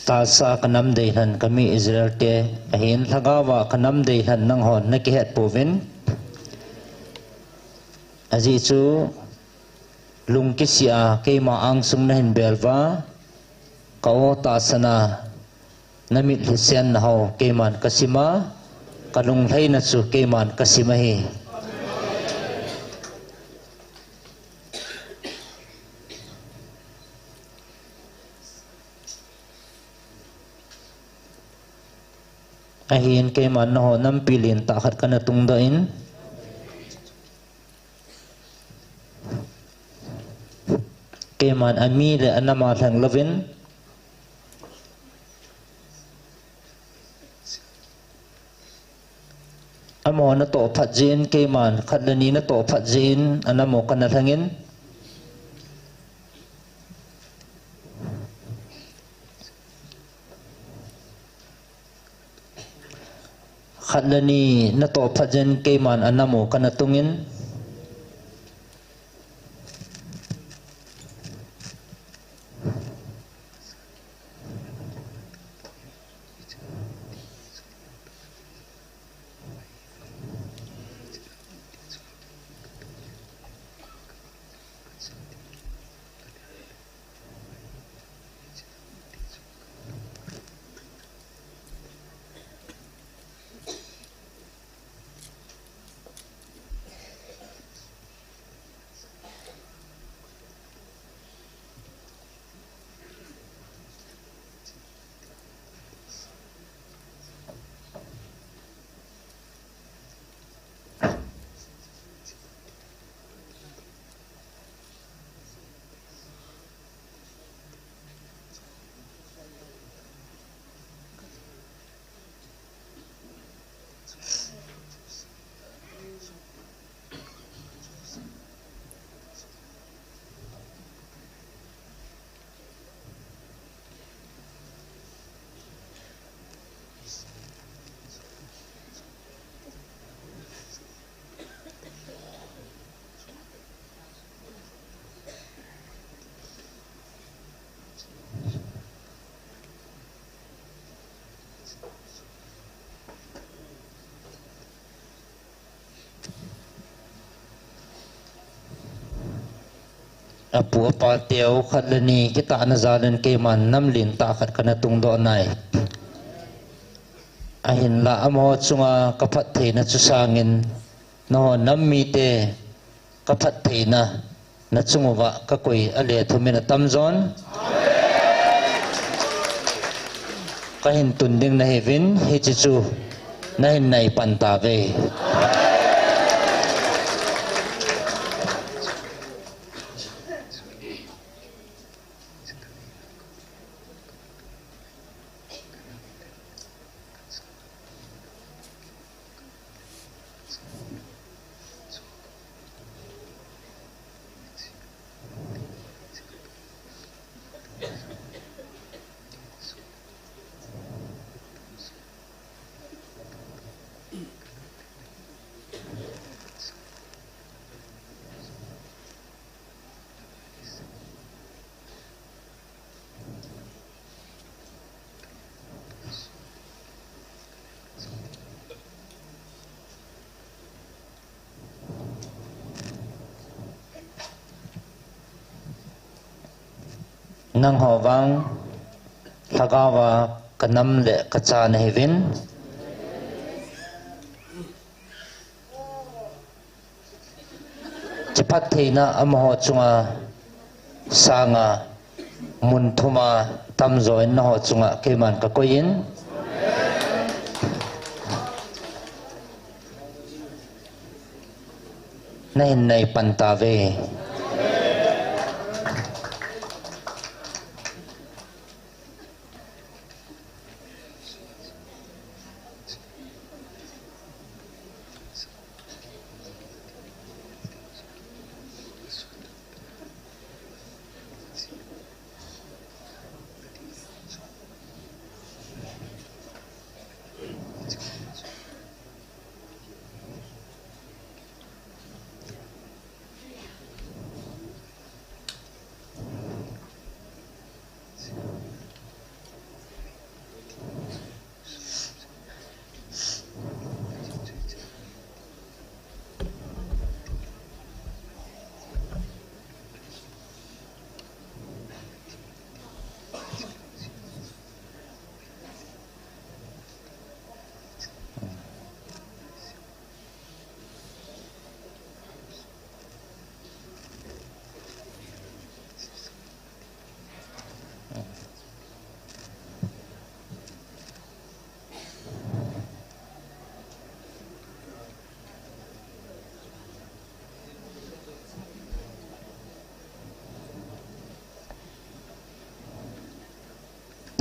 S1: tasa kanam deihan kami Israel te ahin thagawa kanam deihan nang hon nakihet povin aji chu lungkisia ke maang sung na hin belwa kao tasana namit hisian na ho ke man kasima kalung thai na chu ke man kasima hi ahin ke man na ho nam pilin takhat kana tungdain ke man ami le anama thang lovin amo na to phat jin ke man khatlani na to phat jin anamo kana thangin khatlani na to phat jin ke man anamo kana tungin apu apa teo khatlani kita nazalan ke man namlin takhat kana tungdo nai ahin la amo chunga kaphat the na chusangin no nammi te kaphat the na chunguwa ka koi ale thumena tamzon kahin tunding na hevin hichichu na hin nai pantave nang hawang thagawa kanam le kacha na hevin chipat theina amho chunga sanga munthuma tamzoin na ho chunga keman ka koin nahin nai pantave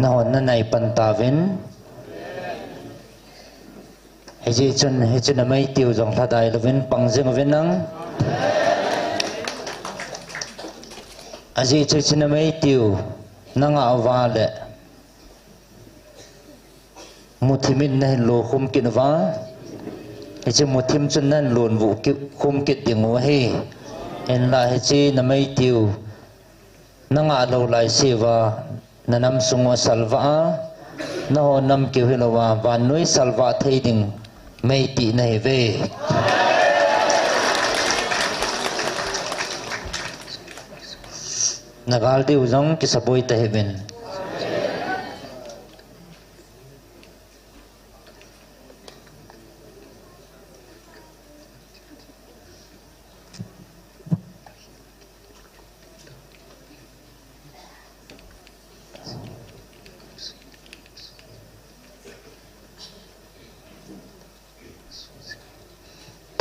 S1: nahon na nay pantavin heji chun na mai tiu jong thadai lovin pangjeng venang aji chun na mai tiu nanga awale muthimin na lo khum kinwa heji muthim chun nan lon vu ki khum kit dingo he en la heji na mai tiu nanga lo lai sewa nanam sungo salva no nam ki hilowa van noi salva theiding mai ti nei ve nagal di uzong ki saboi ta heaven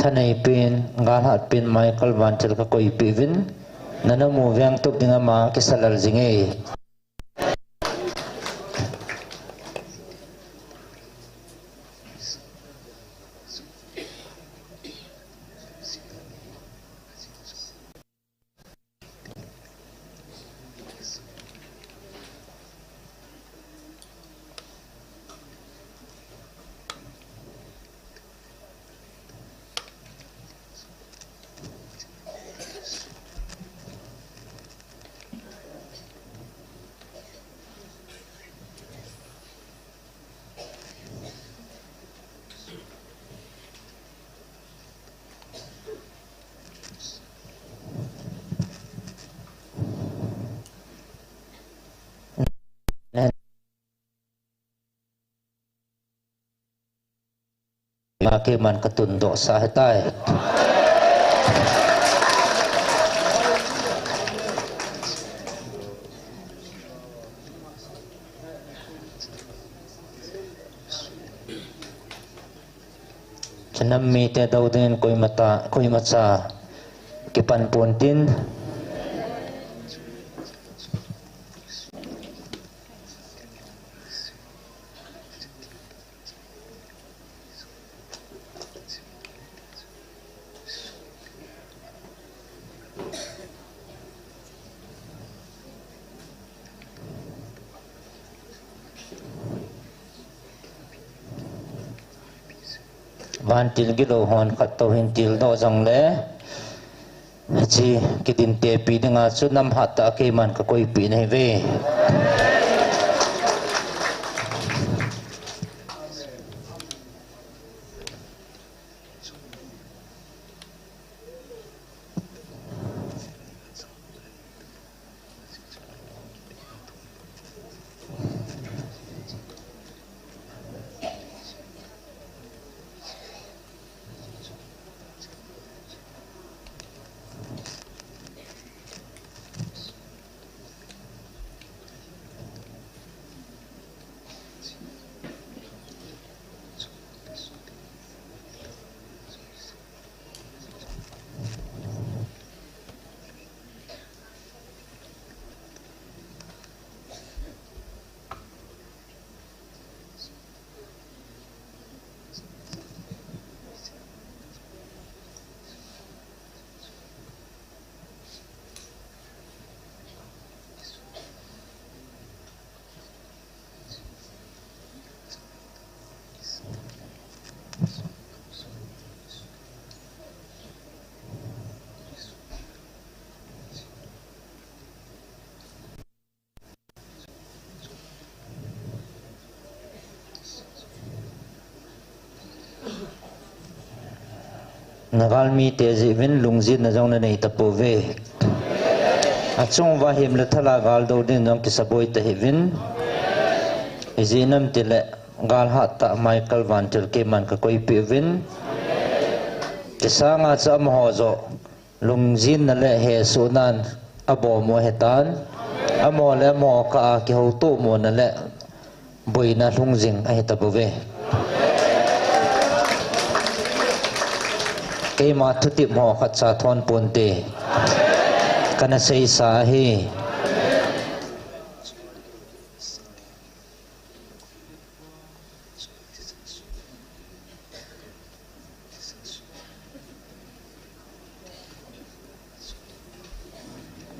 S1: thanai pin ngal hat pin Michael Vantel ka koi pivin nanamu vyang top dinga ma kisalal jinge ke man katundo sa hetai chanam mi te daw din koi mata kipan puntin van til gilo hon khat to hin til do jang le chi kidin te pi dinga chu nam hata ke man ka koi pi nei ve nagalmi te jivin lungjit na jong na nei tapove achung wa him le thala gal do din jong kisaboi ta hivin izinam tile gal hat ta Michael Vantel ke man ka koi pivin kisanga cha mozo lungjin na le he sunan abo mo hetan amo le mo ka ki ho tu mo na le boina lungjing ai tapove ke ma thuti mo khat sa thon ponte kana sei sa hi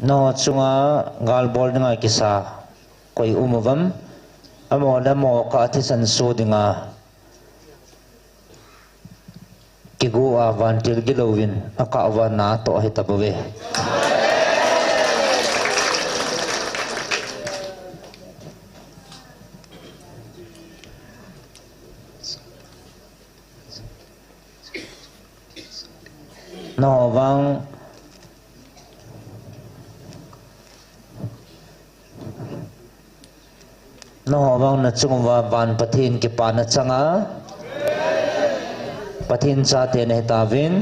S1: no chunga galbol nga kisa koi umuvam amo da mo ka thisan su dinga kigu avantil gilowin aka wana to hitabawe no wang na chungwa ban pathin ki pana changa pathin cha te ne tawin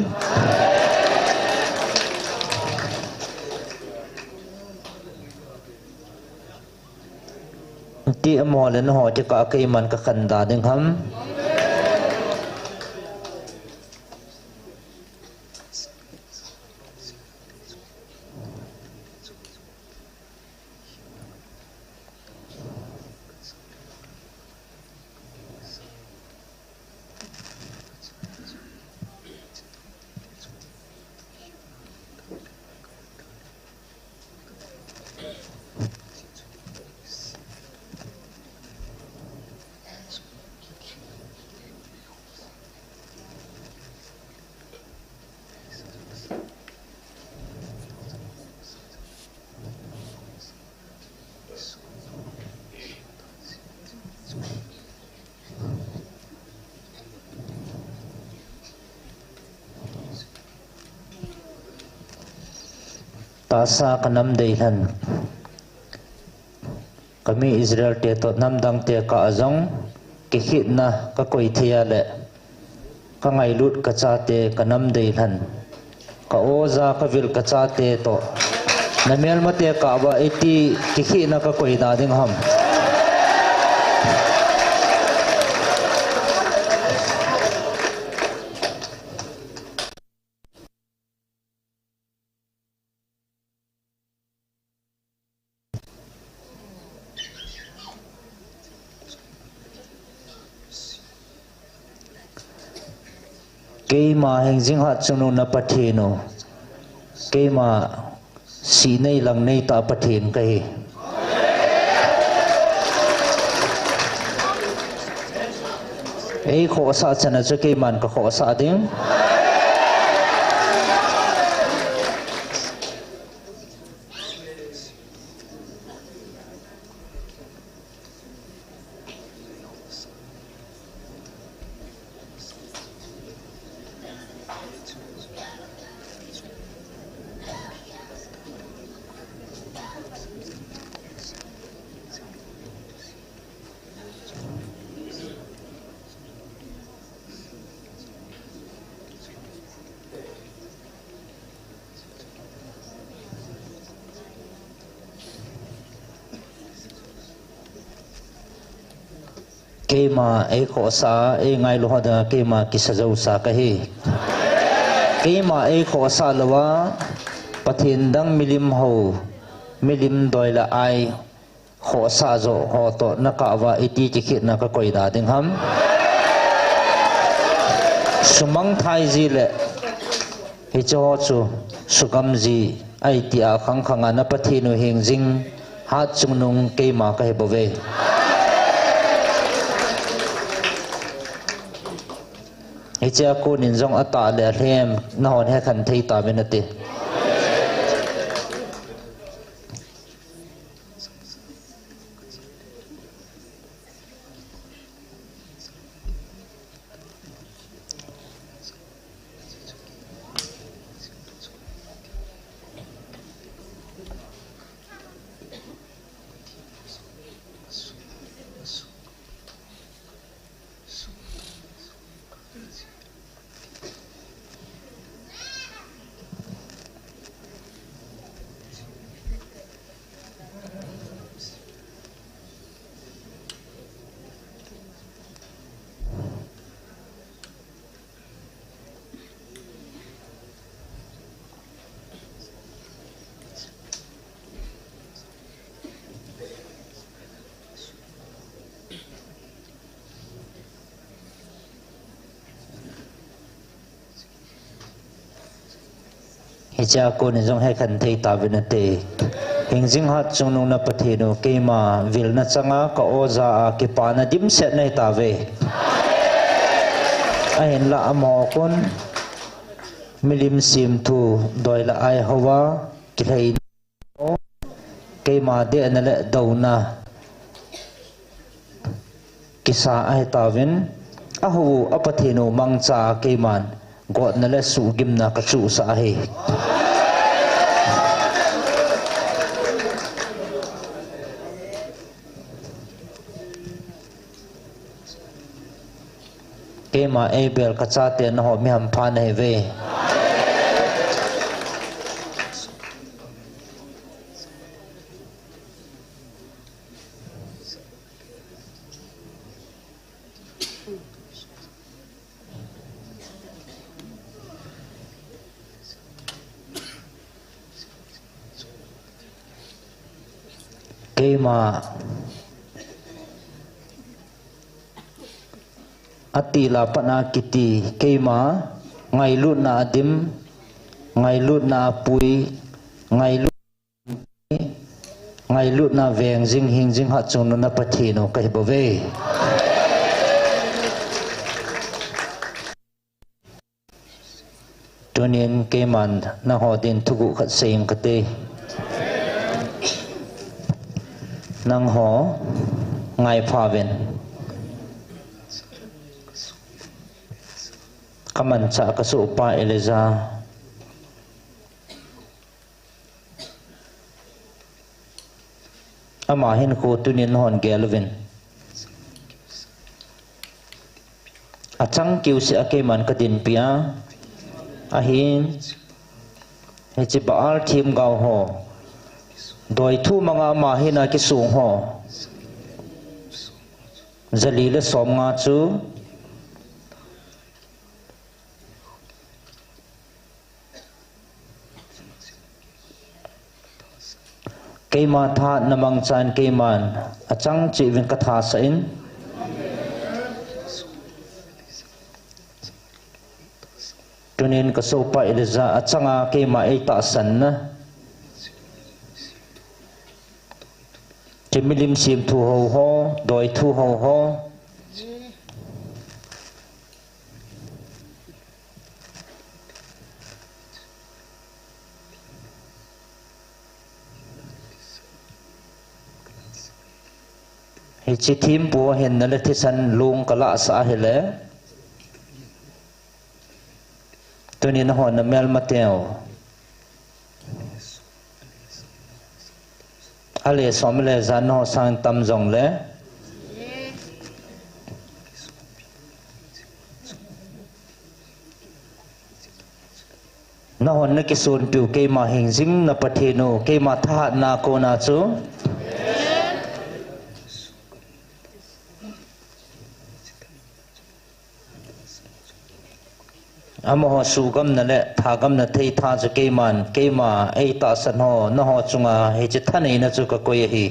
S1: ti amol na ho ti ka kai man ka khanda ding ham tasa kanam deilan kami Israel te to namdang te ka azong kihit na ka koi thia le ka ngai lut ka cha te kanam deilan ka oza ka vil ka cha te to namel mate ka ba eti kihit na ka koi da ding ham keima hengjing hat chunu na pathino keima si nei lang nei ta pathin kai ei kho sa chana chu keiman ka kho sa ding keima ei kho sa ei ngai lo da keima ki sajau sa ka hi keima ei kho sa lawa pathin dang milim ho milim doila ai kho sa zo ho to na ka wa iti ki khit na ka koi da ding ham sumang thai ji le hi cho chu sukam ji ai ti a khang khanga na pathinu hengjing hat chungnung keima ka he bove hicha ko nin jong ata le hem na hon he khan thei ta benate cha ko ni jong he khan thei ta bin te hing jing hat chung nung na pathe no ke ma vil na changa ka oza ke pa na dim set nei ta ve a hen la amo kon milim sim tu doi la ai hawa ki thei ke ma de na le do na kisa ai tawin ahu apathino mangcha ke man god na le su gim na ka chu sa he ke ma abel ka cha te na ho mi ham pha nei ve ke ma atila pana kiti ke ma ngai lut na dim ngai lut na pui ngai lut na veng jing hing jing ha chung na pathi no kai bo ve tunin ke man na ho din thugu khat seim kate nang ho ngai phaven kaman cha ka su pa eleza ama hin ko tunin hon gelvin achang kiu se ake man ka din pia ahin he chi baal thim gao ho doi thu manga ma hina ki sung ho zali le som nga chu ke ma tha namang chan ke man achang chi vin ka tha sa in tunin ka so pa ilza achanga ke ma e ta san na Milim sim thu ho ho doi thu ho ho hi chi thim pu hen na le thi san lung kala sa hele tunin hon na mel mateo ale som le zan ho sang tam jong le na hon na ki sun tu ke ma hing jing na patheno ke ma tha na ko na chu amo ho su gam na le tha gam na thei tha chu ke ma ei ta san ho na ho chunga he chi tha nei na chu ka ko ye hi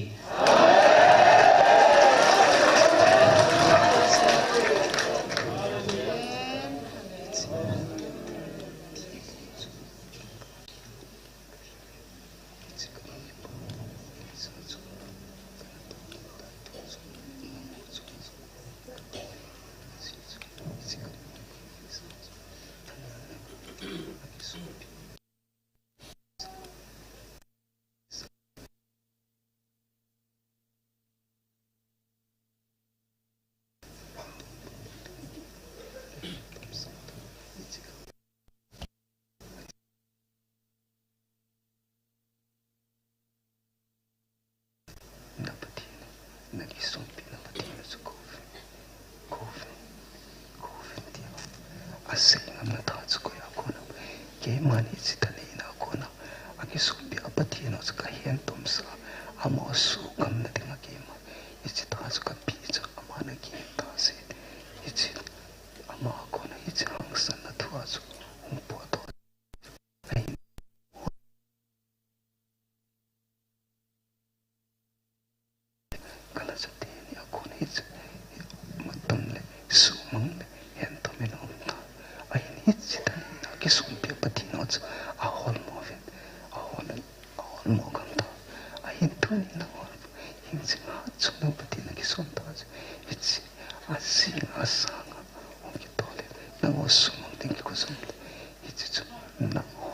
S3: nang ho sumang ting ko sum itu nang ho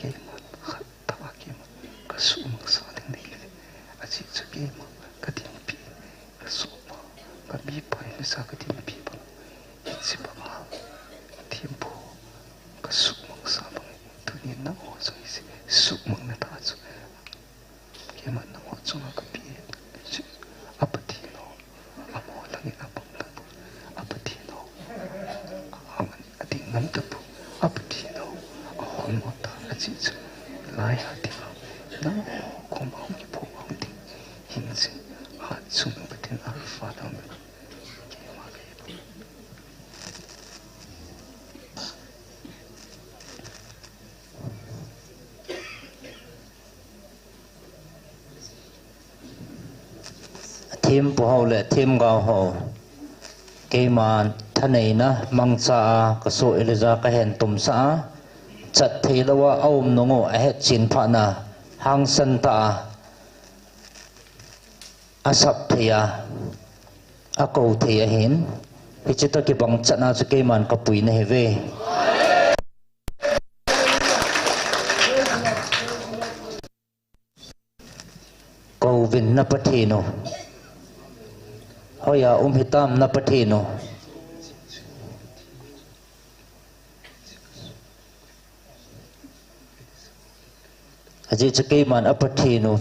S3: kemat khatta kemat kasumang sa ting nei aji chu kemat katim pi kasuma kami pai sa katim pi ba itsi ba tempo kasumang sa bang tunin nang ho so isi sumang na ta chu kemat nang ho chu ka pi apati no amo lang apang ta apati no aman ati ngam ta apati no ahon mo ta aji chu lai ati na ko ma ki po ang ti hinsi ha chu no batin alfa da me ke ma ke
S1: thêm po hậu lệ thêm gạo hậu cái mà thân này na mang cha cái số eliza cái hẹn tụm xã chặt thì là wa ôm nó ngộ hết chín phạ na hang sân ta asap thì cầu thì hiến thì chỉ ta cái bằng chặt na cho cái màn cái bụi này về cầu vinh na patino hoya hitam na patino aji chake man apatino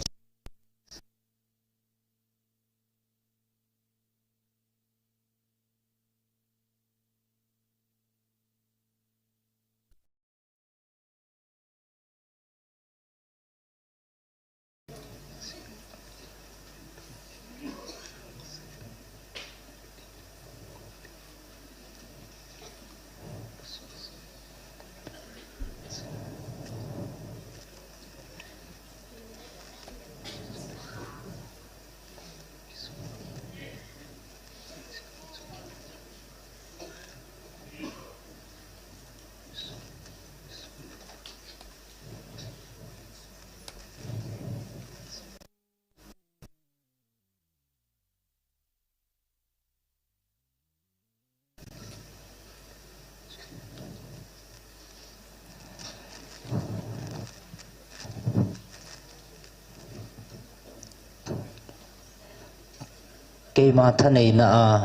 S1: cái mà thân này na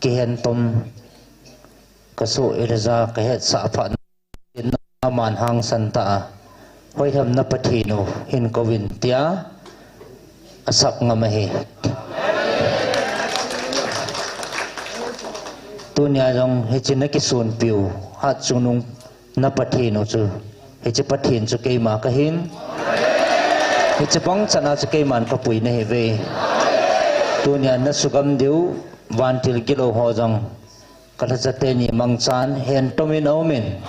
S1: cái hiện tôm cái số eliza cái hết xã phận na man hang santa hoi ham na patino hin kovin tia asak ngamahi tunya jong hechina ki sun piu hat chunung na patino chu heche pathin chu cái mà cái hin heche pong chana chu cái man ka pui na heve tunya na sugam diu vantil kilo hojang kala chate ni mangchan hen tomin omin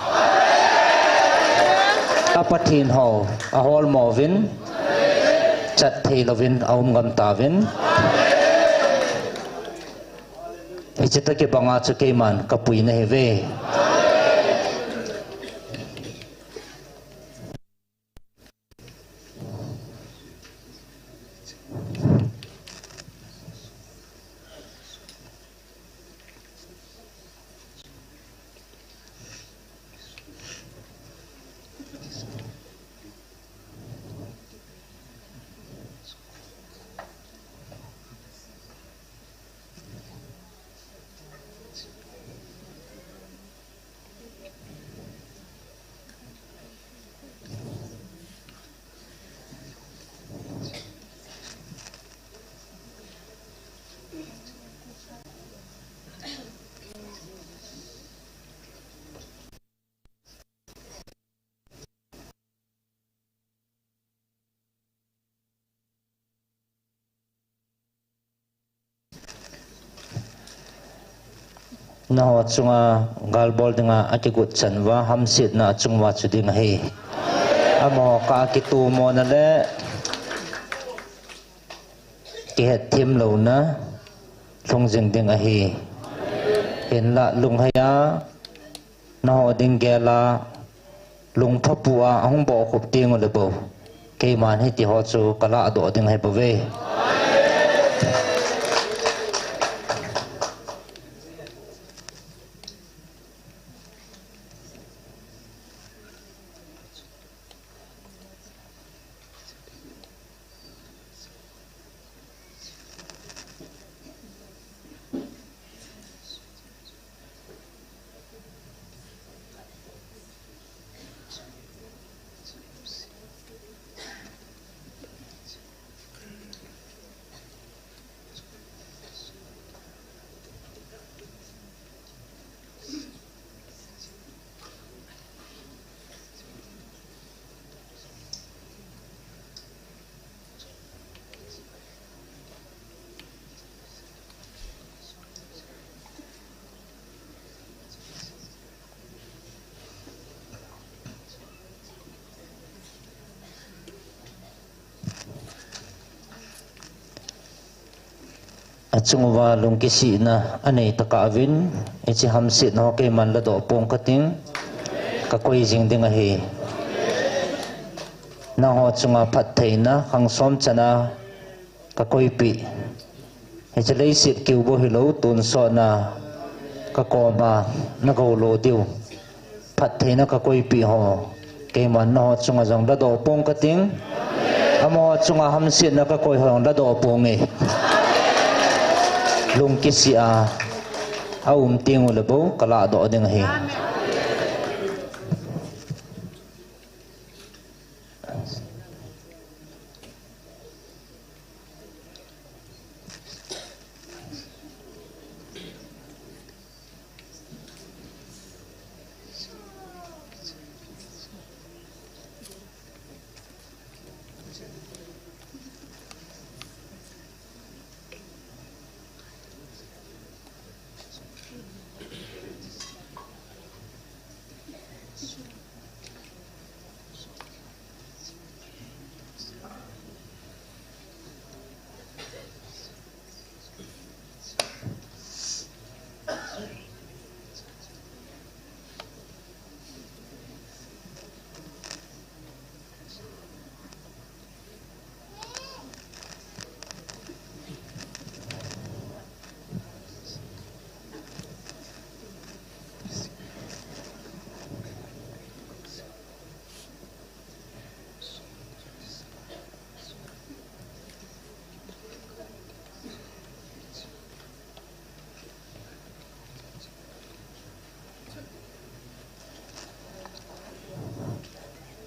S1: apathin ho ahol movin chat thei lovin aum gam tavin ichita ke banga chu ke man kapui na heve na ho chunga galbol dinga akigut chanwa hamsit na chungwa chuding he amo ka kitu mo na le ki het thim lo na longjing ding a he hen la lung haya na ho ding gela lung phapua ahong bo khup ting le bo ke man he ti ho chu kala do ding he bove at sunguwa lung kisi na anay takavin iti hamsit na okay man lado pong kating kakoy jing ding ahi na ho tsunga patay na kang som chana kakoy pi iti laysit kiubo hilaw tunso na kakoma nagaulo diw patay na kakoy pi ho kay man na ho tsunga jang lado pong kating amo tsunga hamsit na kakoy ho lado pong eh lung kisi a tingu lebo kala do ding hi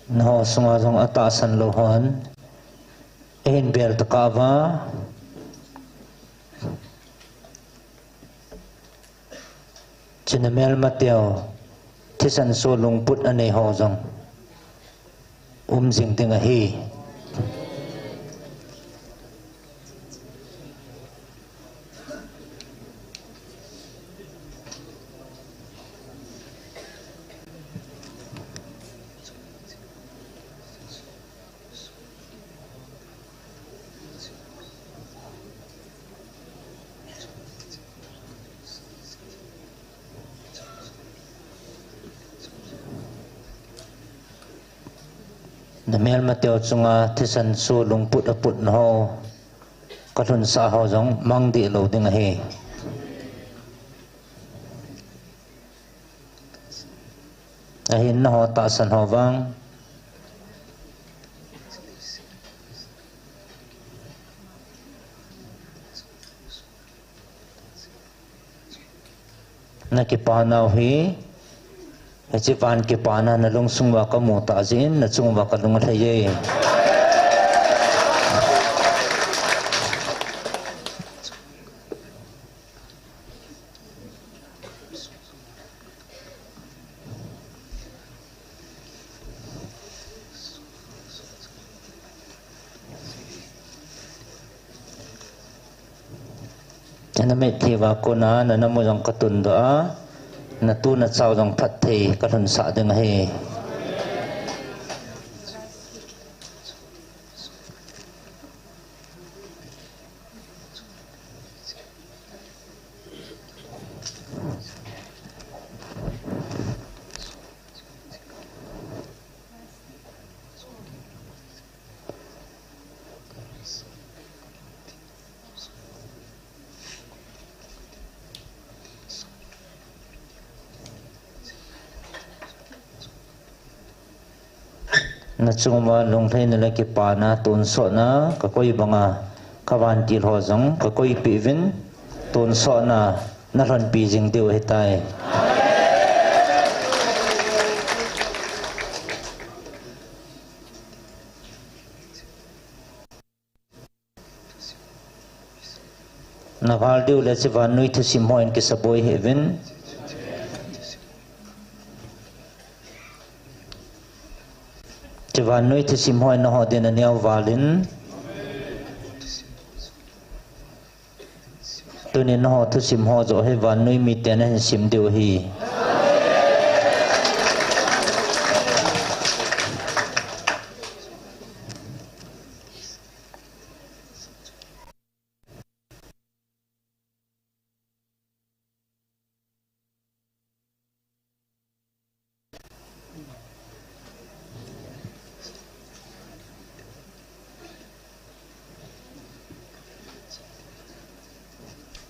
S1: no sunga jong atasan lohon in ber takava chinamel mateo tisan so lungput anei ho jong jing ting ahi Namel mateo tsunga tisan su lungput aput na ho katun sa ho jong mang di lo ding ahi ahin na ho tasan ho bang nakipanaw hi Echipan ke pana na lung sungwa ka mo taazin na sungwa ka lung laye. Ano may tiwa ko na namo yung katundo na tu na sao dong patay kalun sa ding he na chungma lungthai na laki pana tunso na kakoi banga kawan til ho jong kakoi pivin tunso na naran pijing deu hetai na val deu le chivan nui thu simhoin ke saboi heaven Chivan nui thu simhoi na ho din aniaw valin tunin na ho thu simho zo he van nui mi ten he sim deu hi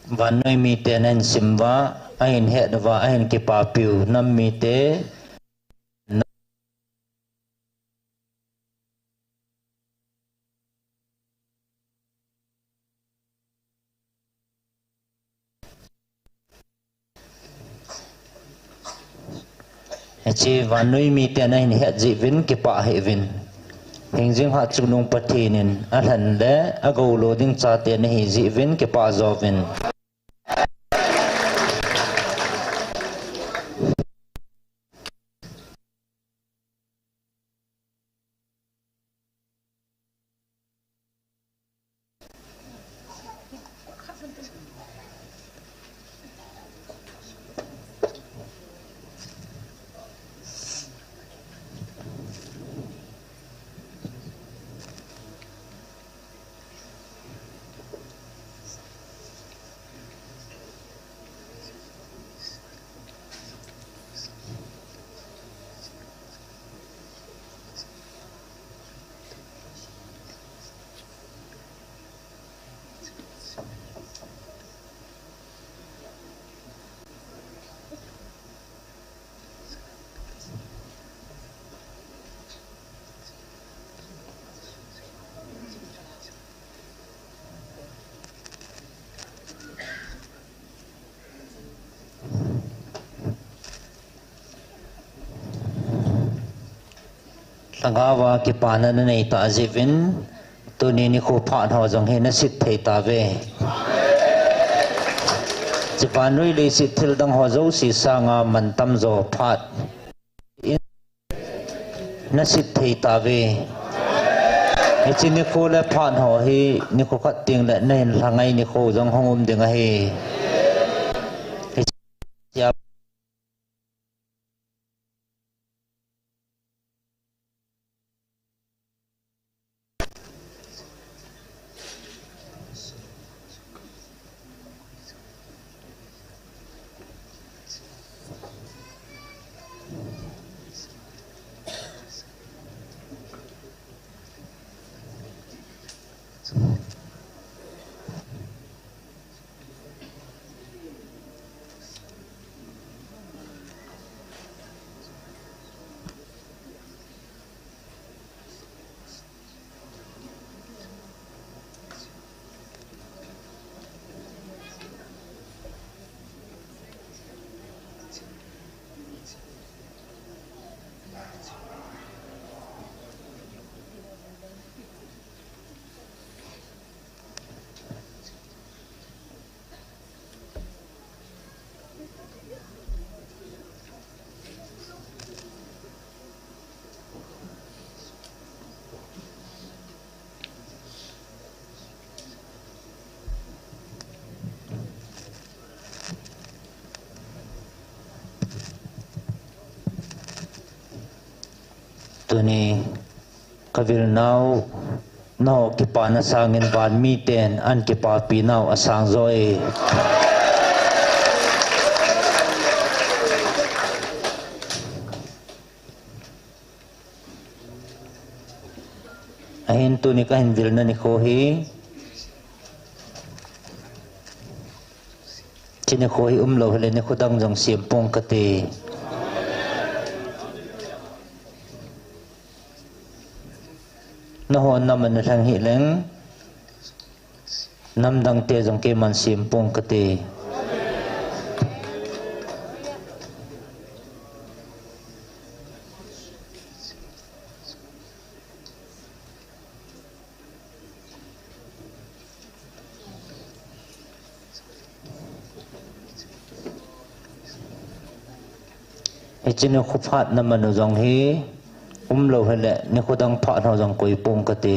S1: van noi mi te nan simwa ain het wa ain ke pa piu nam mi te chi van noi mi te nan het ji vin ke pa he vin hình dương hạ chụp nung patinin a hẳn lẽ a gầu lô đinh cha tiền hi dị vin ke pa zo vin Tangawa ke pana na nei ta zivin tu ni ni khu phan ho jong he na sit thei ta ve Japan nui le sit thil dang ho zo si sanga man tam zo phat na sit thei ta ve e chin ni khu le phan ho hi ni khu khat ting le nei rangai ni khu jong hongum ding a he Tuni kavil nau no ki pa na sangin ban mi ten an ki pa pi nau asang zo e ahin tuni ka hin vil na ni ko hi chini ko hi lo hele ni khudang jong sim pong ka te Nahon naman na sang hileng namdang te jong ke man simpong kate Echine khuphat naman no jong hi lo hele ni khudang pha no jong koi pong kate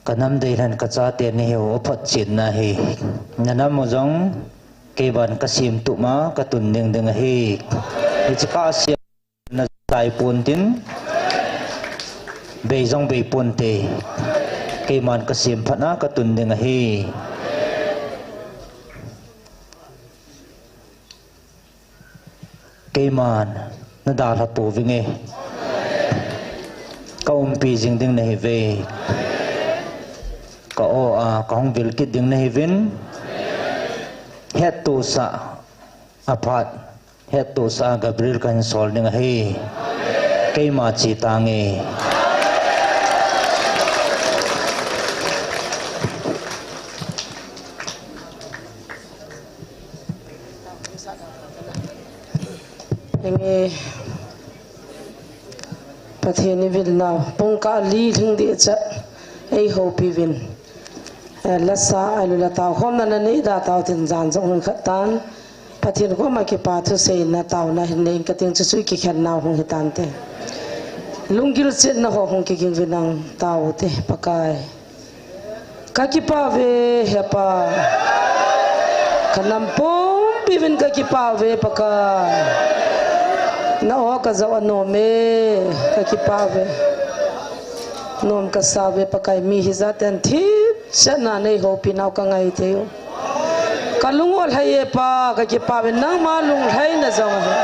S1: kanam dei han kacha te ni heu ophat chin na hi nanam mo jong ke ban kasim tu ma katun ding ding hi ichka sia na tai pun tin be jong be pun te ke man kasim phana katun ding hi ke man na da la pu vinge kaum pi jing ding nei ve ka o a kong vil kit ding nei vin het tu sa aphat het tu sa Gabriel kan sol ding hi ke ma chi tange
S4: Nge patheni vil na pungka li thing di cha ei ho pi vin la sa alu la ta khom na nei da ta tin jan jong khatan pathin ko ma ki pa thu se na taw na hin nei ka ting chu ki khan na hong hitan te lungil chen na ho hong ki king vinang taw te pakai ka ki pa ve he pa khanam pum pi vin ka ki pa ve pakai na o ka zawa no me ka ki pa ve nom ka sa ve pakai mi hi za ten thi sana nei ho pi naw ka ngai te yo kalungol hai pa ka ki pa ve nang ma lung hai na zong ha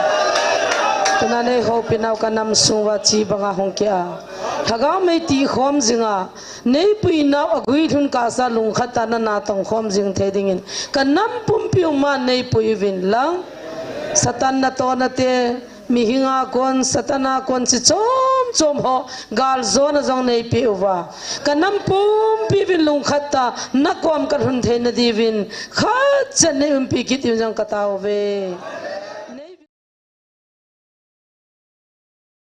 S4: tuna nei ho pi naw ka nam suwa chi banga hong kya thaga mai ti khom jinga nei pui naw agui thun ka sa lung khata na na tong khom jing the ding in ka nam pum piu ma nei pui vin lang satan na to na te mi hinga kon satana kon si chom chom ho gal zona jong nei pi uwa kanam pum pi vin lung khata na kom ka hun the na di vin kha chan nei um pi ki ti jong ka taw ve